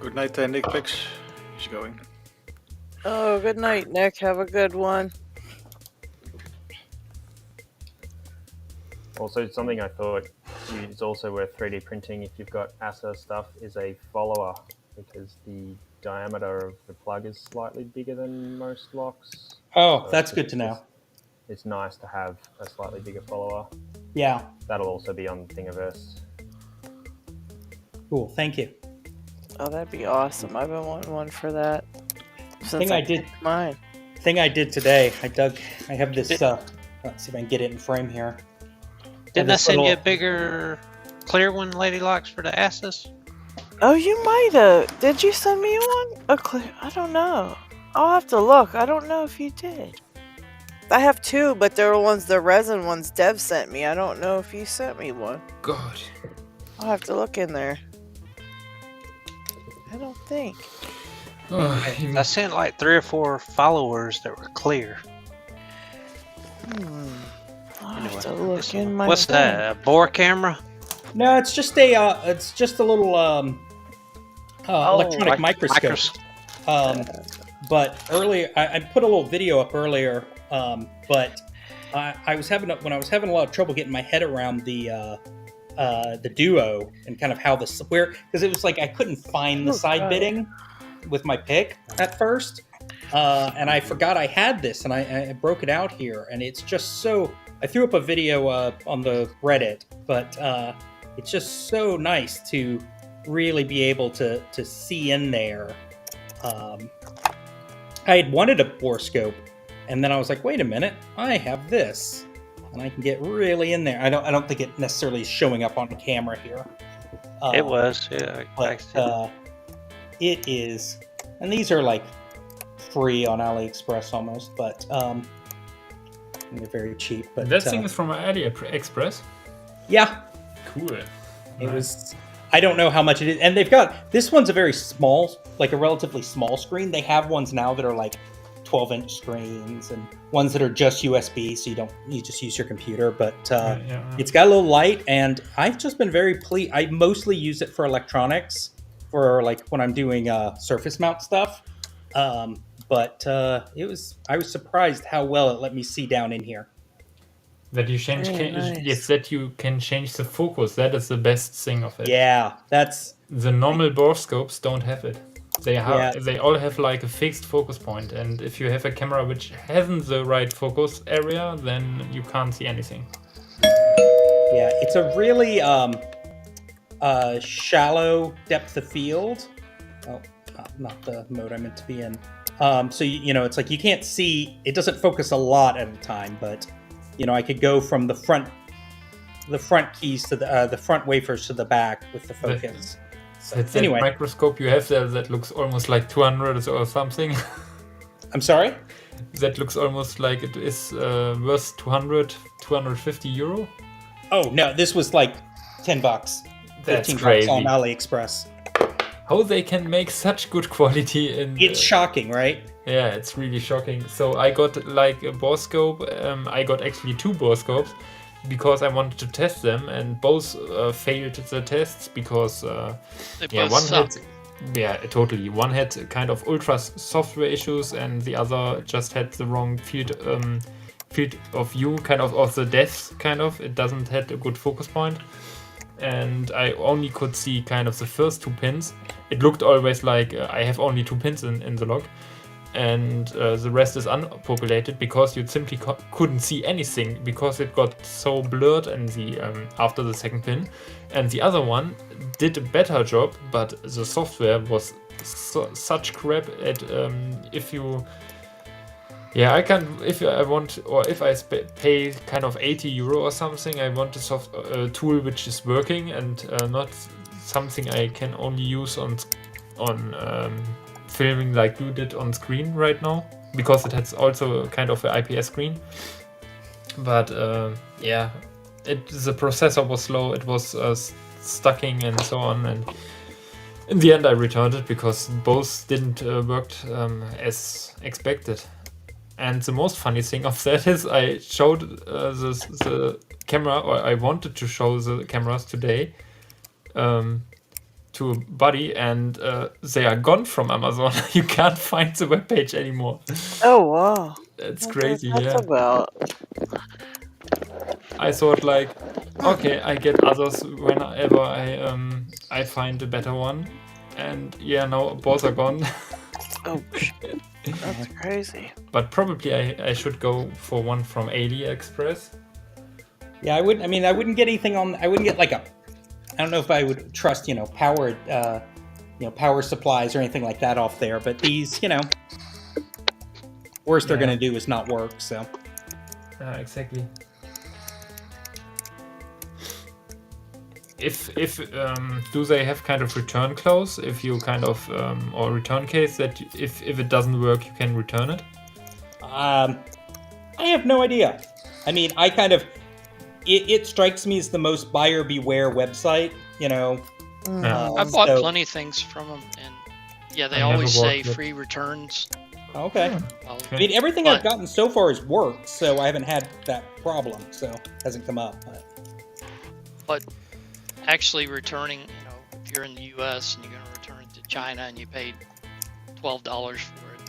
Good night, Nick Pix. He's going. Oh, good night, Nick. Have a good one. Also, something I thought is also worth 3D printing if you've got ASA stuff is a follower, because the diameter of the plug is slightly bigger than most locks. Oh, So that's good to know. It's nice to have a slightly bigger follower. Yeah. That'll also be on Thingiverse. Cool. Thank you. Oh, that'd be awesome. I've been wanting one for that. Thing I did mine. Thing I did today. I have this. Let's see if I can get it in frame here. Didn't I send you a bigger, clear one, Lady Locks, for the Asus? Oh, you might have. Did you send me one? A clear? I don't know. I'll have to look. I don't know if you did. I have two, but they're the resin ones Dev sent me. I don't know if you sent me one. God. I'll have to look in there. I don't think. I sent like 3 or 4 followers that were clear. I'll have to look in my. What's that? A bore camera? No, it's just a little electronic microscope. But earlier, I put a little video up earlier. But I was having a lot of trouble getting my head around the Duo and kind of how because it was like I couldn't find the side bitting with my pick at first, and I forgot I had this, and I broke it out here, and it's just so. I threw up a video on the Reddit, but it's just so nice to really be able to see in there. I had wanted a borescope, and then I was like, wait a minute, I have this, and I can get really in there. I don't think it necessarily is showing up on camera here. It was, yeah. But it is, and these are like free on AliExpress almost, but they're very cheap. But that thing is from AliExpress? Yeah. Cool. It was. I don't know how much it is, and they've got this one's a very small, like a relatively small screen. They have ones now that are like 12-inch screens, and ones that are just USB, so you just use your computer. But it's got a little light, and I've just been very pleased. I mostly use it for electronics, for like when I'm doing surface mount stuff. But I was surprised how well it let me see down in here. That you yes, that you can change the focus. That is the best thing of it. Yeah, that's the normal borescopes don't have it. They all have like a fixed focus point, and if you have a camera which hasn't the right focus area, then you can't see anything. Yeah, it's a really shallow depth of field. Oh, not the mode I meant to be in. So it's like you can't see. It doesn't focus a lot at a time, but I could go from the front keys to the front wafers to the back with the focus. That microscope you have there that looks almost like 200 or something. I'm sorry? That looks almost like it is worth 250 euro. Oh no, this was like $10, That's $15 crazy. on AliExpress. How they can make such good quality it's shocking, right? Yeah, it's really shocking. So I got like a borescope. I got actually 2 borescopes because I wanted to test them, and both failed the tests because one had kind of ultra software issues, and the other just had the wrong field of view, kind of the depth, kind of. It doesn't have a good focus point, and I only could see kind of the first 2 pins. It looked always like I have only 2 pins in the log, and the rest is unpopulated because you simply couldn't see anything because it got so blurred in the after the second pin. And the other one did a better job, but the software was such crap at if I pay kind of 80 euro or something, I want a tool which is working and not something I can only use on filming like you did on screen right now, because it has also kind of an IPS screen. But the processor was slow, it was stucking and so on, and in the end I returned it because both didn't work as expected. And the most funny thing of that is I showed the camera, or I wanted to show the cameras today to a buddy, and they are gone from Amazon. You can't find the webpage anymore. Oh wow, that's crazy. What's that about? I thought like Okay, I get others whenever I find a better one. And yeah, no, both are gone. Oh, shit. That's crazy. But probably I should go for one from AliExpress. Yeah, I wouldn't. I mean, I wouldn't get anything on. I wouldn't get like a. I don't know if I would trust, powered, power supplies or anything like that off there. But these, worst they're gonna do is not work. So. Exactly. If do they have kind of return clause? If you kind of or return case that if it doesn't work, you can return it. I have no idea. I mean, I kind of. It strikes me as the most buyer beware website. I've bought plenty of things from them, and yeah, they always say free returns. Okay. Well, I mean, everything I've gotten so far has worked, so I haven't had that problem. So it hasn't come up. But actually returning, if you're in the U.S. and you're going to return it to China and you paid $12 for it,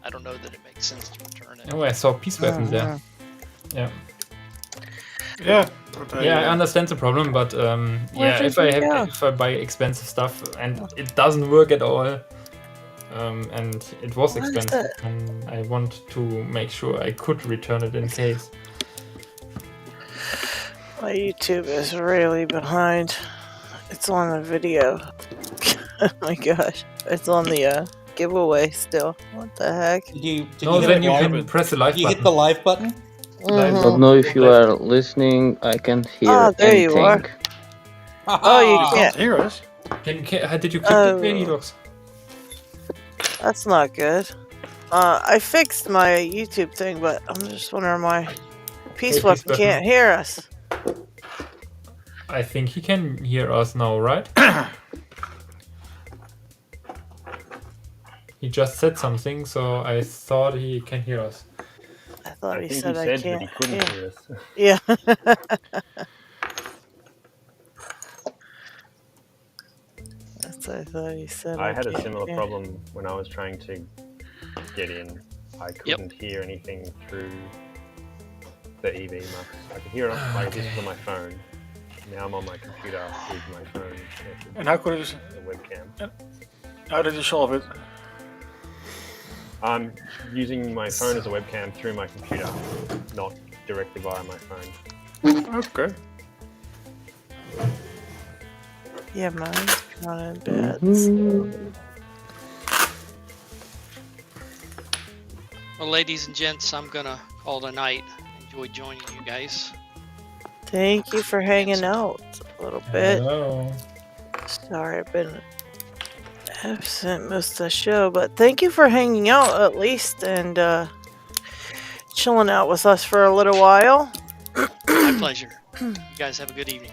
I don't know that it makes sense to return it. Oh, I saw Peace Weapons there. Yeah. Yeah. I understand the problem, but if I buy expensive stuff and it doesn't work at all, and it was expensive, and I want to make sure I could return it in case. My YouTube is really behind. It's on the video. Oh my gosh. It's on the giveaway still. What the heck? Did you can press the live button. You hit the live button? I don't know if you are listening. I can't hear there anything. You are. Oh, you can't hear us. Did you click the LadyLocks? That's not good. I fixed my YouTube thing, but I'm just wondering why Peace Weapon can't hear us. I think he can hear us now, right? He just said something, so I thought he can hear us. I thought he said I I can't. That he couldn't hear us. Yeah. That's what I thought he said. I had a similar problem when I was trying to get in. I couldn't hear anything through the EV mux. I could hear it like this on my phone. Now I'm on my computer with my phone. And how could you? The webcam. How did you solve it? I'm using my phone as a webcam through my computer, not directly via my phone. Okay. Yeah, mine's not in bed. So. Well, ladies and gents, I'm gonna call it a night. Enjoy joining you guys. Thank you for hanging out a little bit. Hello. Sorry, I've been absent most of the show, but thank you for hanging out at least and chilling out with us for a little while. My pleasure. You guys have a good evening.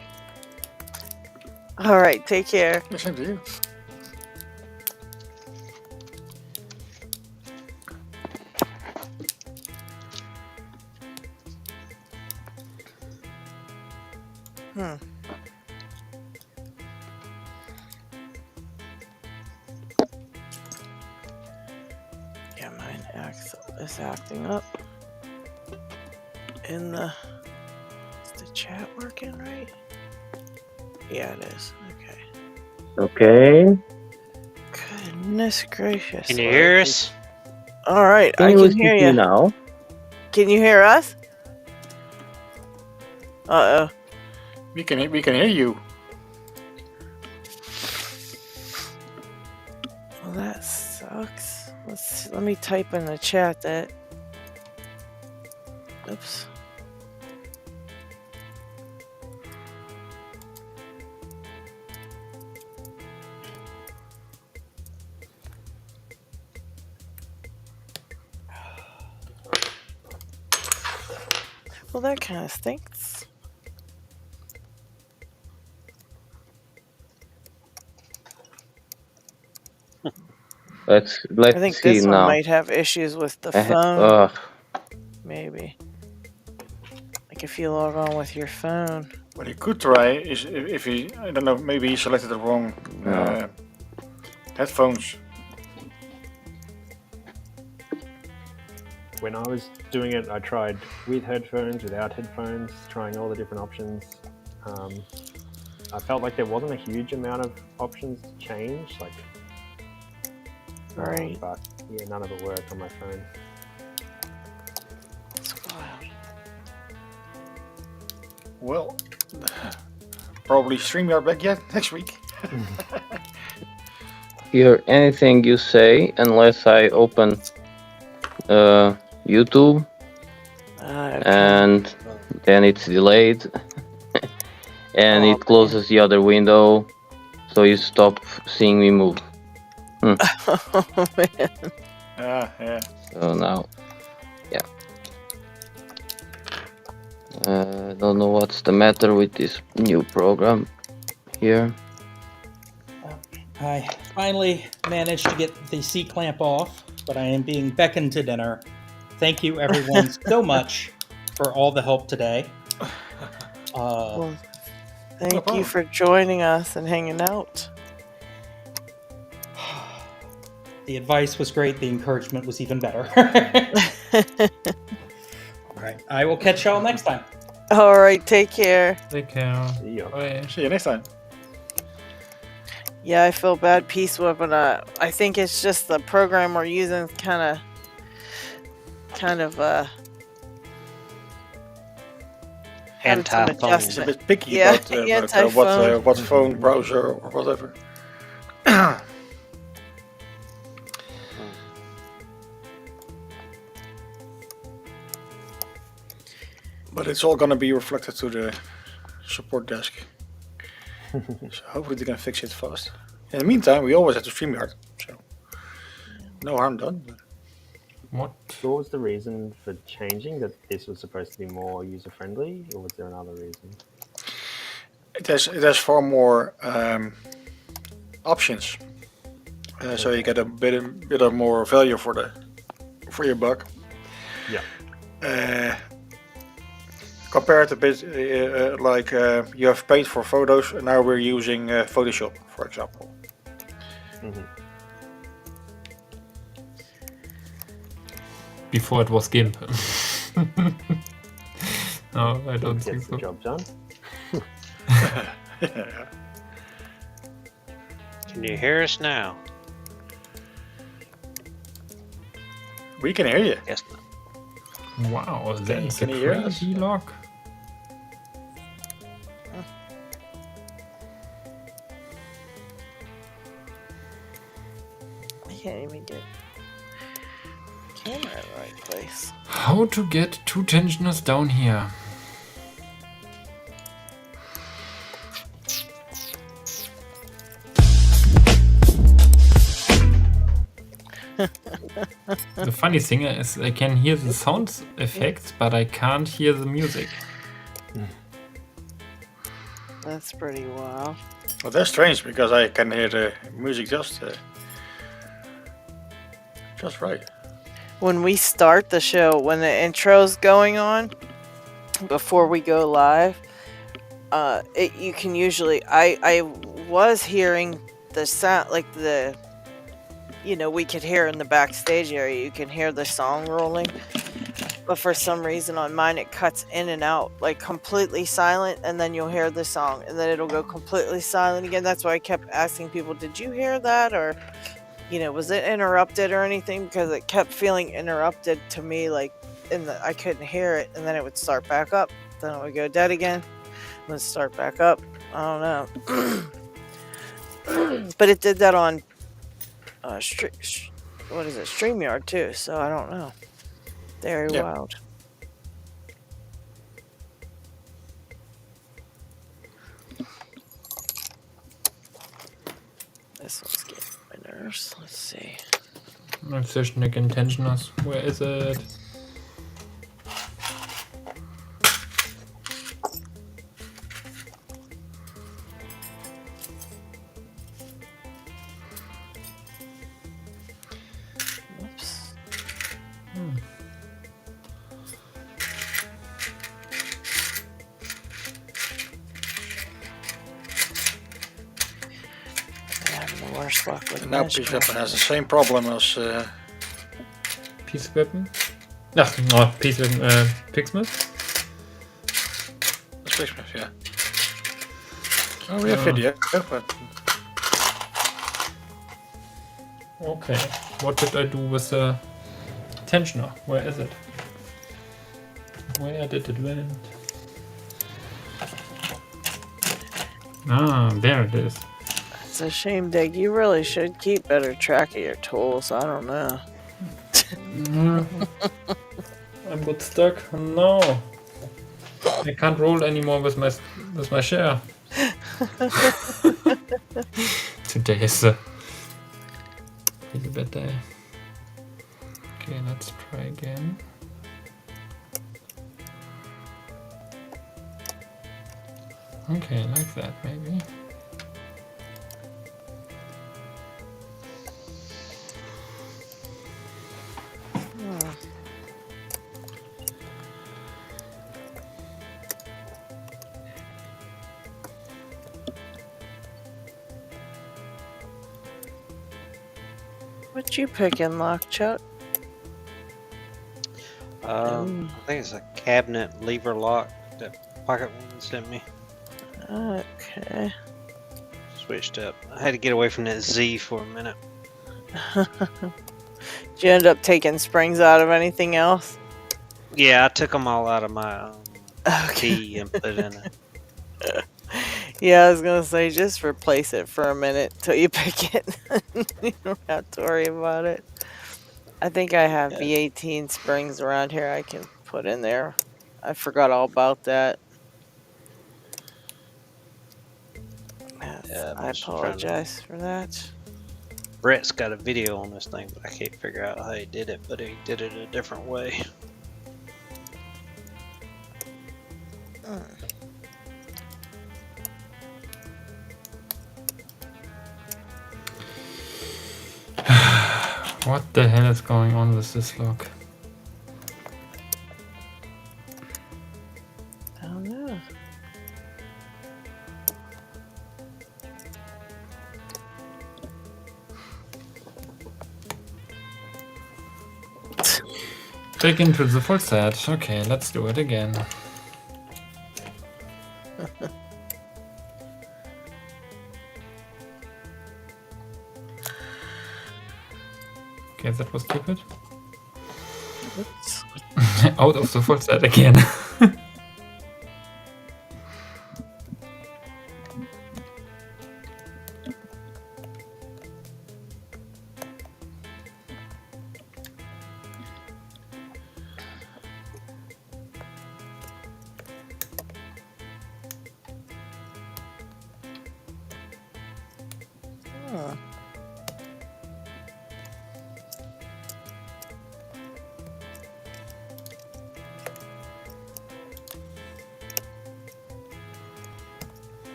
All right, take care. Same to you. Yeah, mine is acting up. Is the chat working right? Yeah, it is. Okay. Okay. Goodness gracious. Can you hear us? All right, Can I you can listen hear to you me now? Can you hear us? Uh-oh. We can hear you. Well, that sucks. Let me type in the chat that. Oops. Well, that kind of stinks. Let's I think see this now. one might have issues with the phone. Maybe. Like if you log on with your phone. What he could try is if he, I don't know, maybe he selected the wrong headphones. when I was doing it, I tried with headphones, without headphones, trying all the different options. I felt like there wasn't a huge amount of options to change, like, Right. but yeah, none of it worked on my phone. Well, probably StreamYard back yet next week. Hear anything you say unless I open YouTube, and then it's delayed, and it closes the other window, so you stop seeing me move. Oh man. Yeah. So now, yeah. I don't know what's the matter with this new program here. I finally managed to get the C-clamp off, but I am being beckoned to dinner. Thank you, everyone, so much for all the help today. Well, thank you for joining us and hanging out. The advice was great. The encouragement was even better. All right. I will catch y'all next time. All right. Take care. Take care. See you. Bye. See you next time. Yeah, I feel bad Peace Whipping. I think it's just the program we're using kind of Anti-phone. It's a bit picky Yeah, about anti-phone. what phone browser or whatever. But it's all gonna be reflected to the support desk. So hopefully they can fix it fast. In the meantime, we always have to StreamYard, so no harm done. What was the reason for changing? That this was supposed to be more user-friendly, or was there another reason? It has far more options, so you get a bit of more value for your buck. Yeah. Compared a bit like you have paid for photos, and now we're using Photoshop, for example. Before it was GIMP. No, I don't think Gets so. the job done. Can you hear us now? We can hear you. Yes. Wow, that's a can you hear us? crazy lock. I can't even get camera in the right place. How to get two tensioners down here? The funny thing is I can hear the sound effects, but I can't hear the music. That's pretty wild. Well, that's strange because I can hear the music just right. When we start the show, when the intro's going on, before we go live, you can usually, I was hearing the sound, like we could hear in the backstage area, you can hear the song rolling, but for some reason on mine it cuts in and out, like completely silent, and then you'll hear the song and then it'll go completely silent again. That's why I kept asking people, did you hear that, or was it interrupted or anything, because it kept feeling interrupted to me, like I couldn't hear it, and then it would start back up, then it would go dead again, let's start back up. I don't know. But it did that on StreamYard too, so I don't know. Very wild. This one's getting my nerves. Let's see. Session again tensioners. Where is it? Oops. I'm having the worst luck with And now Peace Weapon has the same problem as Peace Weapon? Pigsmith? Pigsmith, yeah. Oh, we have video, but... Okay, what did I do with the tensioner? Where is it? Where did it went? Ah, there it is. It's a shame, Dick. You really should keep better track of your tools. I don't know. I'm got stuck. No, I can't roll anymore with my share. Today is a really bad day. Okay, let's try again. Okay, like that maybe. What you picking, Lockchuck? I think it's a cabinet lever lock that Pocket Woman sent me. Okay. Switched up. I had to get away from that Z for a minute. Did you end up taking springs out of anything else? Yeah, I took them all out of my key and put it in it. Yeah, I was gonna say just replace it for a minute till you pick it. You don't have to worry about it. I think I have V18 springs around here I can put in there. I forgot all about that. Yeah, I apologize for that. Brett's got a video on this thing, but I can't figure out how he did it, but he did it a different way. What the hell is going on with this lock? I don't know. Take into the full set. Okay, let's do it again. Okay, that was stupid. Oops. Out of the full set again.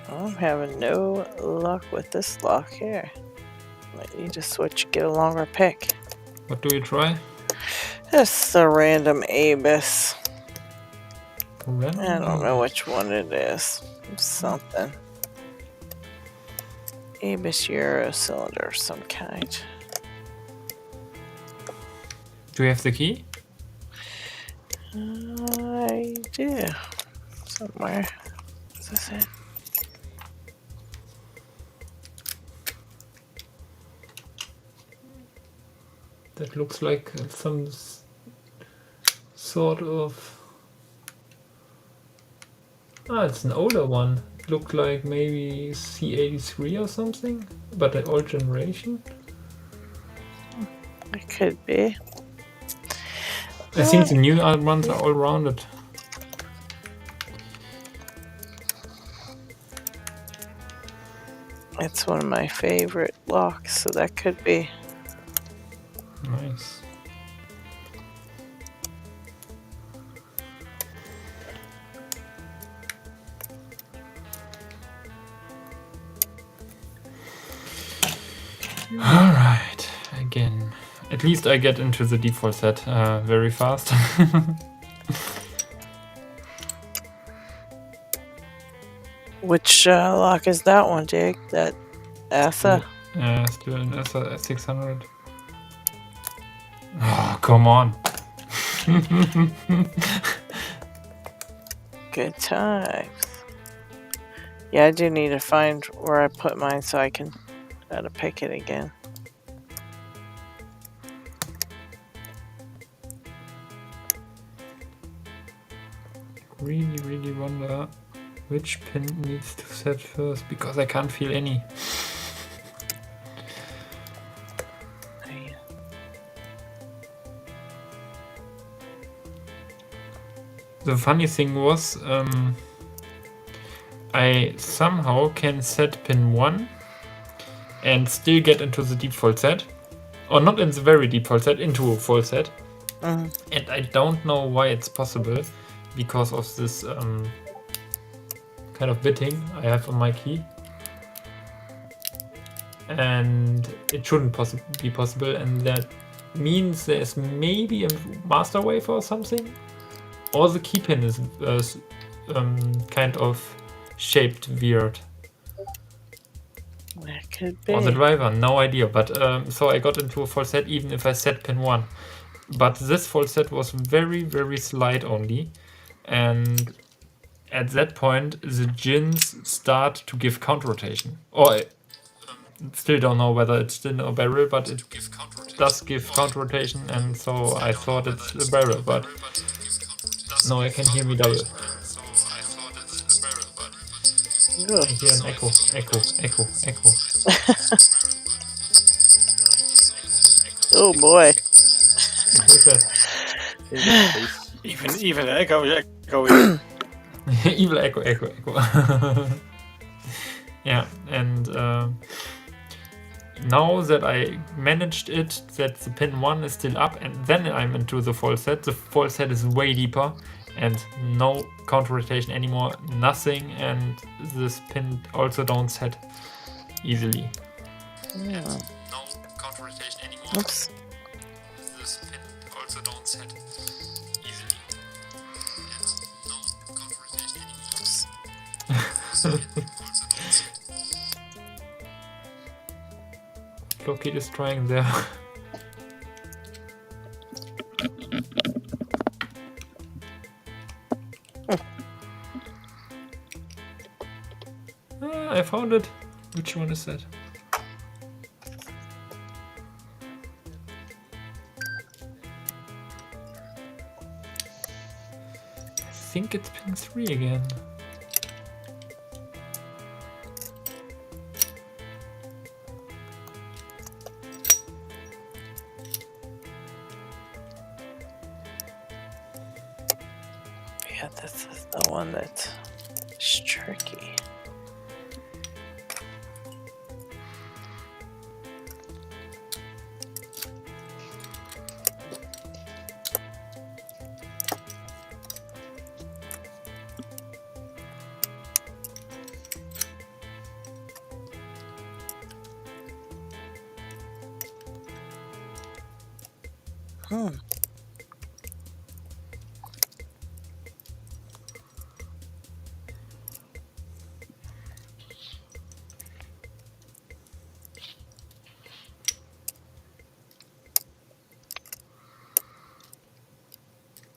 I'm having no luck with this lock here. Might need to switch, get a longer pick. What do you try? Just a random Abus. Random? I don't know which one it is. Something. Abus Euro cylinder of some kind. Do you have the key? I do. Somewhere. What's this in? That looks like some sort of... Ah, it's an older one. It looked like maybe C83 or something, but an old generation. It could be. I think the new ones are all rounded. It's one of my favorite locks, so that could be. Nice. Alright, again. At least I get into the default set very fast. Which lock is that one, Jake? That ESSA? Still an ESSA 600. Oh, come on. Good times. Yeah, I do need to find where I put mine so I can try to pick it again. Really wonder which pin needs to set first because I can't feel any. The funny thing was, I somehow can set pin 1 and still get into the default set. Or not in the very default set, into a full set. And I don't know why it's possible because of this kind of bitting I have on my key. And it shouldn't be possible, and that means there's maybe a master wafer or something. Or the key pin is kind of shaped weird. That could be. Or the driver, no idea. But so I got into a full set even if I set pin 1. But this full set was very slight only. And at that point, the gins start to give counter rotation. Or I still don't know whether it's still a barrel, but it does give counter rotation. And so I thought it's a barrel, but no, I can hear me double. I hear an echo. Oh boy. Who's that? Even the echo is echoing. Evil echo. Yeah, and now that I managed it, that the pin 1 is still up, and then I'm into the full set. The full set is way deeper, and no counter rotation anymore, nothing, and this pin also don't set easily. Yeah. And no counter rotation anymore. Oops. This pin also don't set easily. And no counter rotation anymore. Lockheat is trying there. I found it. Which one is that? I think it's pin 3 again. Yeah, this is the one that's tricky.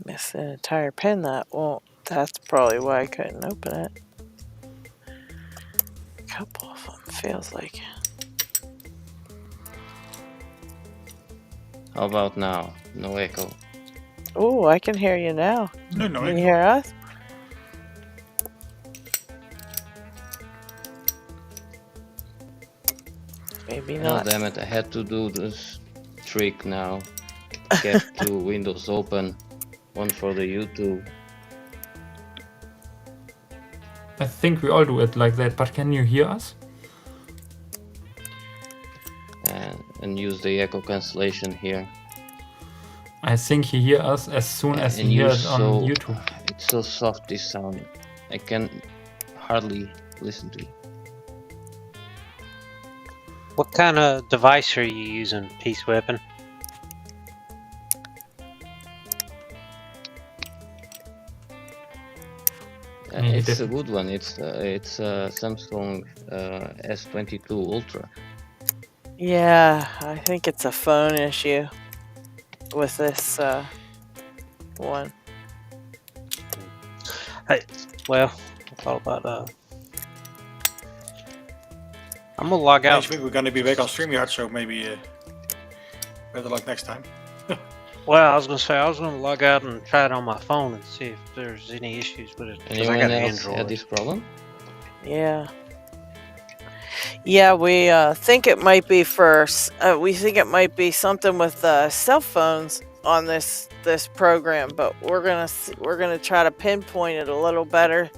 Missed an entire pin that won't. That's probably why I couldn't open it. A couple of them feels like. How about now? No echo. Oh, I can hear you now. No Can you echo. hear us? Maybe Oh, not. damn it, I had to do this trick now. Kept 2 windows open, one for the YouTube. I think we all do it like that, but can you hear us? And use the echo cancellation here. I think you hear us as soon as you And hear you're it on so- YouTube. It's so soft, this sound. I can hardly listen to you. What kind of device are you using, Peace Weapon? It's a good one. It's Samsung S22 Ultra. Yeah, I think it's a phone issue with this one. Hey, well, I thought about I'm gonna log out. Next week we're gonna be back on StreamYard, so maybe better luck next time. Well, I was gonna say I was gonna log out and try it on my phone and see if there's any issues with it. Because I got an Android. Had this problem? Yeah. Yeah, we think it might be we think it might be something with cell phones on this program, but we're gonna try to pinpoint it a little better,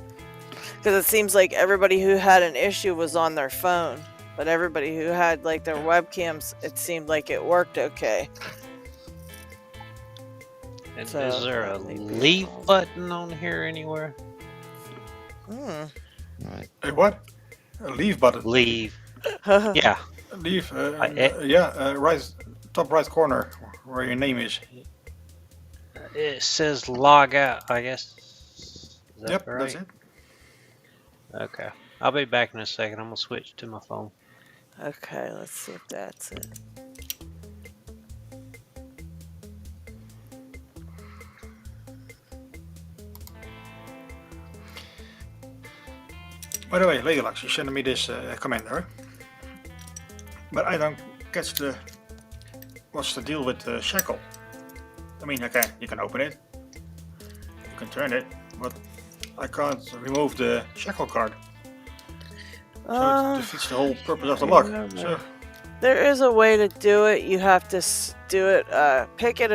because it seems like everybody who had an issue was on their phone, but everybody who had like their webcams, it seemed like it worked okay. And So, is there a leave button on here anywhere? Right. Hey, what? A leave button. Leave. Yeah. Leave. Right, top right corner where your name is. It says log out, I guess. Is that Yep, right? that's it. Okay. I'll be back in a second. I'm gonna switch to my phone. Okay, let's see if that's it. By the way, LadyLocks, you sent me this command there, but I don't catch what's the deal with the shackle. I mean, okay, you can open it, you can turn it, but I can't remove the shackle card. So it defeats the whole purpose of the lock. So there is a way to do it. You have to do it, pick it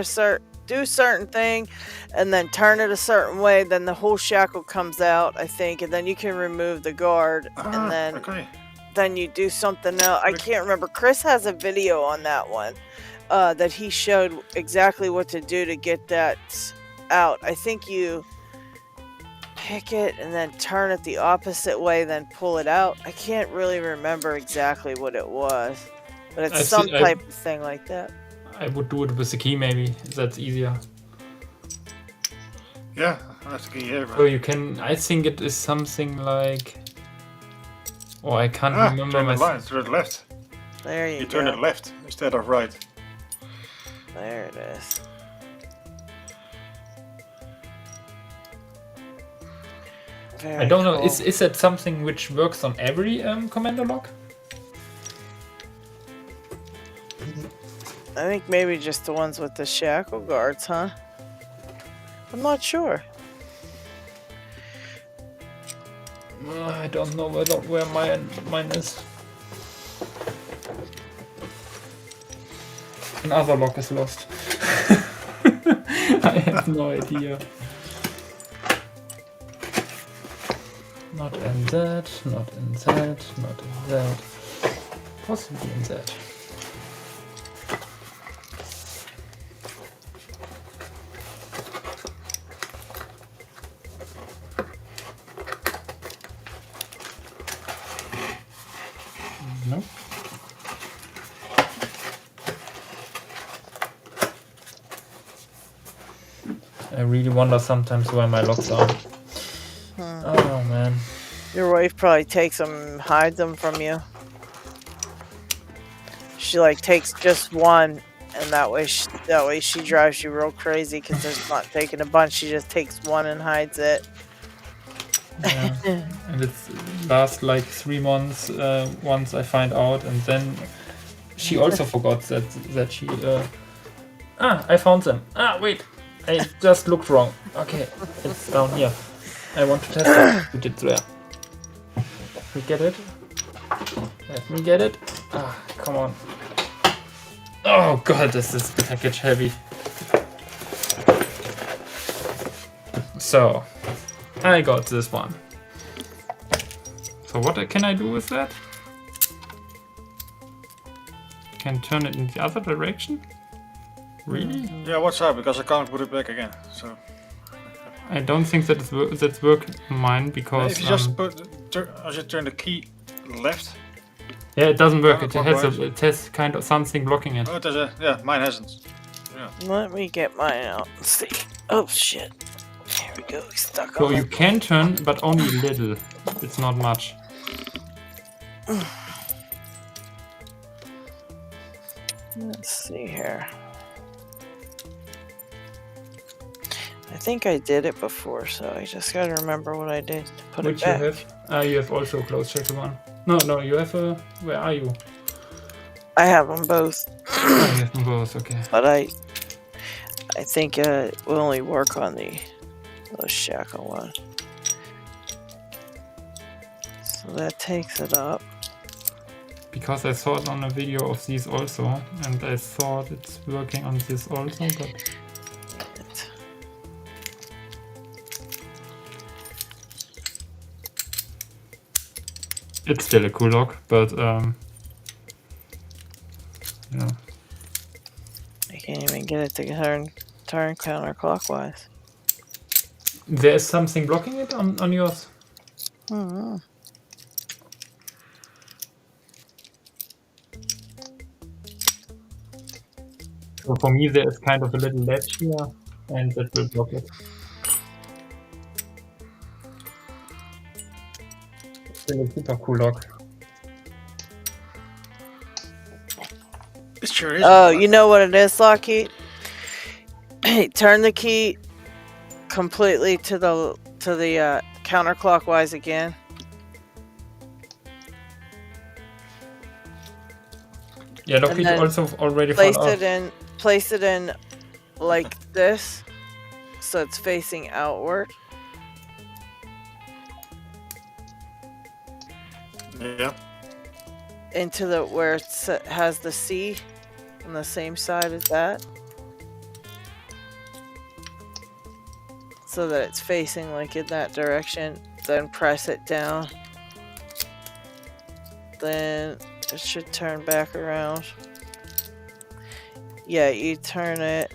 do a certain thing, and then turn it a certain way. Then the whole shackle comes out, I think, and then you can remove the guard, and then you do something else. I can't remember. Chris has a video on that one that he showed exactly what to do to get that out. I think you pick it and then turn it the opposite way, then pull it out. I can't really remember exactly what it was, but it's some type of thing like that. I would do it with the key, maybe. That's easier. yeah, that's the key here. So you can. I think it is something like. Oh, I can't remember turn my. it line, turn it left. There you go. You turn it left instead of right. There it is. I don't know. Is that something which works on every commander lock? I think maybe just the ones with the shackle guards, huh? I'm not sure. I don't know where mine is. Another lock is lost. I have no idea. Not in that, not in that, not in that. Possibly in that. Nope. I really wonder sometimes where my locks are. Oh man. Your wife probably takes them, hides them from you. She like takes just one, and that way she drives you real crazy because there's not taking a bunch. She just takes one and hides it. Yeah. And it lasts like 3 months once I find out, and then she also forgot that she. I found them. Wait, I just looked wrong. Okay, it's down here. I want to test it. Put it there. We get it. Let me get it. Come on. Oh god, this is package heavy. So, I got this one. So what can I do with that? Can turn it in the other direction? Really? Yeah, what's up? Because I can't put it back again. So I don't think that's working mine because if you just turn the key left. Yeah, it doesn't work. It has kind of something blocking it. Oh, yeah, mine hasn't. Yeah. Let me get mine out and see. Oh shit. Here we go. He's stuck So on you it. can turn, but only a little. It's not much. Let's see here. I think I did it before, so I just gotta remember what I did to put Which it back. you have? You have also a close shackle one. No, you have a... Where are you? I have them both. Oh, you have them both, okay. But I think it will only work on the shackle one. So that takes it up. Because I saw it on a video of these also, and I thought it's working on this also, but... It's still a cool lock, but yeah. I can't even get it to turn counterclockwise. There is something blocking it on yours? Hmm. So for me there is kind of a little ledge here, and that will block it. Still a super cool lock. It sure is. Oh, you know what it is, LockHeat? Turn the key completely to the counterclockwise again. Yeah, LockHeat also already place found it in. Place it in like this, so it's facing outward. Yeah. Into the where it has the C on the same side as that, so that it's facing like in that direction. Then press it down. Then it should turn back around. Yeah, you turn it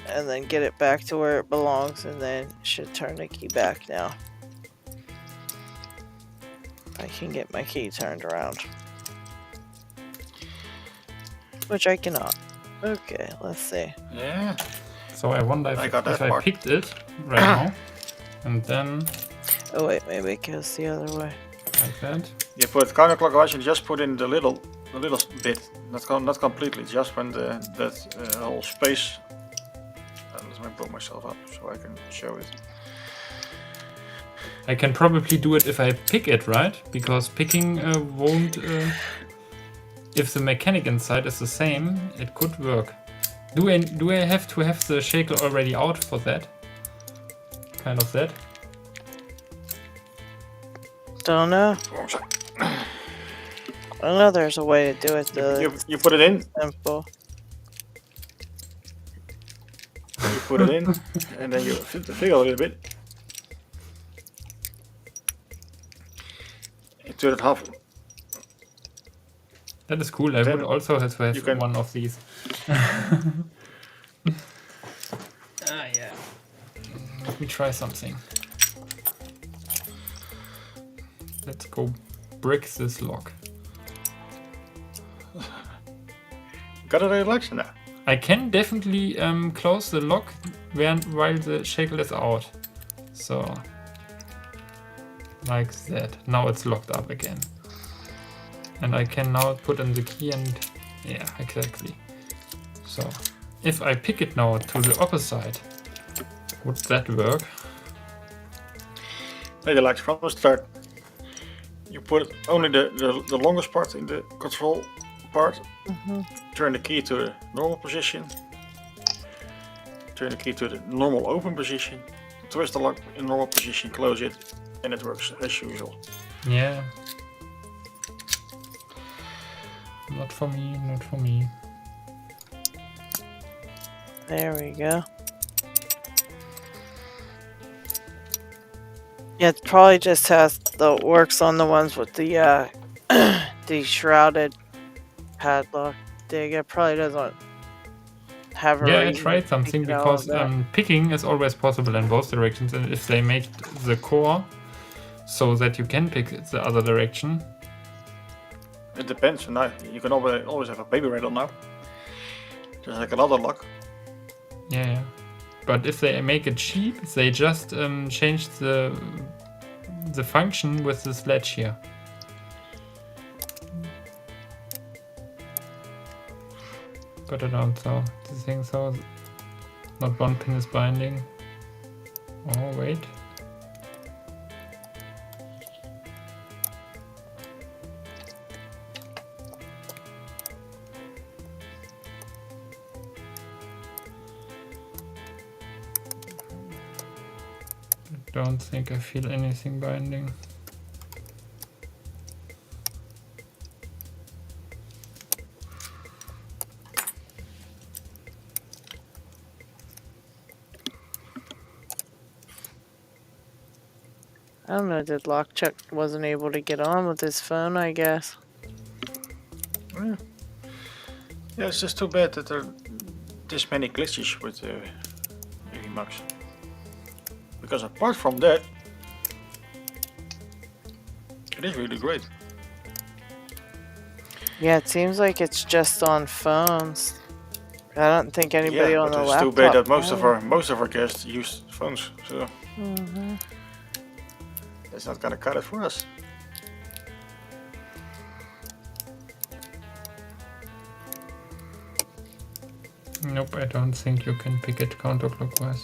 and then get it back to where it belongs, and then it should turn the key back now. I can get my key turned around. Which I cannot. Okay, let's see. Yeah. So I wonder if I part. picked it right now, and then... Oh wait, maybe it goes the other way. Like that. You put it counterclockwise and just put in the little bit, not completely, just when that whole space. Let me pull myself up so I can show it. I can probably do it if I pick it, right? Because picking won't... if the mechanic inside is the same, it could work. Do I have to have the shackle already out for that? Kind of that? Don't know. I know there's a way to do it though. You put it in. Simple. You put it in, and then you flip the figure a little bit. You turn it half. That is cool. I would also have to have one of these. Yeah. Let me try something. Let's go brick this lock. Got it relaxed now. I can definitely close the lock while the shackle is out. So, like that. Now it's locked up again. And I can now put in the key and... yeah, exactly. So, if I pick it now to the opposite, would that work? LadyLocks from the start. You put only the longest part in the control part. Turn the key to the normal position. Turn the key to the normal open position. Twist the lock in normal position, close it, and it works as usual. Yeah. Not for me, not for me. There we go. Yeah, it probably just has works on the ones with the the shrouded padlock dig. It probably doesn't have a Yeah, I reason tried to something pick it all because up. picking is always possible in both directions, and if they make the core so that you can pick the other direction. It depends. Now you can always have a baby rattle now, just like another lock. Yeah. But if they make it cheap, they just change the function with this ledge here. But I don't know. The thing so not one pin is binding. Oh wait. Don't think I feel anything binding. I don't know, that LockChuck wasn't able to get on with his phone, I guess. Yeah, it's just too bad that there are this many glitches with Max. Because apart from that, it is really great. Yeah, it seems like it's just on phones. I don't think anybody on the it's laptop. too bad that most of our guests use phones, so that's not gonna cut it for us. Nope, I don't think you can pick it counterclockwise.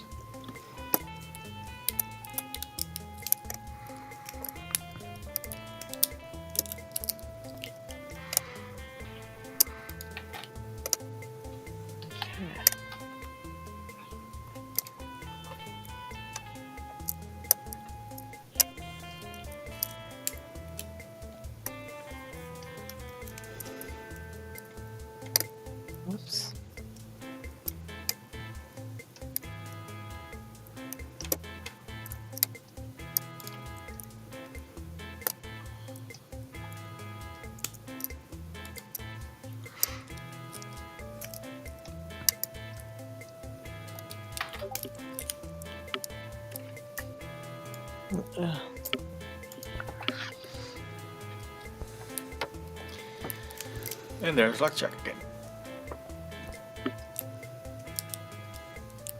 Whoops. And there's LockChuck again.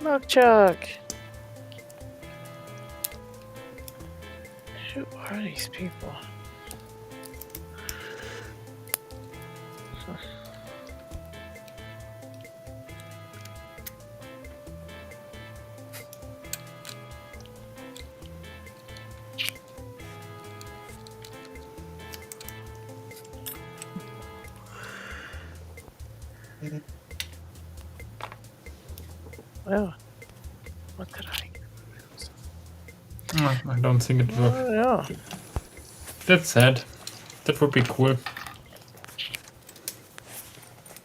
LockChuck! Who are these people? Oh, what did I? I don't think it will. Oh, yeah. That's sad. That would be cool.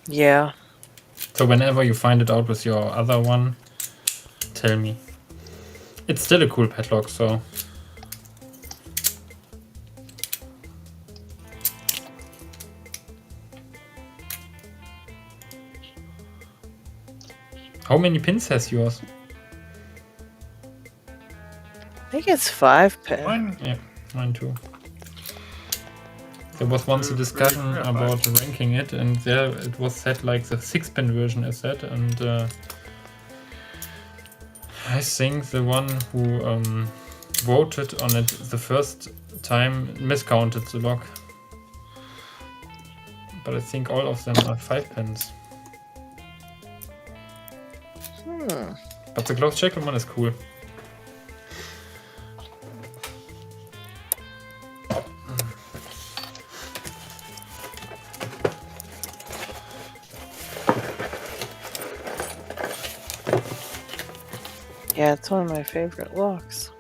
Yeah. So whenever you find it out with your other one, tell me. It's still a cool padlock, so. How many pins has yours? I think it's 5 pin. Mine? Yeah, mine too. There was once a discussion about ranking it, and there it was set like the 6-pin version is set, and I think the one who voted on it the first time miscounted the lock. But I think all of them are 5 pins. But the closed shackle one is cool. Yeah, it's one of my favorite locks.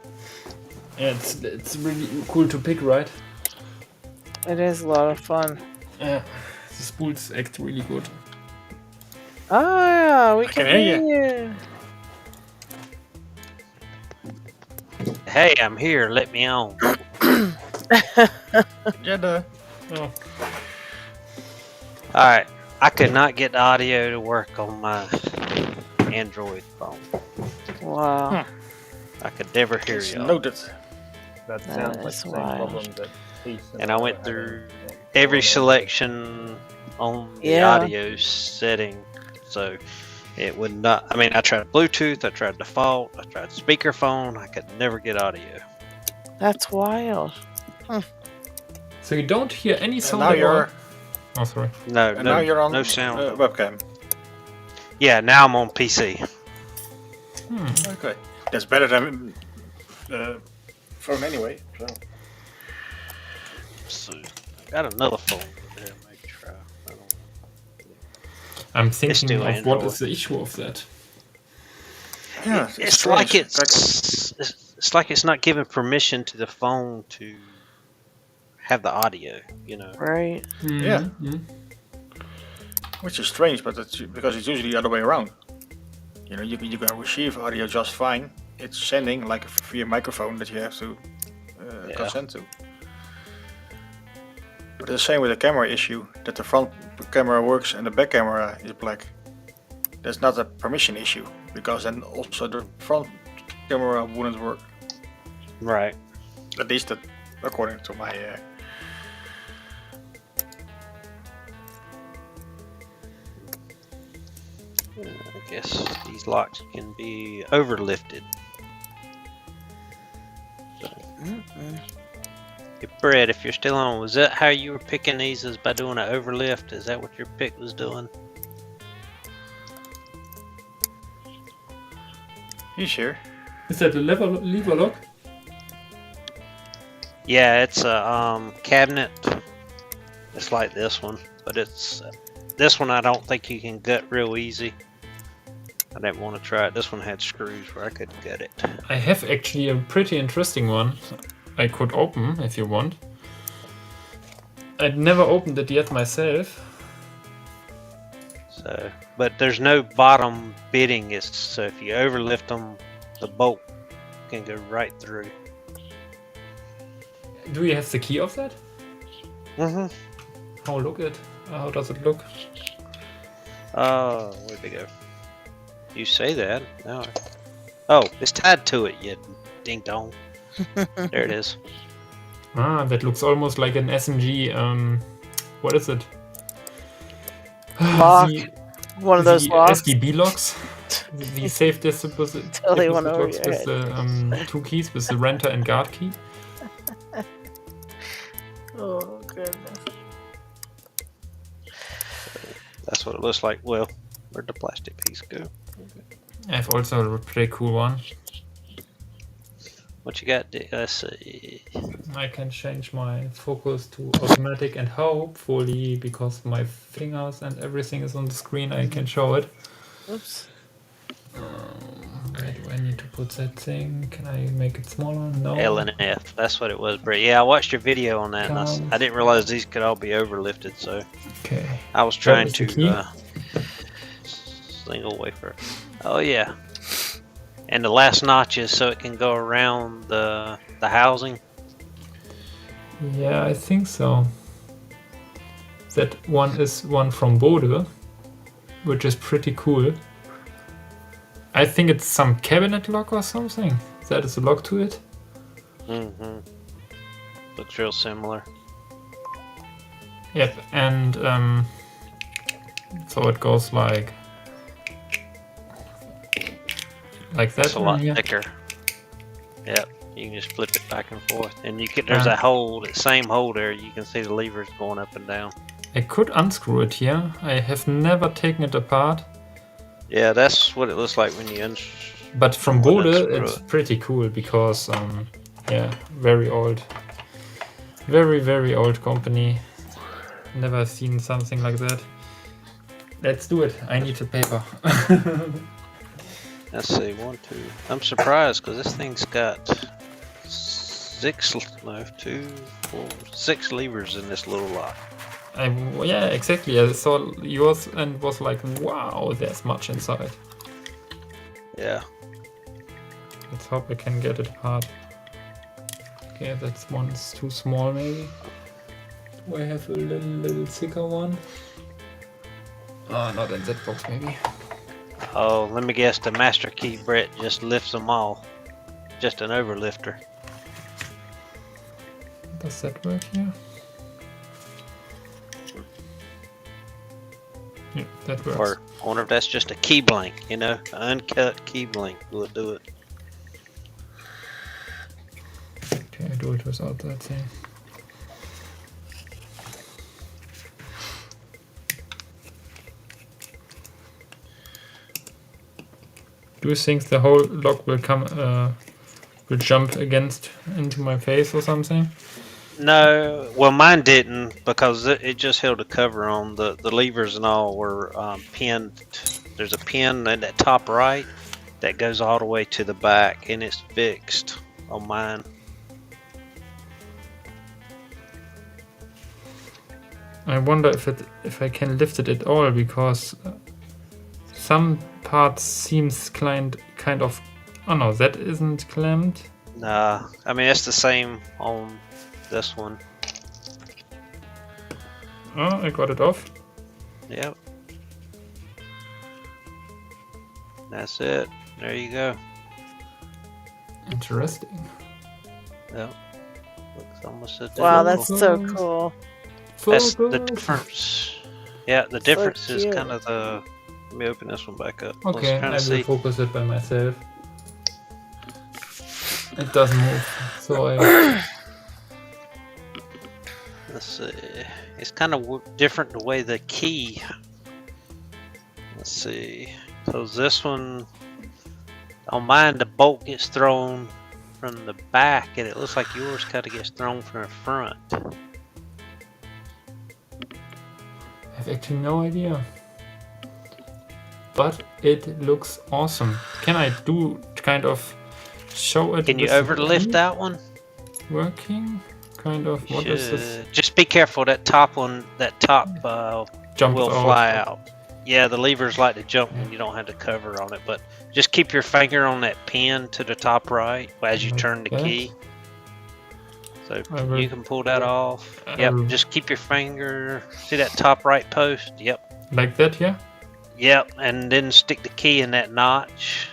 Yeah, it's really cool to pick, right? It is a lot of fun. Yeah, the spools act really good. Oh yeah, we can hear hear you. Hey, I'm here. Let me on. Yeah, Oh. Alright. I could not get the audio to work on my Android phone. Wow. I could never hear it's y'all. noted. That sounds like the is same wild. problem that Heath And I I went were through having. every selection on the Yeah. audio setting. So It would not. I mean, I tried Bluetooth, I tried default, I tried speakerphone. I could never get audio. That's wild. So you don't hear any And sound now at all? you're No, and now you're on no sound. webcam. Yeah, now I'm on PC. Okay, that's better than phone anyway. So, I got another phone over there. Maybe try. I don't know. I'm It's thinking still of what Android. is the issue of that. Yeah, It's like it's like it's not giving permission to the phone to have the audio. You know. Right. Yeah. Which is strange, but it's because it's usually the other way around. You know, you can receive audio just fine. It's sending like via microphone that you have to consent to. But the same with the camera issue, that the front camera works and the back camera is black. That's not a permission issue, because then also the front camera wouldn't work. Right. At least according to my. I guess these locks can be overlifted. Hey, Brett, if you're still on, was that how you were picking these? Is by doing an overlift? Is that what your pick was doing? He's here. Is that a lever lock? Yeah, it's a cabinet. It's like this one, but it's this one I don't think you can gut real easy. I didn't want to try it. This one had screws where I could gut it. I have actually a pretty interesting one I could open if you want. I'd never opened it yet myself. So, but there's no bottom bitting. It's so if you overlift them, the bolt can go right through. Do you have the key of that? Mm-hmm. How does it look? Where'd they go? You say that. No. Oh, it's tied to it, you ding dong. There it is. Ah, that looks almost like an SMG. What is it? Lock. One of those locks. SDB locks. The safe deposit Totally went over locks your with the 2 keys, with the renter and guard key. Oh goodness. That's what it looks like. Well, where'd the plastic piece go? I have also a pretty cool one. What you got? Let's see. I can change my focus to automatic, and hopefully, because my fingers and everything is on the screen, I can show it. Oops. Where do I need to put that thing? Can I make it smaller? No. L and F. That's what it was, Brett. Yeah, I watched your video on that, and I didn't realize these could all be overlifted. So okay. I was trying to single wafer. Oh yeah. And the last notches, so it can go around the housing. Yeah, I think so. That one is one from Bode, which is pretty cool. I think it's some cabinet lock or something. That is a lock to it. Mm-hmm. Looks real similar. Yep, and so it goes like that. It's a lot here. thicker. Yep, you can just flip it back and forth, and you can. There's a hole, that same hole there. You can see the levers going up and down. I could unscrew it here. I have never taken it apart. Yeah, that's what it looks like when you But from Bode, it's pretty cool because, yeah, very old. Very, very old company. Never seen something like that. Let's do it. I need the paper. Let's see, 1, 2. I'm surprised because this thing's got 6 levers in this little lock. Yeah, exactly. I saw yours and was like, wow, there's much inside. Yeah. Let's hope I can get it apart. Okay, that's one's too small maybe. Do I have a little thicker one? Oh, not in that box maybe. Oh, let me guess, the master key, Brett, just lifts them all. Just an overlifter. Does that work here? Yeah, that works. Or I wonder if that's just a key blank, you know, uncut key blank. Will it do it? Okay, I do it without that thing. Do you think the whole lock will will jump into my face or something? No, well, mine didn't because it just held a cover on. The levers and all were pinned. There's a pin at that top right that goes all the way to the back, and it's fixed on mine. I wonder if I can lift it at all, because some parts seems kind of. Oh no, that isn't clamped. Nah, I mean it's the same on this one. Oh, I got it off. Yep. That's it. There you go. Interesting. Yep. Looks almost identical. Wow, that's so cool. That's the difference. Yeah, the difference So is cute. kind of the. Let me open this one back up. Okay, I will see. focus it by myself. It doesn't move, so I. Let's see. It's kind of different the way the key. Let's see. Because this one, on mine, the bolt gets thrown from the back, and it looks like yours kind of gets thrown from the front. I have actually no idea. But it looks awesome. Can I do kind of show it? Can you overlift that one? Working? Kind of. What is this? Just be careful. That top one, that top Jump will out. fly out. Yeah, the levers like to jump when you don't have the cover on it. But just keep your finger on that pin to the top right as you Like turn the that? key. So will- you can pull that off. I Yep, will- just keep your finger. See that top right post? Yep. Like that, yeah? Yep, and then stick the key in that notch.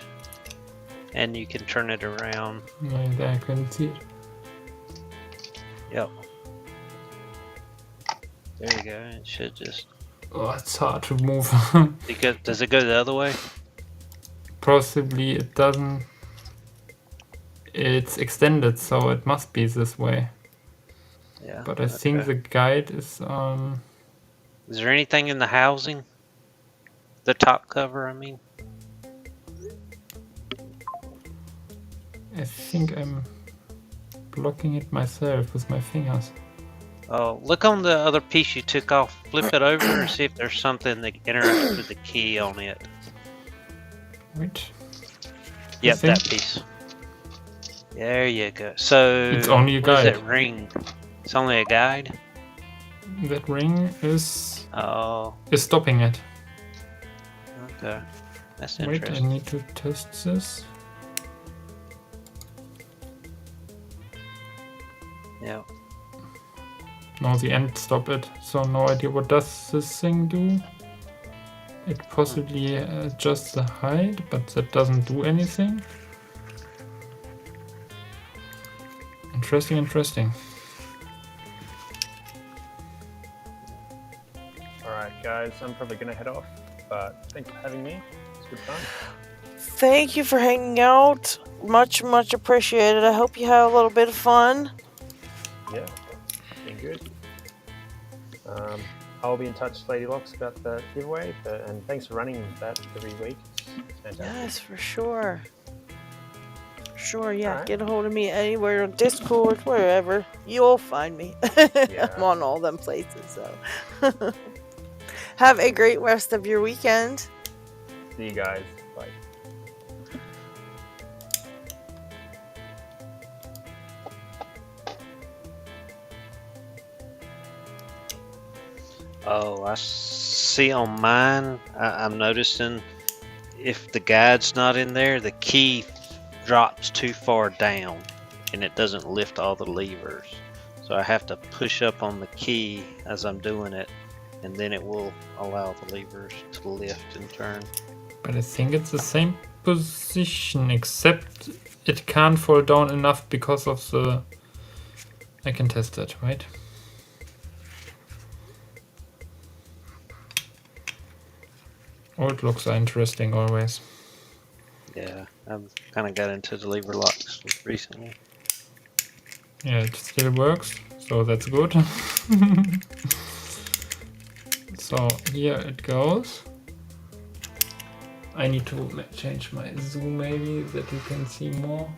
And you can turn it around. Like that, I couldn't see it. Yep. There you go. It should just. Oh, it's hard to move. Does it go the other way? Possibly it doesn't. It's extended, so it must be this way. Yeah. But I think the guide is Is there anything in the housing? The top cover, I mean. I think I'm blocking it myself with my fingers. Oh, look on the other piece you took off. Flip it over and see if there's something that interacts with the key on it. Wait. Yep, think? that piece. There you go. So It's only a what is guide. that ring? It's only a guide. That ring is Oh, stopping it. okay. That's Wait, I interesting. need to test this. Yeah. No, the end stopped it. So no idea what does this thing do. It possibly adjusts the height, but that doesn't do anything. Interesting, interesting. Alright, guys, I'm probably going to head off, but thanks for having me. It's good fun. Thank you for hanging out. Much, much appreciated. I hope you have a little bit of fun. Yeah, been good. I'll be in touch, LadyLocks, about the giveaway, and thanks for running that every week. It's fantastic. Yes, for sure. Sure, yeah. Alright. Get a hold of me anywhere on Discord, wherever. You'll find me. Yeah. I'm on all them places, so. Have a great rest of your weekend. See you guys. Bye. Oh, I see on mine, I'm noticing if the guide's not in there, the key drops too far down and it doesn't lift all the levers. So I have to push up on the key as I'm doing it, and then it will allow the levers to lift and turn. But I think it's the same position, except it can't fall down enough because of the... I can test that, right? Old locks are interesting always. Yeah, I've kind of got into the lever locks recently. Yeah, it still works, so that's good. So here it goes. I need to change my zoom maybe that you can see more.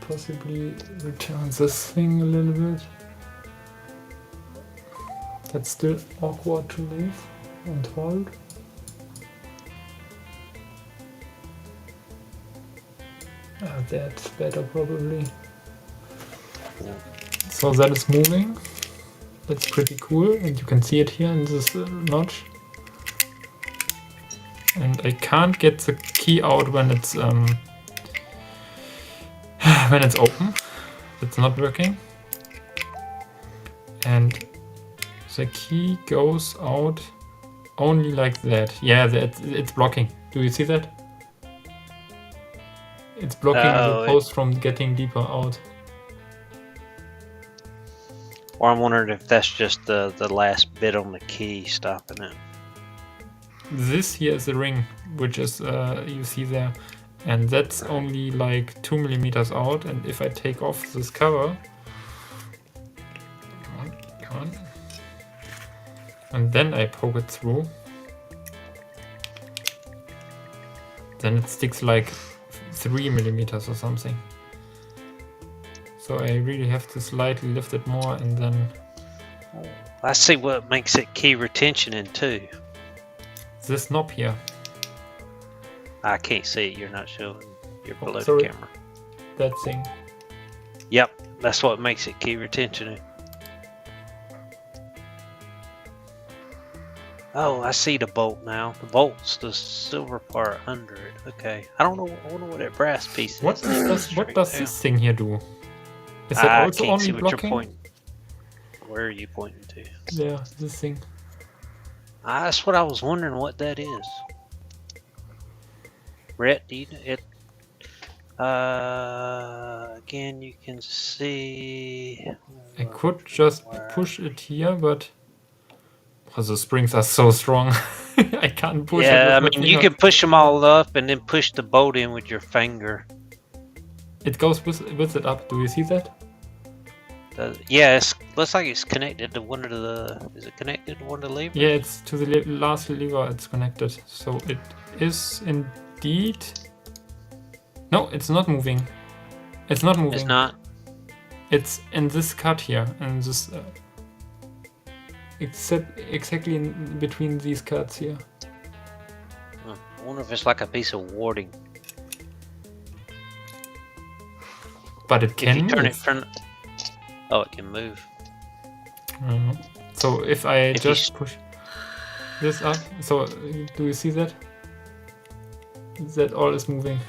Possibly return this thing a little bit. That's still awkward to leave and hold. That's better probably. Yeah. So that is moving. That's pretty cool, and you can see it here in this notch. And I can't get the key out when it's when it's open. It's not working. And the key goes out only like that. Yeah, it's blocking. Do you see that? It's blocking the post from getting deeper out. Or I'm wondering if that's just the last bit on the key stopping it. This here is the ring, which is you see there, and that's only like 2 millimeters out. And if I take off this cover, come on, and then I poke it through, then it sticks like 3 millimeters or something. So I really have to slightly lift it more, and then I see what makes it key retention in too. This knob here. I can't see it. You're not showing. You're below the sorry. camera. That thing. Yep, that's what makes it key retention in. Oh, I see the bolt now. The bolt's the silver part under it. Okay. I don't know. I wonder what that brass piece is. What does this thing here do? Is that I also can't only see what blocking? you're pointing. Where are you pointing to? Yeah, this thing. That's what I was wondering what that is. Brett, do you know it? Again, you can see. I could just push it here, but the springs are so strong. I can't push it. Yeah, I with my mean, you finger. can push them all up and then push the bolt in with your finger. It goes with it up. Do you see that? Yeah, it looks like it's connected to one of the. Is it connected to one of the levers? Yeah, it's to the last lever. It's connected. So it is indeed. No, it's not moving. It's not moving. It's not. It's in this cut here, and this. Except exactly in between these cuts here. I wonder if it's like a piece of warding. But it can if you turn move. it from. Oh, it can move. So if I just push this up, so do you see that? That all is moving.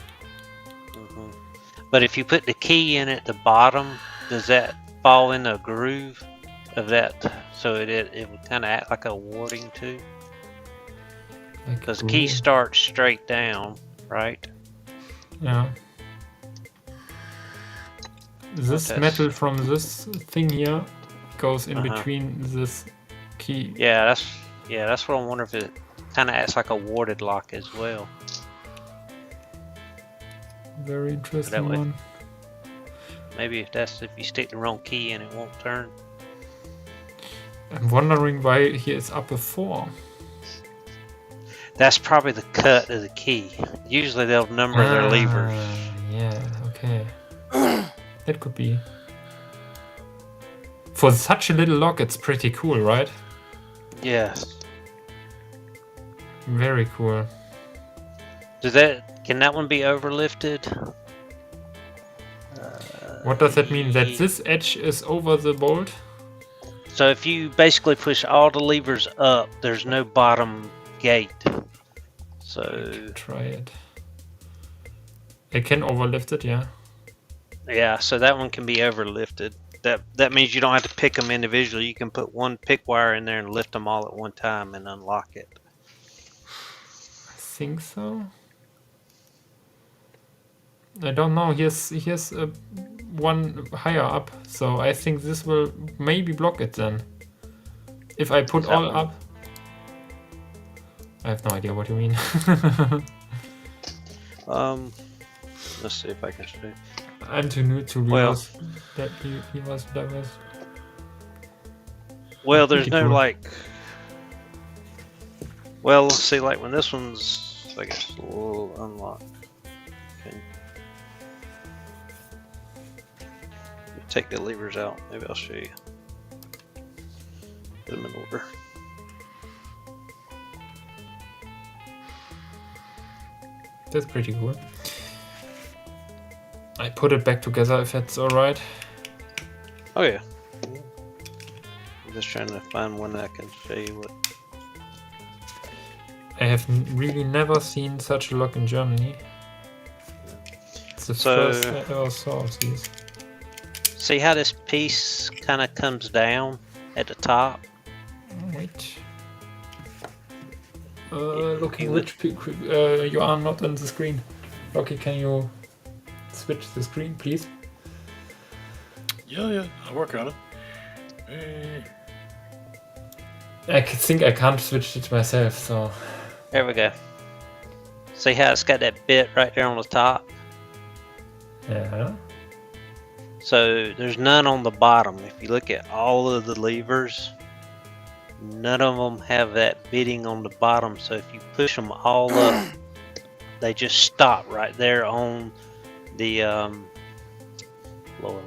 But if you put the key in at the bottom, does that fall in the groove of that? So it would kind of act like a warding too? Because the key starts straight down, right? Yeah. This metal from this thing here goes in between this key. Yeah, that's what I wonder if it kind of acts like a warded lock as well. Very interesting one. Maybe if you stick the wrong key in, it won't turn. I'm wondering why here it's up a 4. That's probably the cut of the key. Usually they'll number their levers. Yeah, okay. That could be. For such a little lock, it's pretty cool, right? Yes. Very cool. Can that one be overlifted? What does that mean? That this edge is over the bolt? So if you basically push all the levers up, there's no bottom gate. So try it. I can overlift it, yeah. Yeah, so that one can be overlifted. That means you don't have to pick them individually. You can put one pick wire in there and lift them all at one time and unlock it. I think so. I don't know. Here's one higher up, so I think this will maybe block it then. If I put all up. I have no idea what you mean. Let's see if I can show you. I'm too new to realize that he was diverse. Well, there's no Cool. like. Well, let's see, like when this one's, I guess, a little unlocked. Okay. Let me take the levers out. Maybe I'll show you. Put them in order. That's pretty cool. I put it back together if that's alright. Oh yeah. I'm just trying to find one that I can show you what. I have really never seen such a lock in Germany. It's the first I ever saw of these. See how this piece kind of comes down at the top? Wait. Looking which you are not on the screen. Okay, can you switch the screen, please? Yeah, I'll work on it. I think I can't switch it myself, so... There we go. See how it's got that bit right there on the top? Yeah. So there's none on the bottom. If you look at all of the levers, none of them have that bitting on the bottom. So if you push them all up, they just stop right there on the lower.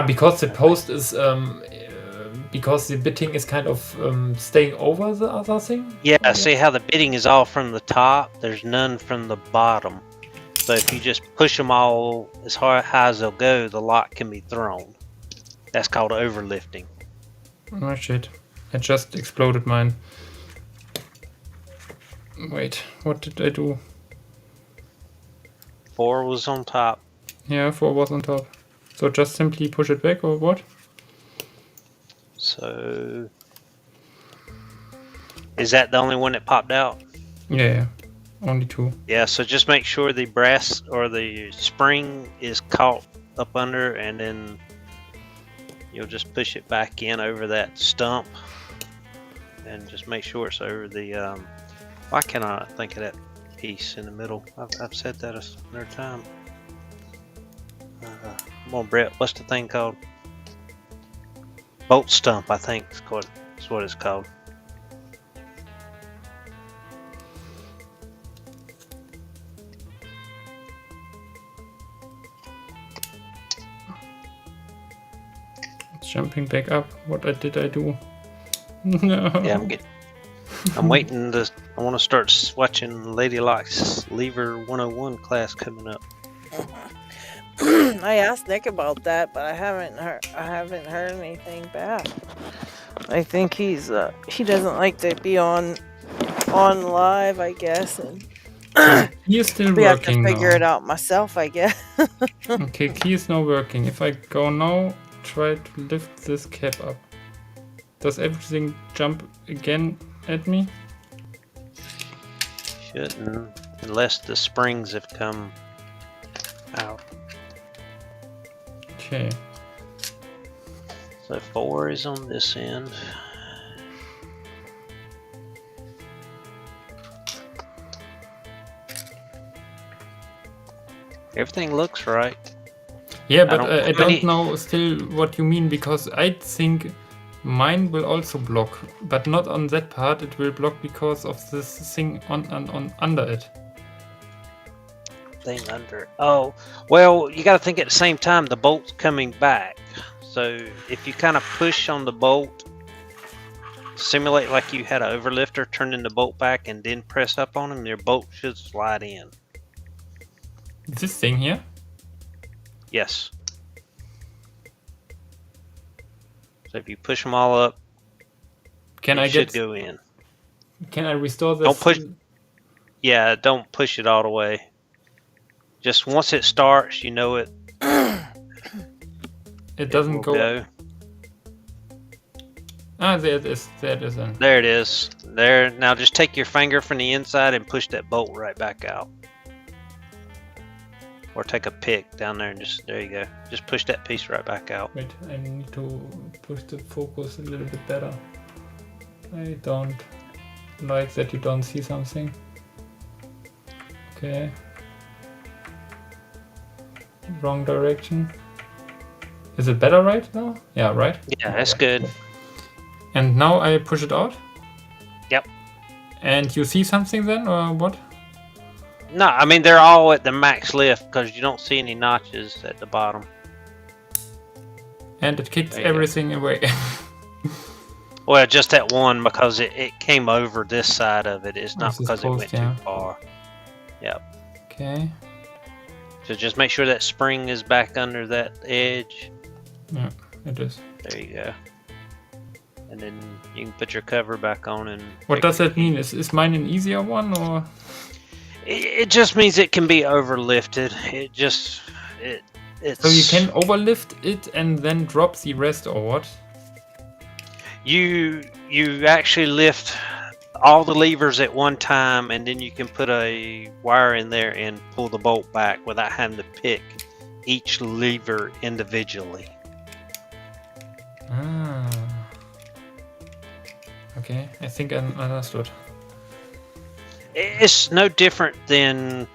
Because the post is because the bitting is kind of staying over the other thing? Yeah, see how the bitting is all from the top? There's none from the bottom. So if you just push them all as high as they'll go, the lock can be thrown. That's called overlifting. Oh shit. I just exploded mine. Wait, what did I do? 4 was on top. Yeah, 4 was on top. So just simply push it back or what? So... Is that the only one that popped out? Yeah. Only 2. Yeah, so just make sure the brass or the spring is caught up under, and then you'll just push it back in over that stump, and just make sure it's over the. Why can't I think of that piece in the middle? I've said that another time. Come on, Brett. What's the thing called? Bolt stump, I think is what it's called. Jumping back up. What did I do? No. Yeah, I'm waiting to. I want to start watching Lady Locks Lever 101 class coming up. I asked Nick about that, but I haven't heard anything back. I think he doesn't like to be on live, I guess, and He is still we have to working figure now. it out myself, I guess. Okay, key is now working. If I go now, try to lift this cap up. Does everything jump again at me? Shouldn't, unless the springs have come out. Okay. So 4 is on this end. Everything looks right. Yeah, but I don't know still what you mean, because I think mine will also block, but not on that part. It will block because of this thing on under it. Thing under. Oh, well, you got to think at the same time the bolt's coming back. So if you kind of push on the bolt, simulate like you had an overlifter turning the bolt back and then press up on them, your bolt should slide in. This thing here? Yes. So if you push them all up, it should go in. Can I restore this? Don't push. Yeah, don't push it all the way. Just once it starts, you know it. It doesn't will go. Ah, there it is. There it is. Then. There it is. There. Now just take your finger from the inside and push that bolt right back out. Or take a pick down there and just, there you go. Just push that piece right back out. Wait, I need to push the focus a little bit better. I don't like that you don't see something. Okay. Wrong direction. Is it better right now? Yeah, right? Yeah, that's good. And now I push it out? Yep. And you see something then, or what? No, I mean, they're all at the max lift because you don't see any notches at the bottom. And it kicks There you go. everything away. Well, just that one because it came over this side of it. It's not This is because it went post, yeah. too far. Yep. Okay. So just make sure that spring is back under that edge. Yeah, it is. There you go. And then you can put your cover back on and... What does that mean? Is mine an easier one, or? It just means it can be overlifted. It's... So you can overlift it and then drop the rest, or what? You actually lift all the levers at one time, and then you can put a wire in there and pull the bolt back without having to pick each lever individually. Ah. Okay, I think I understood. It's no different than,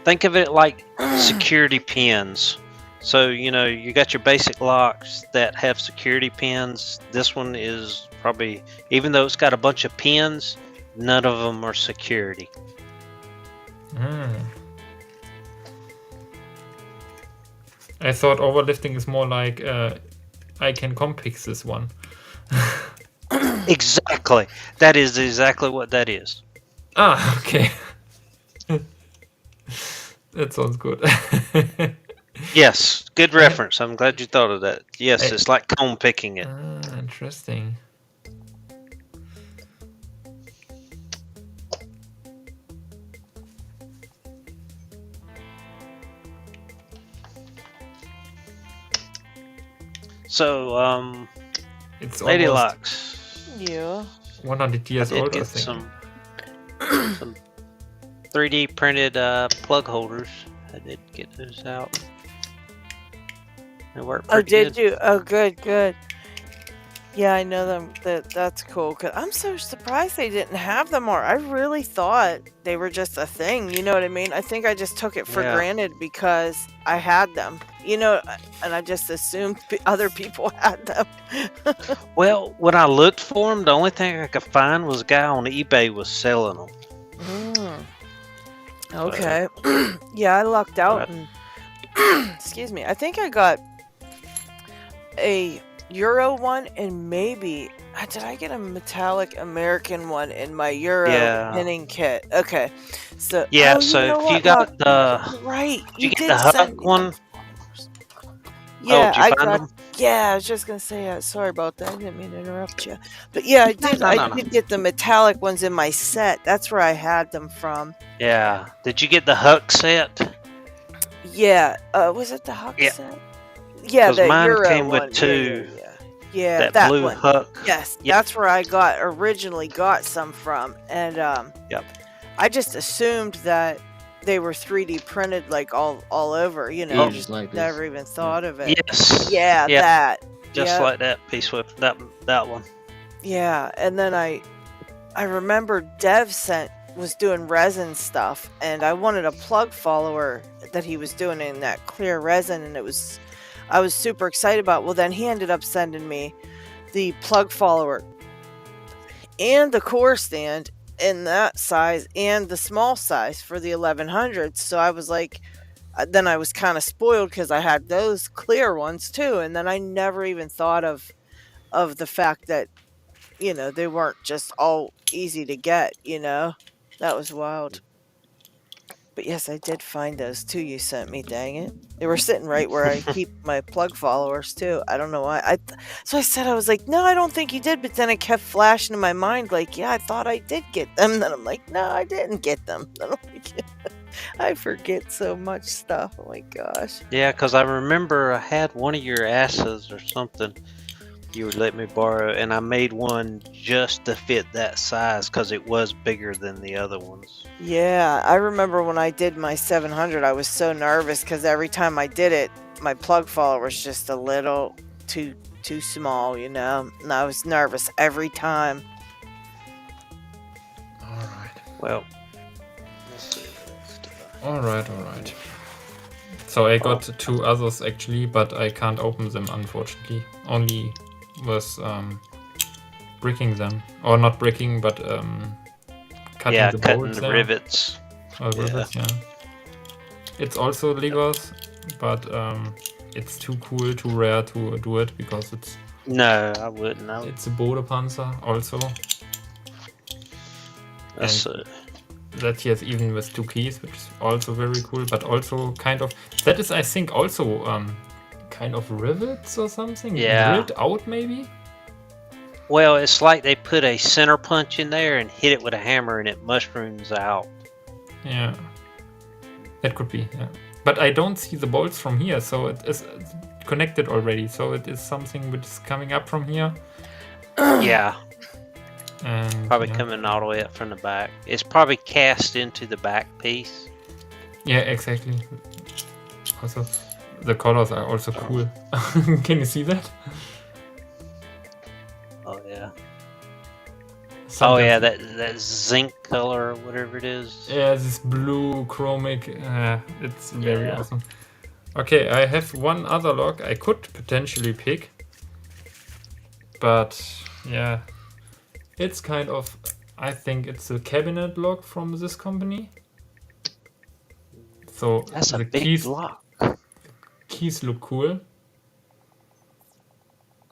think of it like security pins. So, you know, you got your basic locks that have security pins. This one is probably, even though it's got a bunch of pins, none of them are security. I thought overlifting is more like I can compix this one. Exactly. That is exactly what that is. Ah, okay. That sounds good. Yes, good reference. I'm glad you thought of that. Yes, it's like cone picking it. Ah, interesting. So, it's LadyLocks. Yeah. 100 years I did old, I get think. some 3D printed plug holders. I did get those out. They work pretty did good. you? Oh, good. Yeah, I know them. That's cool. Cause I'm so surprised they didn't have them more. I really thought they were just a thing. You know what I mean? I think I just took it for Yeah. granted because I had them. You know, and I just assumed other people had them. Well, when I looked for them, the only thing I could find was a guy on eBay was selling them. Okay. Yeah, I lucked out and excuse me. I think I got a Euro one and maybe did I get a metallic American one in my Euro pinning kit? Okay. So Yeah, oh, so you know if what, you got Lock? the right, you get did the send Huck me one. Yeah, did you I find got. them? Yeah, I was just gonna say. Sorry about that. I didn't mean to interrupt you. But yeah, I did. I did get the metallic ones in my set. That's where I had them from. Yeah. Did you get the Huck set? Yeah. Was it the Huck Yeah. set? Yeah, 'Cause the mine Euro came with one. two. Yeah, that blue one. Huck. Yes, Yep. that's where I originally got some from, and Yep. I just assumed that they were 3D printed like all over. You know, Yeah, just like this. never even thought of it. Yes. Yeah, Yep. that. Just Yep. like that piece with that one. Yeah, and then I remember Dev was doing resin stuff, and I wanted a plug follower that he was doing in that clear resin, and I was super excited about. Well, then he ended up sending me the plug follower and the core stand in that size and the small size for the 1100. So I was like, then I was kind of spoiled because I had those clear ones too, and then I never even thought of the fact that, you know, they weren't just all easy to get. You know, that was wild. But yes, I did find those too. You sent me, dang it! They were sitting right where I keep my plug followers too. I don't know why. So I said, I was like, no, I don't think you did. But then it kept flashing in my mind, like, yeah, I thought I did get them. Then I'm like, no, I didn't get them. Then I'm like, I forget so much stuff. Oh my gosh. Yeah, because I remember I had one of your asses or something you would let me borrow, and I made one just to fit that size because it was bigger than the other ones. Yeah, I remember when I did my 700, I was so nervous because every time I did it, my plug follower was just a little too small, you know, and I was nervous every time. Well, let's see. Alright. So I got 2 others actually, but I can't open them unfortunately. Only with bricking them. Or not bricking, but cutting the cutting bolts the there. rivets. Or rivets, yeah. It's also Legos, but it's too cool, too rare to do it because it's... No, I wouldn't. It's a Bodepanzer also. That's and that he has even with 2 keys, which is also very cool, but also kind of... That is, I think, also kind of rivets or something? Yeah. Drilled out, maybe? Well, it's like they put a center punch in there and hit it with a hammer and it mushrooms out. Yeah. That could be, yeah. But I don't see the bolts from here, so it is connected already. So it is something which is coming up from here. Yeah. And probably coming all the way up from the back. It's probably cast into the back piece. Yeah, exactly. Also, the colors are also cool. Can you see that? Oh yeah. Sometimes. Oh yeah, that zinc color or whatever it is. Yeah, this blue chromic. It's very awesome. Okay, I have one other lock I could potentially pick, but yeah, it's kind of. I think it's a cabinet lock from this company. So that's a the big lock. Keys look cool.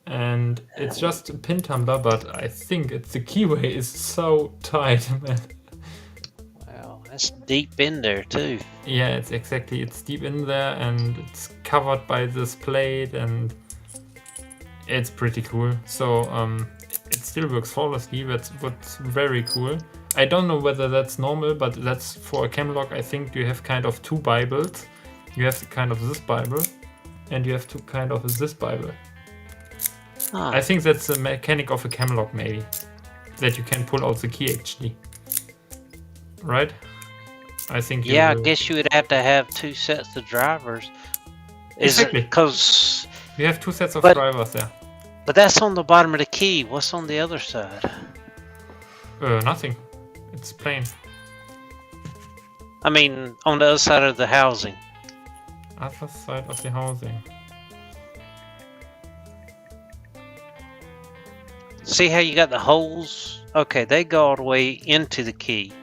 And it's just a pin tumbler, but I think the keyway is so tight, man. Wow, that's deep in there too. Yeah, it's deep in there and it's covered by this plate and it's pretty cool. So it still works flawlessly, that's what's very cool. I don't know whether that's normal, but that's for a cam lock. I think you have kind of 2 Bibles. You have kind of this Bible and you have kind of this Bible. I think that's the mechanic of a cam lock, maybe. That you can pull out the key, actually. Right? I think Yeah, I guess you would have to have 2 sets of drivers. Exactly. Because you have 2 sets of drivers there. But that's on the bottom of the key. What's on the other side? Nothing. It's plain. I mean, on the other side of the housing. Other side of the housing. See how you got the holes? Okay, they go all the way into the key.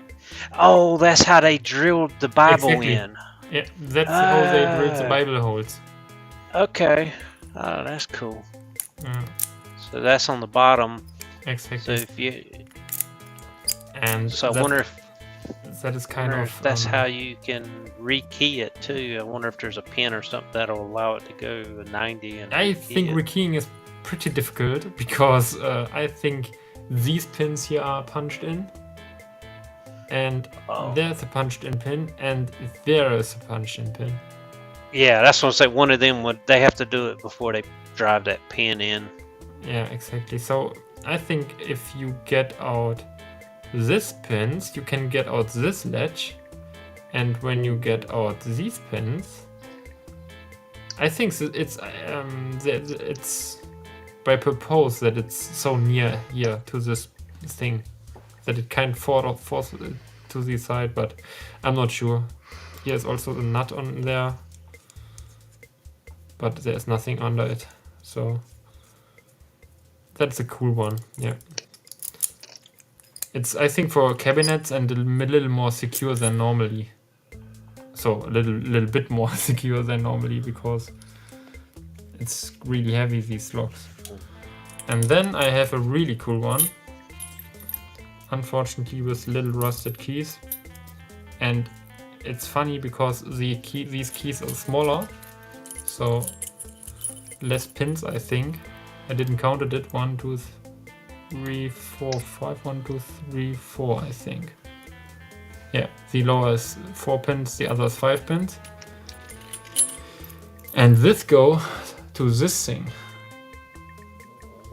Oh, that's how they drilled the Bible in. Yeah, that's how they drilled the Bible holes. Okay. Oh, that's cool. So that's on the bottom. Exactly. So if you... And so I wonder if... That is kind of... that's how you can rekey it too. I wonder if there's a pin or something that'll allow it to go 90 and... I think rekeying is pretty difficult because I think these pins here are punched in and there's a punched in pin and there is a punched in pin. Yeah, that's what I'm saying. One of them they have to do it before they drive that pin in. Yeah, exactly. So I think if you get out these pins, you can get out this ledge, and when you get out these pins, I think it's by purpose that it's so near here to this thing that it kind of falls to the side, but I'm not sure. Here's also a nut on there, but there's nothing under it, so that's a cool one. Yeah, it's I think for cabinets and a little more secure than normally. So a little bit more secure than normally because it's really heavy, these locks. And then I have a really cool one, unfortunately with little rusted keys, and it's funny because these keys are smaller, so less pins. I think I didn't count it. 1, 2, 3, 4, 5. 1, 2, 3, 4. I think. Yeah, the lower is 4 pins, the other is 5 pins, and this go to this thing.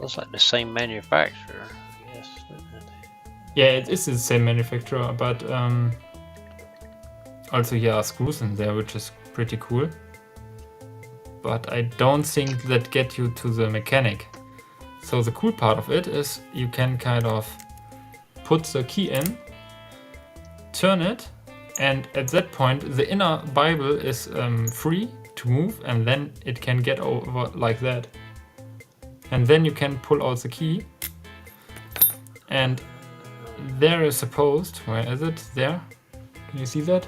Looks like the same manufacturer, I guess, isn't it? Yeah, it is the same manufacturer, but also here are screws in there, which is pretty cool. But I don't think that get you to the mechanic. So the cool part of it is you can kind of put the key in turn it, and at that point the inner Bible is free to move, and then it can get over like that. And then you can pull out the key, and there is supposed, where is it? There. Can you see that?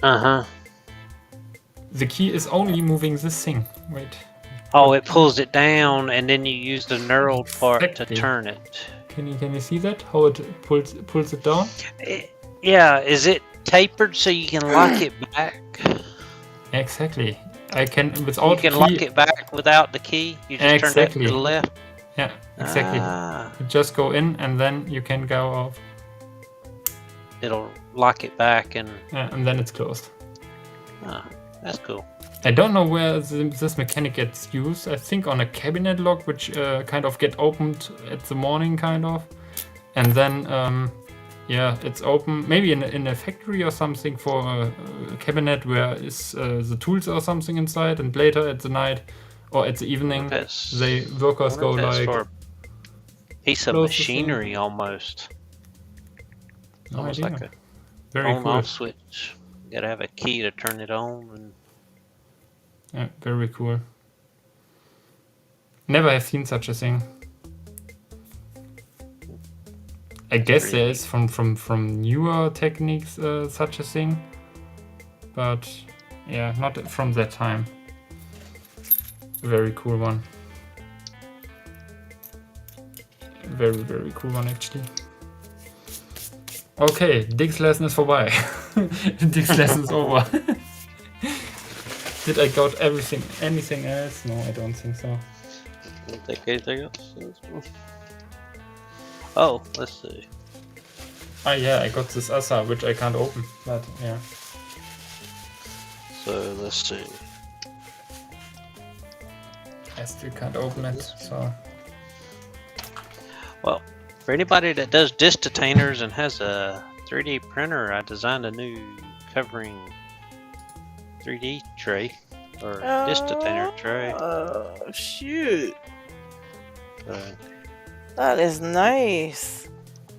Uh-huh. The key is only moving this thing. Wait. Oh, it pulls it down, and then you use the knurled part Exactly. to turn it. Can you see that? How it pulls it down? Yeah, is it tapered so you can lock it back? Exactly. I can without. You can key, lock it back without the key. You just turn it to the left. Yeah, exactly. You just go in, and then you can go off. It'll lock it back, and then it's closed. That's cool. I don't know where this mechanic gets used. I think on a cabinet lock, which kind of get opened at the morning, kind of, and then yeah, it's open. Maybe in a factory or something for a cabinet where is the tools or something inside, and later at the night or at the evening, the workers go like for a piece of close the thing. machinery almost. No Almost idea. like a Very cool. on-off switch. You gotta have a key to turn it on, and Yeah, very cool. Never have seen such a thing. I guess there is from newer techniques such a thing, but yeah, not from that time. Very cool one. Very, very cool one actually. Okay, Dick's lesson is vorbei. Dick's lesson is over. Did I got everything? Anything else? No, I don't think so. don't think anything else. Oh, let's see. Ah, yeah, I got this Asa, which I can't open, but yeah. So let's see. I still can't open it, so. Well, for anybody that does disc detainers and has a 3D printer, I designed a new covering 3D tray or disc detainer tray. Oh, shoot. That is nice.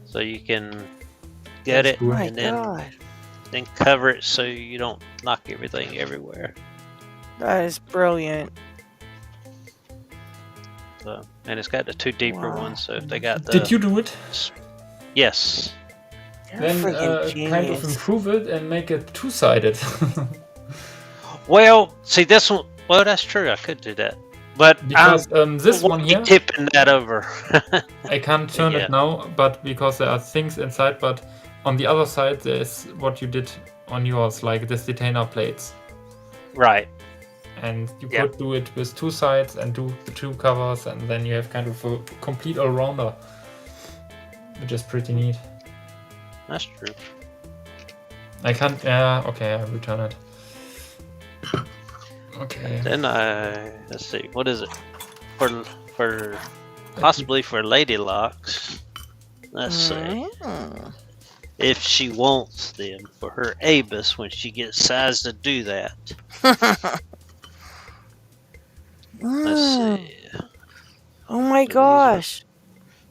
So you can get it cool. and then cover it so you don't knock everything everywhere. That is brilliant. So, and it's got the two deeper ones, so if they got the... Did you do it? Yes. Then kind of improve it and make it two-sided. Well, see this one. Well, that's true. I could do that, but because this one here, tipping that over. I can't turn it now, but because there are things inside. But on the other side, there's what you did on yours, like this detainer plates. Right. And you could do it with two sides and do the two covers, and then you have kind of a complete all-rounder, which is pretty neat. That's true. I can't. Yeah. Okay. I return it. Okay. Then let's see, what is it for possibly for Lady Locks? Let's see if she wants them for her Abus when she gets size to do that. Let's see. Oh my gosh!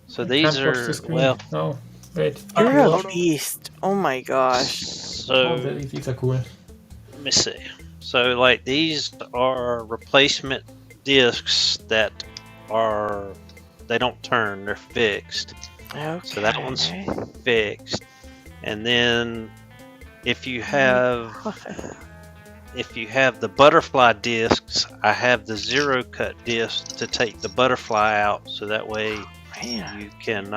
So these are well. No, wait. You're a beast. Oh my gosh. So these are cool. Let me see. So like these are replacement discs that are, they don't turn, they're fixed. Okay. So that one's fixed. And then if you have the butterfly discs, I have the zero cut disc to take the butterfly out, so that way you can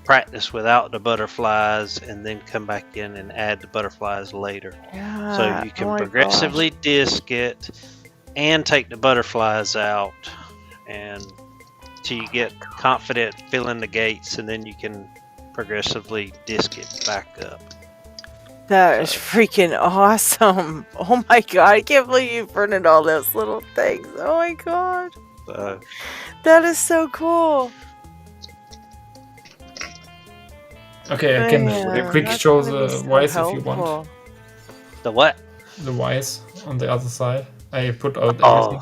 practice without the butterflies and then come back in and add the butterflies later. Yeah, So you can progressively disc it and take the butterflies out, and till you get confident filling the gates, and then you can progressively disc it back up. That is freaking awesome. Oh my god, I can't believe you printed all those little things. Oh my god. That is so cool. Okay, I can quick show the wires if you want. The what? The wires on the other side. I put out everything.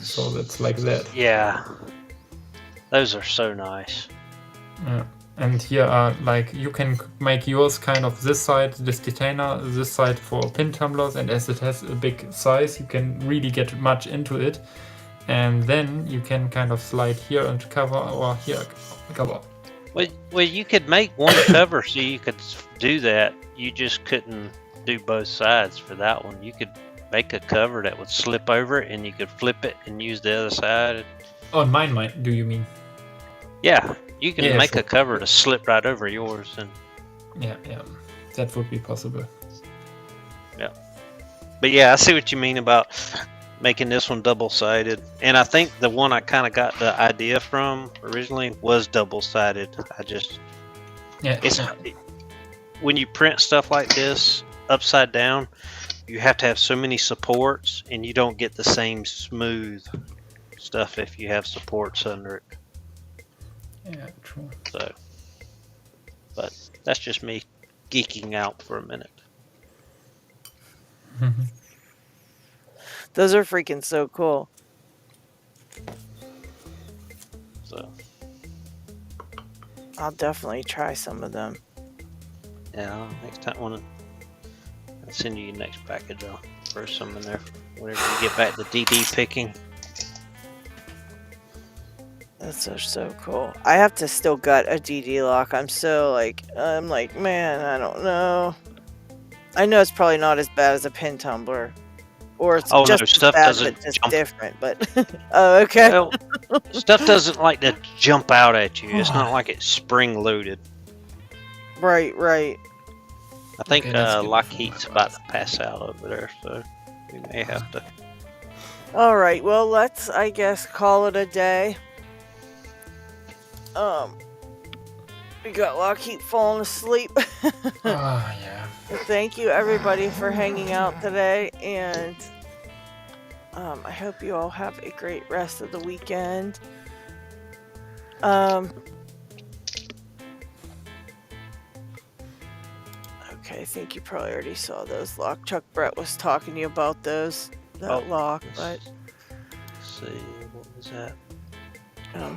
So that's like that. Yeah. Those are so nice. Yeah. And here are like you can make yours kind of this side, this detainer, this side for pin tumblers, and as it has a big size, you can really get much into it. And then you can kind of slide here and cover, or here cover. Well, you could make one cover so you could do that. You just couldn't do both sides for that one. You could make a cover that would slip over it, and you could flip it and use the other side. Oh, mine, do you mean? Yeah, you can make sure. a cover to slip right over yours, and Yeah, that would be possible. yeah. But yeah, I see what you mean about making this one double-sided, and I think the one I kind of got the idea from originally was double-sided. It's when you print stuff like this upside down, you have to have so many supports, and you don't get the same smooth stuff if you have supports under it. Yeah, true. So, but that's just me geeking out for a minute. Those are freaking so cool. So, I'll definitely try some of them. yeah, next time I'll send you your next package. I'll throw some in there whenever you get back to DD picking. That's so cool. I have to still gut a DD lock. I'm like, man, I don't know. I know it's probably not as bad as a pin tumbler. Or it's just no, as stuff bad, doesn't but just jump. different. But oh, okay. Well, stuff doesn't like to jump out at you. It's not like it's spring loaded. Right. I think Okay, let's get LockHeat's about to pass out over there, so we may have to. All right. Well, let's, I guess, call it a day. We got LockHeat falling asleep. Yeah. Thank you, everybody, for hanging out today, and I hope you all have a great rest of the weekend. Okay, I think you probably already saw those lock. Chuck Brett was talking to you about those, that lock, but Let's see, what was that?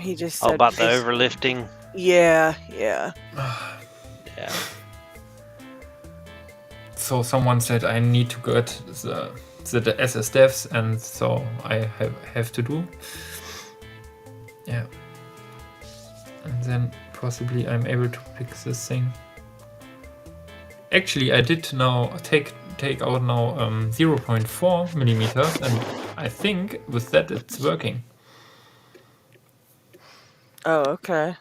he just said about the overlifting. Yeah. Yeah. So someone said I need to get the SS devs, and so I have to do. Yeah. And then possibly I'm able to pick this thing. Actually, I did now take out now 0.4 millimeters, and I think with that it's working. Oh, okay.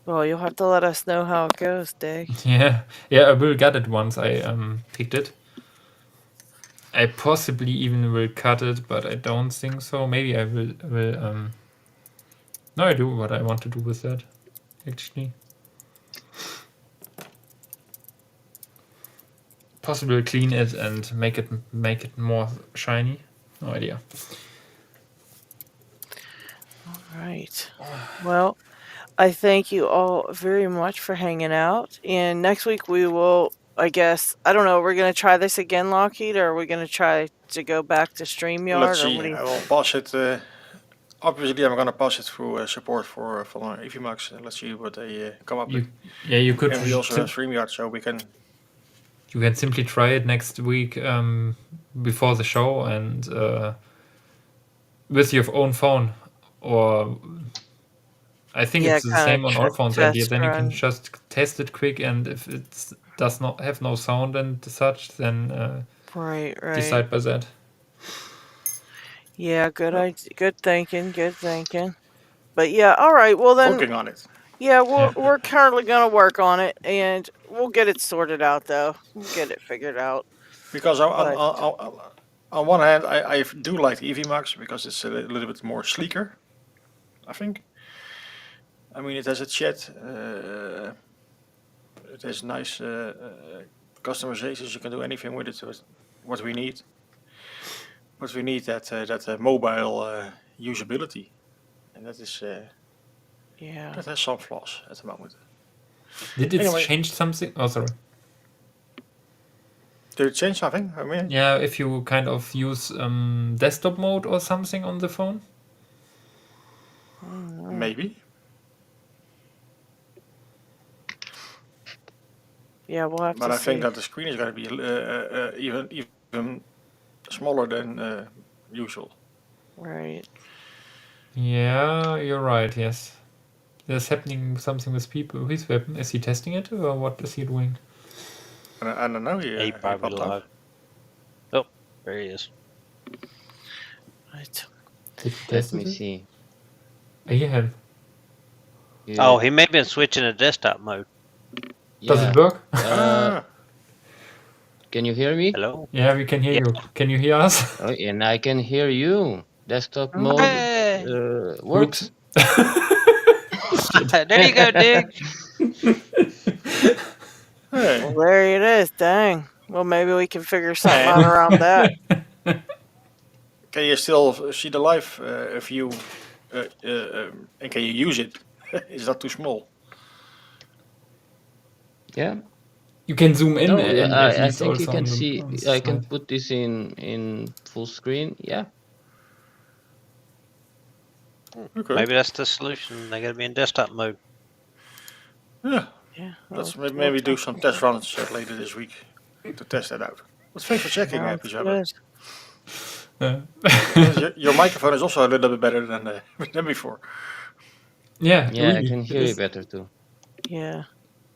Well, you'll have to let us know how it goes, Dig. Yeah, I will get it once I picked it. I possibly even will cut it, but I don't think so. Maybe I will no, I do what I want to do with that, actually. Possibly clean it and make it more shiny. No idea. All right. Well, I thank you all very much for hanging out. And next week we will, I guess, I don't know, we're going to try this again, LockHeat, or are we going to try to go back to StreamYard? Let's or see. what do you I will pass it. Obviously, I'm gonna pass it through support for EVMAX. Let's see what they come up with. You could. And we also have StreamYard, so we can. You can simply try it next week before the show and with your own phone, or I think it's the same on all phones idea. Then you can just test it quick, and if it does not have no sound and such, then right. decide by that. Yeah, good thinking. But yeah, all right. Well then, working on it. Yeah, we're currently gonna work on it, and we'll get it sorted out. Though we'll get it figured out. Because on one hand, I do like the EVMAX because it's a little bit more sleeker, I think. I mean, it has a chat. It has nice customizations. You can do anything with it. What we need. But we need that mobile usability, and that is that has some flaws at the moment. Did it change something? Oh, sorry. Did it change something? I mean, yeah, if you kind of use desktop mode or something on the phone. Maybe. Yeah, we'll have But to I think see. that the screen is going to be even smaller than usual. Right. Yeah, you're right. Yes, there's happening something with people. His weapon, is he testing it or what is he doing? I don't know. He probably popped up. logged. Oh, there he is. Right. Did he Let test me it? see. Yeah. Oh, he may have been switching to desktop mode. Does it work? Can you hear me? Hello? Yeah, we can hear you. Can you hear us? Oh, and I can hear you. Desktop mode Hey! works. There you go, Dig. Hey. Well, there it is. Dang. Well, maybe we can figure something out around that. Can you still see the live view? And can you use it? Is that too small? Yeah. You can zoom in. No, and I think you can see. I can slide. put this in full screen. Yeah. Okay. Maybe that's the solution. They gotta be in desktop mode. Yeah. Yeah. Let's maybe do some test runs later this week to test that out. But thanks for checking, Sounds Pijama. good. Your microphone is also a little bit better than before. Yeah. Yeah, really, I can it hear you is. better too. Yeah.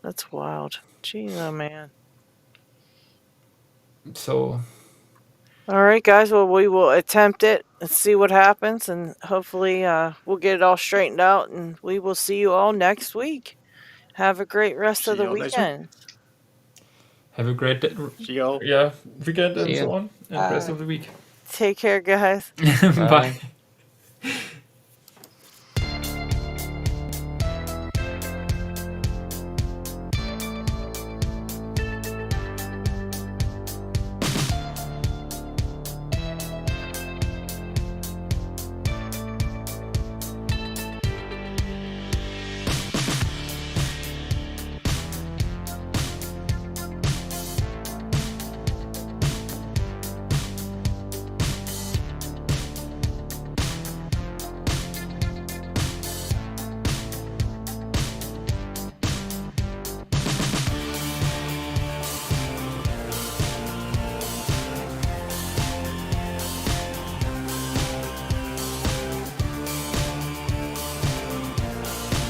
That's wild. Jeez, oh man. So. All right, guys. Well, we will attempt it and see what happens, and hopefully, we'll get it all straightened out. And we will see you all next week. Have a great rest of the weekend. Have a great day. See y'all. Yeah, weekend and See ya. so on, and rest of the week. Take care, guys. Bye.